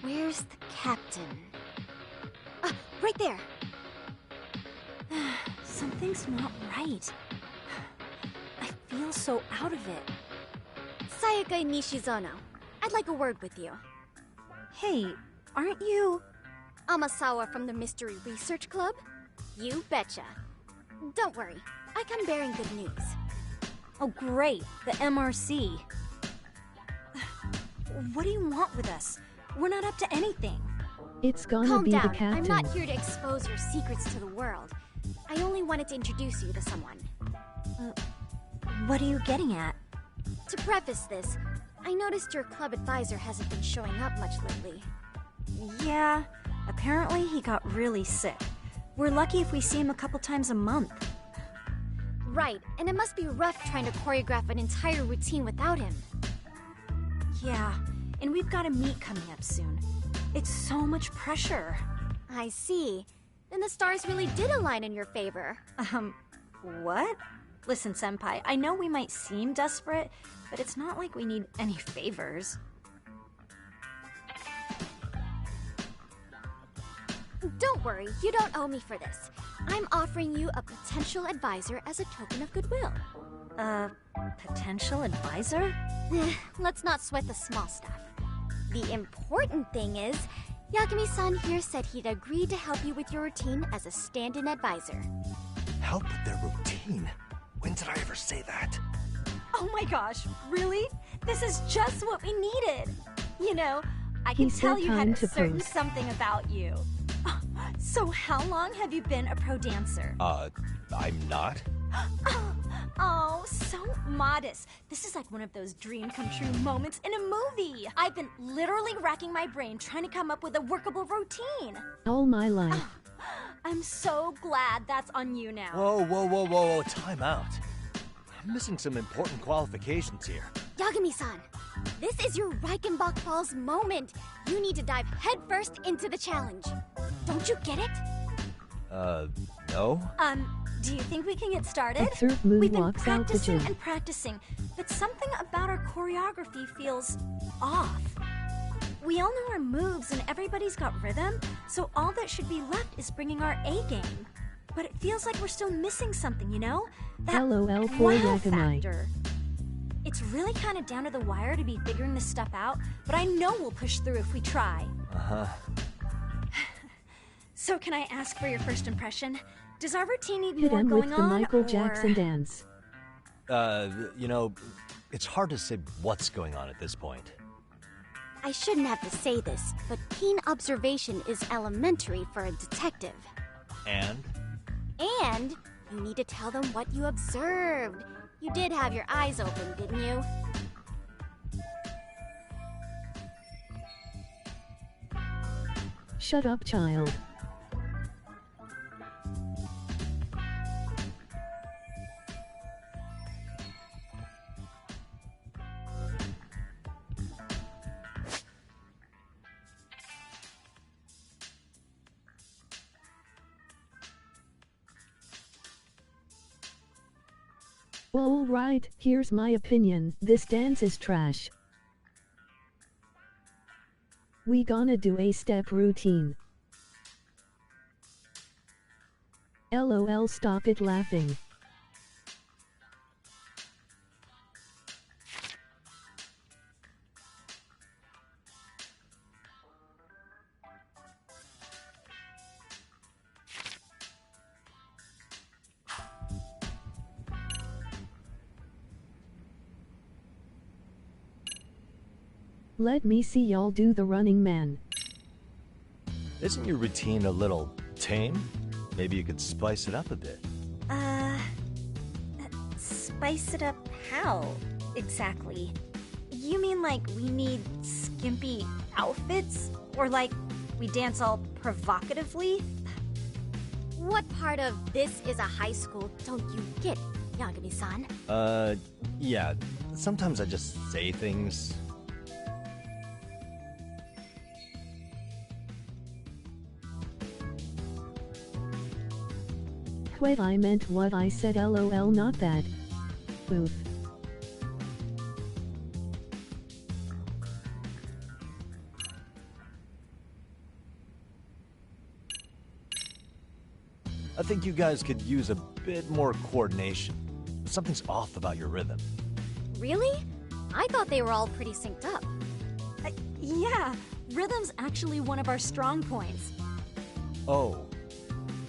Where's the captain? Ah, right there! Something's not right. I feel so out of it. Sayaka Nishizono. I'd like a word with you. Hey, aren't you... Amasawa from the Mystery Research Club? You betcha. Don't worry, I come bearing good news. Oh great, the MRC. What do you want with us? We're not up to anything. It's gonna Calm be down. the captain. I'm not here to expose your secrets to the world. I only wanted to introduce you to someone. What are you getting at? To preface this, I noticed your club advisor hasn't been showing up much lately. Yeah, apparently he got really sick. We're lucky if we see him a couple times a month. Right, and it must be rough trying to choreograph an entire routine without him. Yeah, and we've got a meet coming up soon. It's so much pressure. I see. Then the stars really did align in your favor. What? Listen, Senpai, I know we might seem desperate, but it's not like we need any favors. Don't worry, you don't owe me for this. I'm offering you a potential advisor as a token of goodwill. Potential advisor? Let's not sweat the small stuff. The important thing is, Yagami-san here said he'd agreed to help you with your routine as a stand-in advisor. Help with their routine? When did I ever say that? Oh my gosh, really? This is just what we needed. You know, I can tell you had a certain something about you. So how long have you been a pro dancer? I'm not. Oh, so modest. This is like one of those dream come true moments in a movie. I've been literally racking my brain trying to come up with a workable routine. All my life. I'm so glad that's on you now. Whoa, time out. I'm missing some important qualifications here. Yagami-san, this is your Reichenbach Falls moment. You need to dive headfirst into the challenge. Don't you get it? No? Do you think we can get started? Observe We've been moonwalks practicing altitude. and practicing, but something about our choreography feels off. We all know our moves and everybody's got rhythm, so all that should be left is bringing our A game. But it feels like we're still missing something, you know? That LOL for wow Yakamai. factor. It's really kind of down to the wire to be figuring this stuff out, but I know we'll push through if we try. Uh-huh. So can I ask for your first impression? Does our routine need Hit more him going with the on, Michael or... Jackson dance. You know, it's hard to say what's going on at this point. I shouldn't have to say this, but keen observation is elementary for a detective. And? And you need to tell them what you observed. You did have your eyes open, didn't you? Shut up, child. All right, here's my opinion. This dance is trash. We gonna do a step routine. LOL, stop it laughing. Let me see y'all do the running man. Isn't your routine a little tame? Maybe you could spice it up a bit. Spice it up how, exactly? You mean like we need skimpy outfits? Or like we dance all provocatively? What part of this is a high school don't you get, Yagami-san? Yeah. Sometimes I just say things. Wait, I meant what I said, LOL, not that. Oof. I think you guys could use a bit more coordination. Something's off about your rhythm. Really? I thought they were all pretty synced up. Yeah, rhythm's actually one of our strong points. Oh.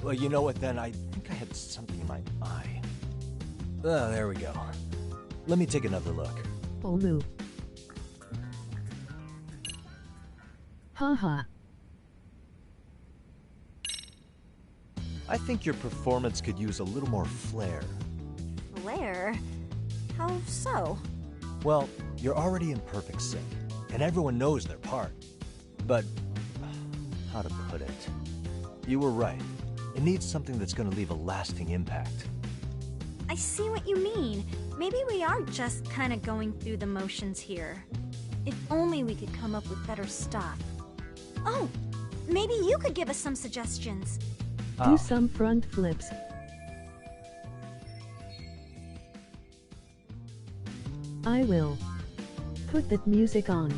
Well, you know what then? I think I had something in my eye. Ah, there we go. Let me take another look. Olu. Haha. I think your performance could use a little more flair. Flair? How so? Well, you're already in perfect sync, and everyone knows their part. But, how to put it? You were right. It needs something that's gonna leave a lasting impact. I see what you mean. Maybe we are just kind of going through the motions here. If only we could come up with better stuff. Oh, maybe you could give us some suggestions. Do some front flips. I will. Put that music on.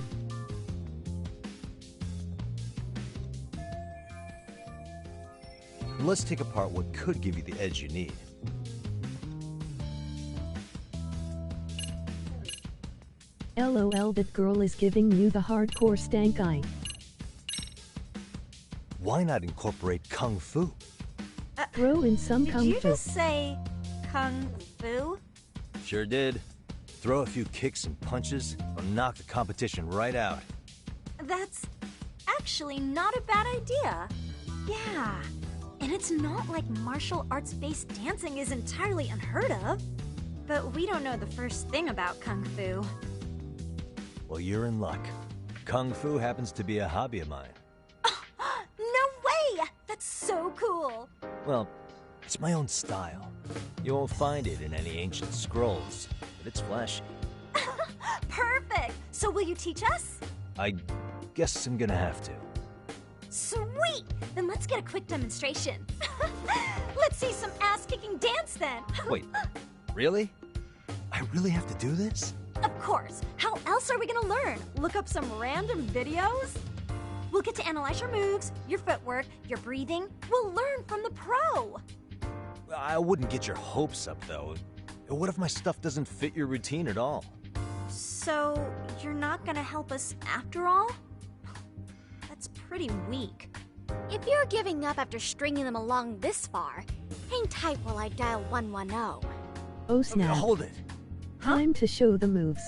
Let's take apart what could give you the edge you need. LOL, that girl is giving you the hardcore stank eye. Why not incorporate Kung Fu? Throw in some Kung Did you Fu. just say Kung Fu? Sure did. Throw a few kicks and punches, or knock the competition right out. That's actually not a bad idea. Yeah, and it's not like martial arts-based dancing is entirely unheard of. But we don't know the first thing about Kung Fu. Well, you're in luck. Kung Fu happens to be a hobby of mine. No way! That's so cool! Well, it's my own style. You won't find it in any ancient scrolls, but it's flashy. Perfect! So will you teach us? I guess I'm gonna have to. Sweet! Then let's get a quick demonstration. Let's see some ass-kicking dance then! Wait, really? I really have to do this? Of course! How else are we gonna learn? Look up some random videos? We'll get to analyze your moves, your footwork, your breathing. We'll learn from the pro! I wouldn't get your hopes up, though. What if my stuff doesn't fit your routine at all? So, you're not gonna help us after all? That's pretty weak. If you're giving up after stringing them along this far, hang tight while I dial 110. Oh snap. Hold it. Time to show the moves.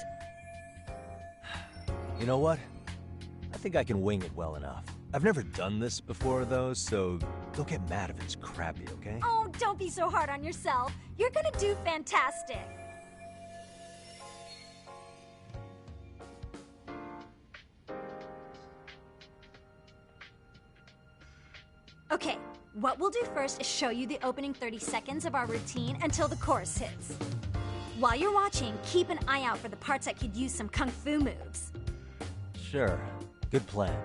You know what? I think I can wing it well enough. I've never done this before, though, so don't get mad if it's crappy, okay? Oh, don't be so hard on yourself. You're gonna do fantastic. Okay, what we'll do first is show you the opening 30 seconds of our routine until the chorus hits. While you're watching, keep an eye out for the parts that could use some Kung Fu moves. Sure. Good plan.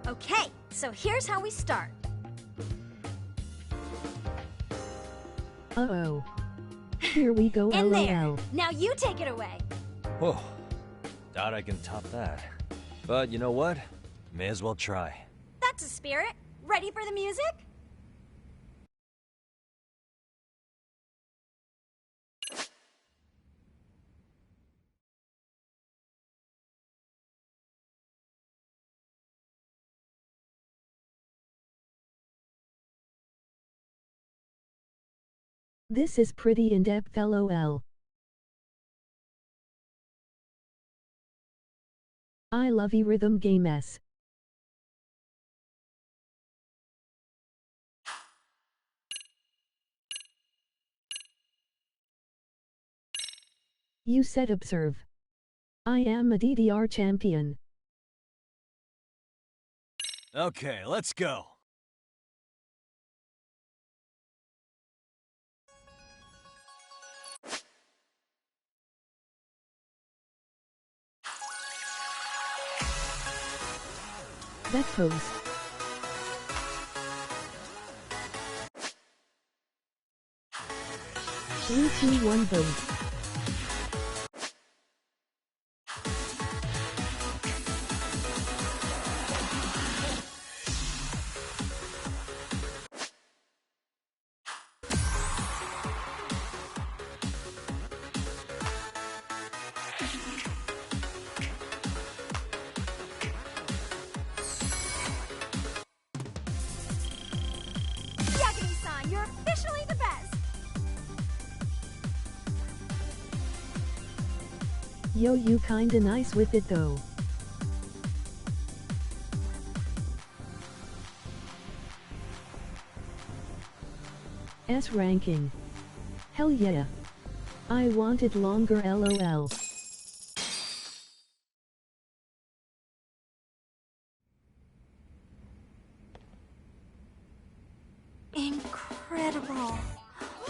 Okay, so here's how we start. Uh-oh. Here we go, In LOL. there. Now you take it away. Whoa. Doubt I can top that. But you know what? May as well try. That's a spirit. Ready for the music? This is pretty in-depth, LOL. I love e-rhythm games. You said observe. I am a DDR champion. Okay, let's go. That pose. Three, two, one, vote. Yagami-san, you're officially the best! Yo, you kinda nice with it though. S ranking. Hell yeah. I want it longer, lol. Incredible.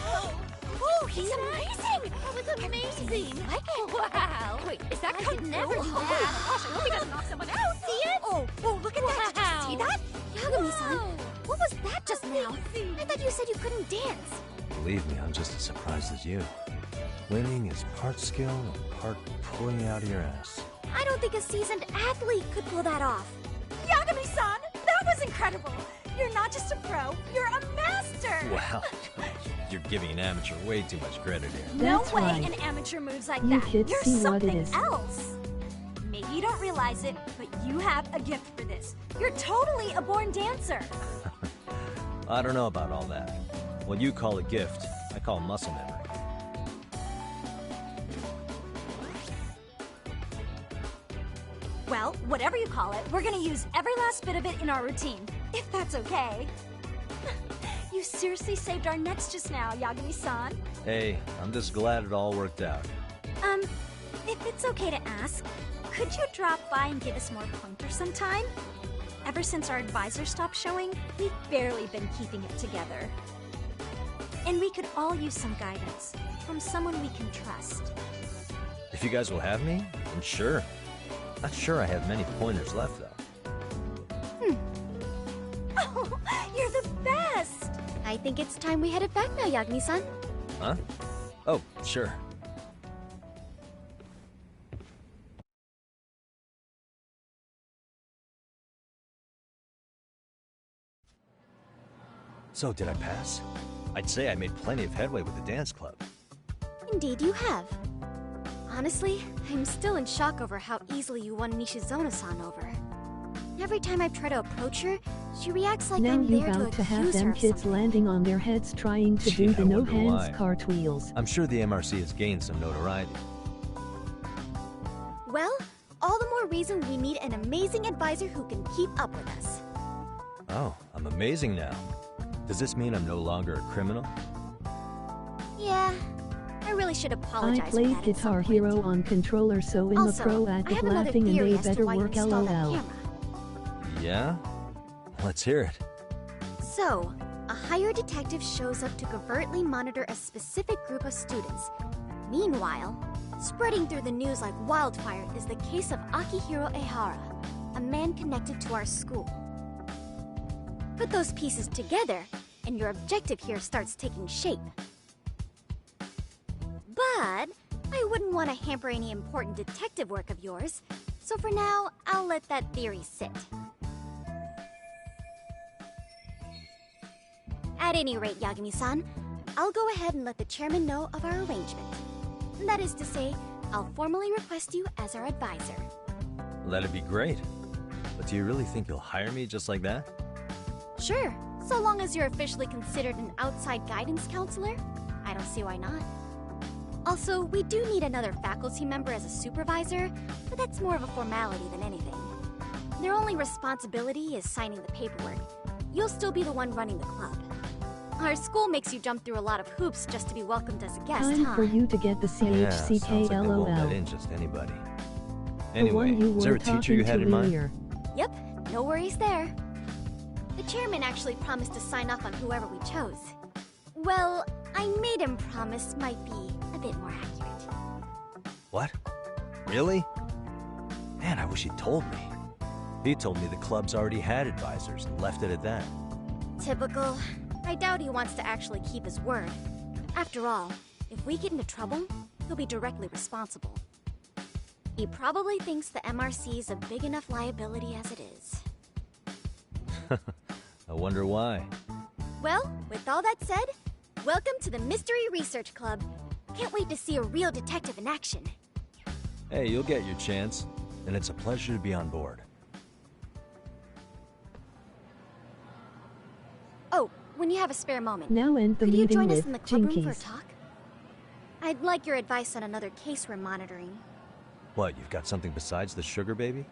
Oh, he's amazing! That was amazing! Wow! Wait, is that I could never do that! Gosh, I hope he doesn't knock someone out! See it? Oh, look at that! Did you see that? Yagami-san, what was that just now? I thought you said you couldn't dance. Believe me, I'm just as surprised as you. Winning is part skill and part pulling it out of your ass. I don't think a seasoned athlete could pull that off. Yagami-san, that was incredible! You're not just a pro, you're a master! Wow, you're giving an amateur way too much credit here. No way an amateur moves like You that. kids You're see what it something is. else. Maybe you don't realize it, but you have a gift for this. You're totally a born dancer. I don't know about all that. What you call a gift, I call muscle memory. Well, whatever you call it, we're gonna use every last bit of it in our routine, if that's okay. You seriously saved our necks just now, Yagami-san. Hey, I'm just glad it all worked out. If it's okay to ask, could you drop by and give us more pointers sometime? Ever since our advisor stopped showing, we've barely been keeping it together. And we could all use some guidance from someone we can trust. If you guys will have me, then sure. Not sure I have many pointers left, though. Oh, you're the best! I think it's time we headed back now, Yagami-san. Huh? Oh, sure. So, did I pass? I'd say I made plenty of headway with the dance club. Indeed you have. Honestly, I'm still in shock over how easily you won Nishizono-san over. Every time I try to approach her, she reacts like Now I'm you there to about to have accuse her them of kids landing on their heads trying to Gee, do the I wonder no-hands why. cartwheels. I'm sure the MRC has gained some notoriety. Well, all the more reason we need an amazing advisor who can keep up with us. Oh, I'm amazing now. Does this mean I'm no longer a criminal? Yeah, I really should apologize I for played that at some Guitar point. Hero on controller, so I'm a Also, pro I at have another laughing and theory they as to better why you work installed that lol. camera. Yeah? Let's hear it. So, a hired detective shows up to covertly monitor a specific group of students. Meanwhile, spreading through the news like wildfire is the case of Akihiro Ehara, a man connected to our school. Put those pieces together, and your objective here starts taking shape. But I wouldn't want to hamper any important detective work of yours, so for now, I'll let that theory sit. At any rate, Yagami-san, I'll go ahead and let the chairman know of our arrangement. That is to say, I'll formally request you as our advisor. That'd be great. But do you really think you'll hire me just like that? Sure, so long as you're officially considered an outside guidance counselor, I don't see why not. Also, we do need another faculty member as a supervisor, but that's more of a formality than anything. Their only responsibility is signing the paperwork. You'll still be the one running the club. Our school makes you jump through a lot of hoops just to be welcomed as a guest, Time huh? for you to get the Yeah, sounds like they won't CHCK let LOL. in just anybody. The Anyway, one you is there were a teacher you talking had to in mind? earlier. Yep, no worries there. The chairman actually promised to sign off on whoever we chose. Well, I made him promise might be a bit more accurate. What? Really? Man, I wish he'd told me. He told me the club's already had advisors and left it at that. Typical. I doubt he wants to actually keep his word. After all, if we get into trouble, he'll be directly responsible. He probably thinks the MRC is a big enough liability as it is. I wonder why. Well, with all that said, welcome to the Mystery Research Club. Can't wait to see a real detective in action. Hey, you'll get your chance, and it's a pleasure to be on board. Oh, when you have a spare moment, Now end the could you meeting join us with in the club room for a Jinkies. talk? I'd like your advice on another case we're monitoring. What, you've got something besides the sugar baby?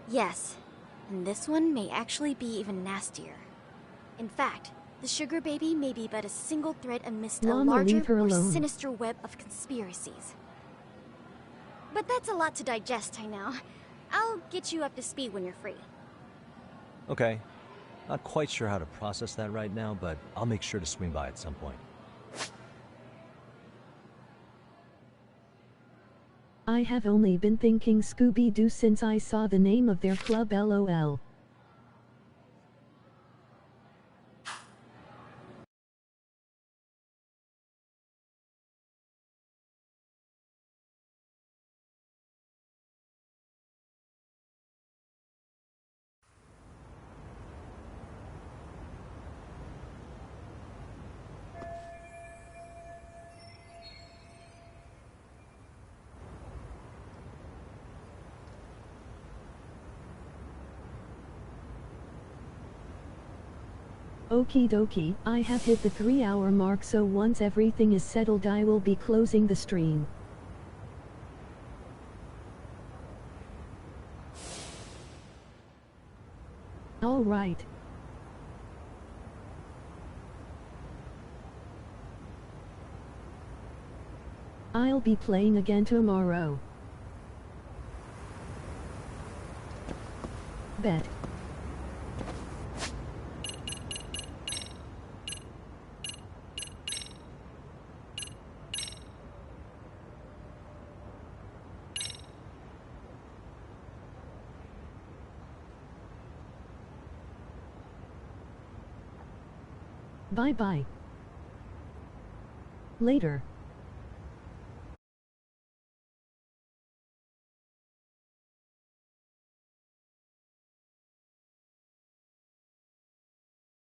Yes, and this one may actually be even nastier. In fact, the sugar baby may be but a single thread amidst a Llama, larger, leave her more alone. sinister web of conspiracies. But that's a lot to digest, I know. I'll get you up to speed when you're free. Okay. Not quite sure how to process that right now, but I'll make sure to swing by at some point. I have only been thinking Scooby-Doo since I saw the name of their club, LOL. Okie dokie, I have hit the 3-hour mark, so once everything is settled I will be closing the stream. Alright. I'll be playing again tomorrow. Bet. Bye-bye. Later.